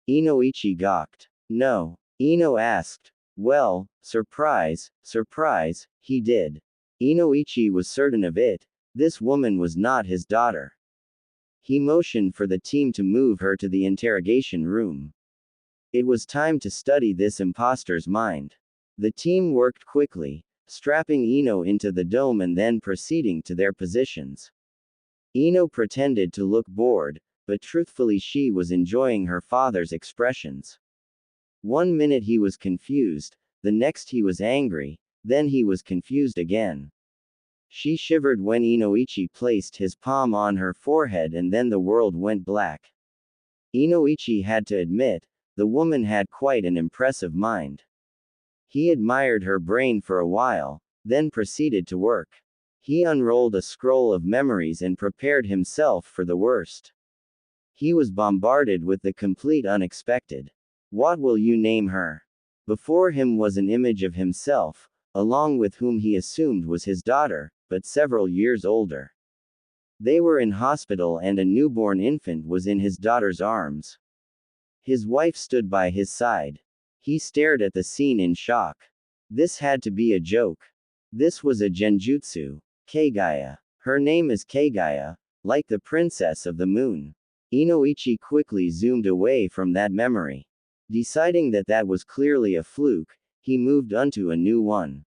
Inoichi gawked. No. Ino asked. Well, surprise, surprise, he did. Inoichi was certain of it. This woman was not his daughter. He motioned for the team to move her to the interrogation room. It was time to study this imposter's mind. The team worked quickly, strapping Ino into the dome and then proceeding to their positions. Ino pretended to look bored, but truthfully she was enjoying her father's expressions. One minute he was confused, the next he was angry, then he was confused again. She shivered when Inoichi placed his palm on her forehead, and then the world went black. Inoichi had to admit, the woman had quite an impressive mind. He admired her brain for a while, then proceeded to work. He unrolled a scroll of memories and prepared himself for the worst. He was bombarded with the complete unexpected. What will you name her? Before him was an image of himself, along with whom he assumed was his daughter, but several years older. They were in hospital and a newborn infant was in his daughter's arms. His wife stood by his side. He stared at the scene in shock. This had to be a joke. This was a genjutsu. Kagaya. Her name is Kagaya, like the princess of the moon. Inoichi quickly zoomed away from that memory. Deciding that that was clearly a fluke, he moved onto a new one.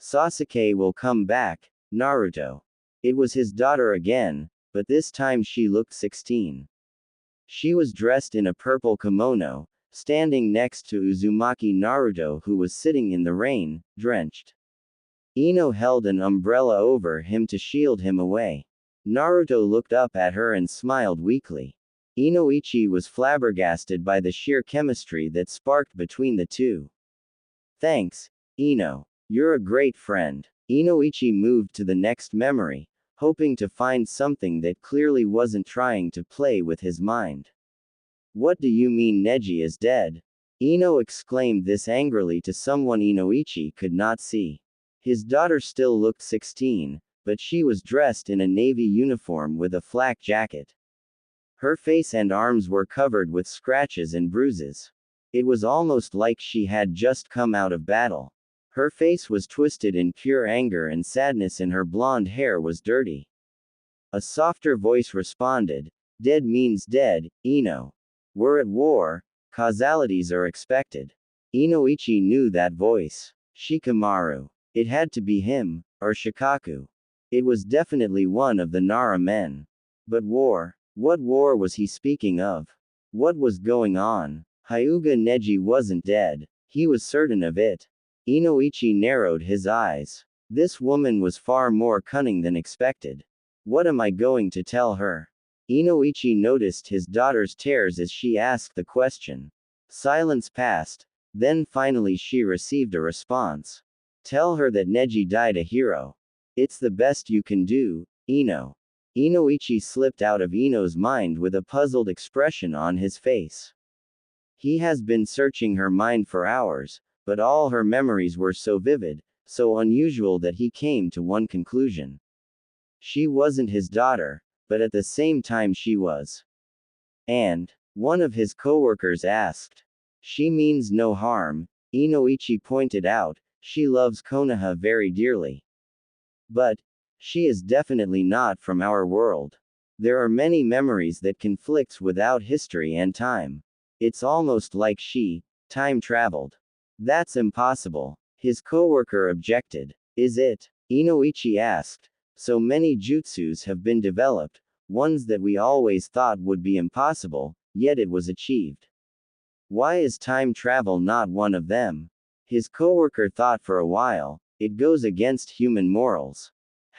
Sasuke will come back, Naruto. It was his daughter again, but this time she looked 16. She was dressed in a purple kimono, standing next to Uzumaki Naruto, who was sitting in the rain, drenched. Ino held an umbrella over him to shield him away. Naruto looked up at her and smiled weakly. Inoichi was flabbergasted by the sheer chemistry that sparked between the two. Thanks, Ino. You're a great friend. Inoichi moved to the next memory, hoping to find something that clearly wasn't trying to play with his mind. What do you mean Neji is dead? Ino exclaimed this angrily to someone Inoichi could not see. His daughter still looked 16, but she was dressed in a navy uniform with a flak jacket. Her face and arms were covered with scratches and bruises. It was almost like she had just come out of battle. Her face was twisted in pure anger and sadness and her blonde hair was dirty. A softer voice responded, "Dead means dead, Ino. We're at war, causalities are expected." Inoichi knew that voice. Shikamaru. It had to be him, or Shikaku. It was definitely one of the Nara men. But war? What war was he speaking of? What was going on? Hyuga Neji wasn't dead. He was certain of it. Inoichi narrowed his eyes. This woman was far more cunning than expected. What am I going to tell her? Inoichi noticed his daughter's tears as she asked the question. Silence passed. Then finally she received a response. Tell her that Neji died a hero. It's the best you can do, Ino. Inoichi slipped out of Ino's mind with a puzzled expression on his face. He has been searching her mind for hours, but all her memories were so vivid, so unusual that he came to one conclusion. She wasn't his daughter, but at the same time she was. And one of his coworkers asked. She means no harm, Inoichi pointed out, she loves Konoha very dearly. But she is definitely not from our world. There are many memories that conflicts without history and time. It's almost like she, time traveled. That's impossible. His coworker objected. Is it? Inoichi asked. So many jutsus have been developed, ones that we always thought would be impossible, yet it was achieved. Why is time travel not one of them? His coworker thought for a while. It goes against human morals.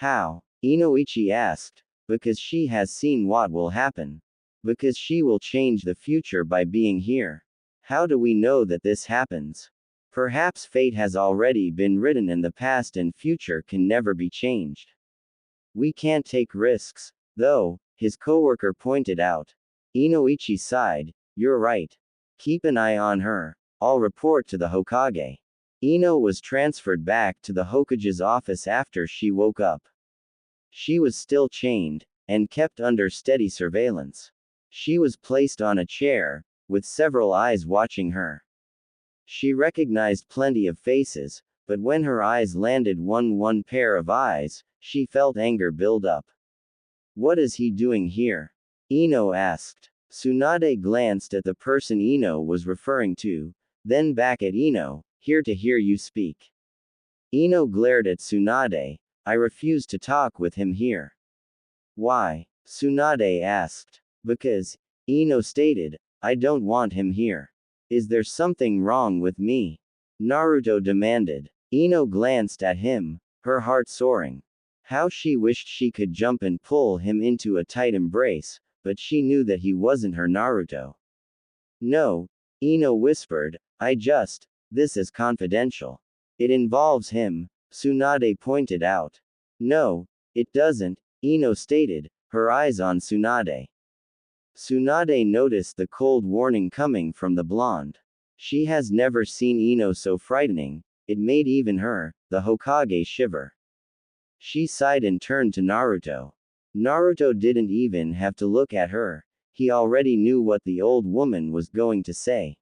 How? Inoichi asked. Because she has seen what will happen. Because she will change the future by being here. How do we know that this happens? Perhaps fate has already been written and the past and future can never be changed. We can't take risks, though, his coworker pointed out. Inoichi sighed. You're right. Keep an eye on her. I'll report to the Hokage. Ino was transferred back to the Hokage's office after she woke up. She was still chained, and kept under steady surveillance. She was placed on a chair, with several eyes watching her. She recognized plenty of faces, but when her eyes landed one pair of eyes, she felt anger build up. What is he doing here? Ino asked. Tsunade glanced at the person Ino was referring to, then back at Ino, here to hear you speak. Ino glared at Tsunade. I refuse to talk with him here. Why? Tsunade asked. Because, Ino stated, I don't want him here. Is there something wrong with me? Naruto demanded. Ino glanced at him, her heart soaring. How she wished she could jump and pull him into a tight embrace, but she knew that he wasn't her Naruto. No, Ino whispered, this is confidential. It involves him, Tsunade pointed out. No, it doesn't, Ino stated, her eyes on Tsunade. Tsunade noticed the cold warning coming from the blonde. She has never seen Ino so frightening, it made even her, the Hokage, shiver. She sighed and turned to Naruto. Naruto didn't even have to look at her, he already knew what the old woman was going to say.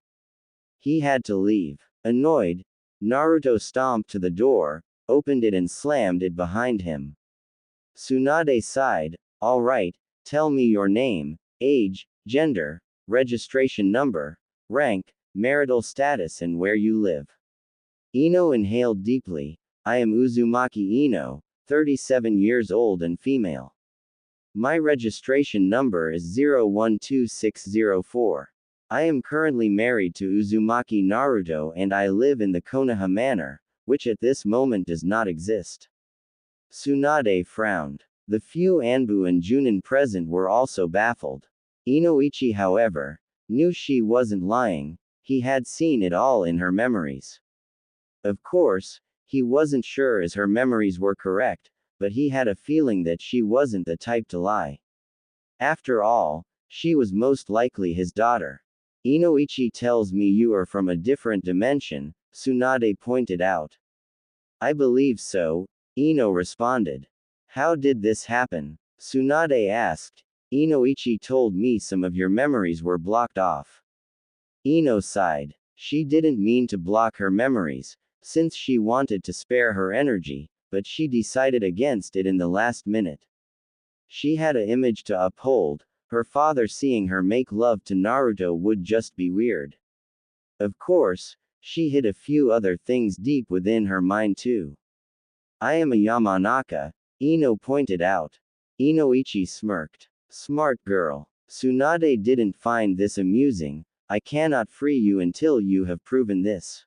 He had to leave. Annoyed, Naruto stomped to the door, opened it and slammed it behind him. Tsunade sighed, all right, tell me your name, age, gender, registration number, rank, marital status and where you live. Ino inhaled deeply. I am Uzumaki Ino, 37 years old and female. My registration number is 012604. I am currently married to Uzumaki Naruto and I live in the Konoha Manor, which at this moment does not exist. Tsunade frowned. The few Anbu and Junin present were also baffled. Inoichi, however, knew she wasn't lying. He had seen it all in her memories. Of course, he wasn't sure as her memories were correct, but he had a feeling that she wasn't the type to lie. After all, she was most likely his daughter. Inoichi tells me you are from a different dimension, Tsunade pointed out. I believe so, Ino responded. How did this happen? Tsunade asked. Inoichi told me some of your memories were blocked off. Ino sighed. She didn't mean to block her memories, since she wanted to spare her energy, but she decided against it in the last minute. She had an image to uphold. Her father seeing her make love to Naruto would just be weird. Of course, she hid a few other things deep within her mind too. I am a Yamanaka, Ino pointed out. Inoichi smirked. Smart girl. Tsunade didn't find this amusing. I cannot free you until you have proven this.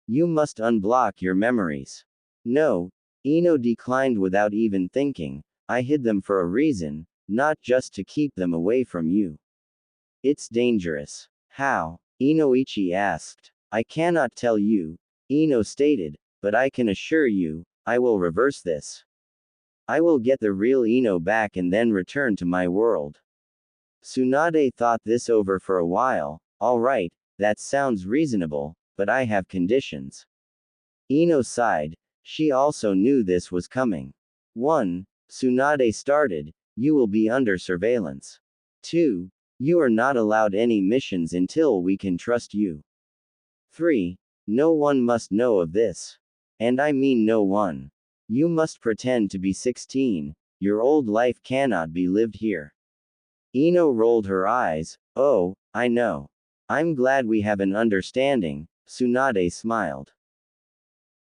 You must unblock your memories. No, Ino declined without even thinking. I hid them for a reason, not just to keep them away from you. It's dangerous. How? Inoichi asked. I cannot tell you, Ino stated, but I can assure you, I will reverse this. I will get the real Ino back and then return to my world. Tsunade thought this over for a while. Alright, that sounds reasonable, but I have conditions. Ino sighed. She also knew this was coming. 1. Tsunade started, you will be under surveillance. 2. You are not allowed any missions until we can trust you. 3. No one must know of this. And I mean no one. You must pretend to be 16, your old life cannot be lived here. Ino rolled her eyes. Oh, I know. I'm glad we have an understanding, Tsunade smiled.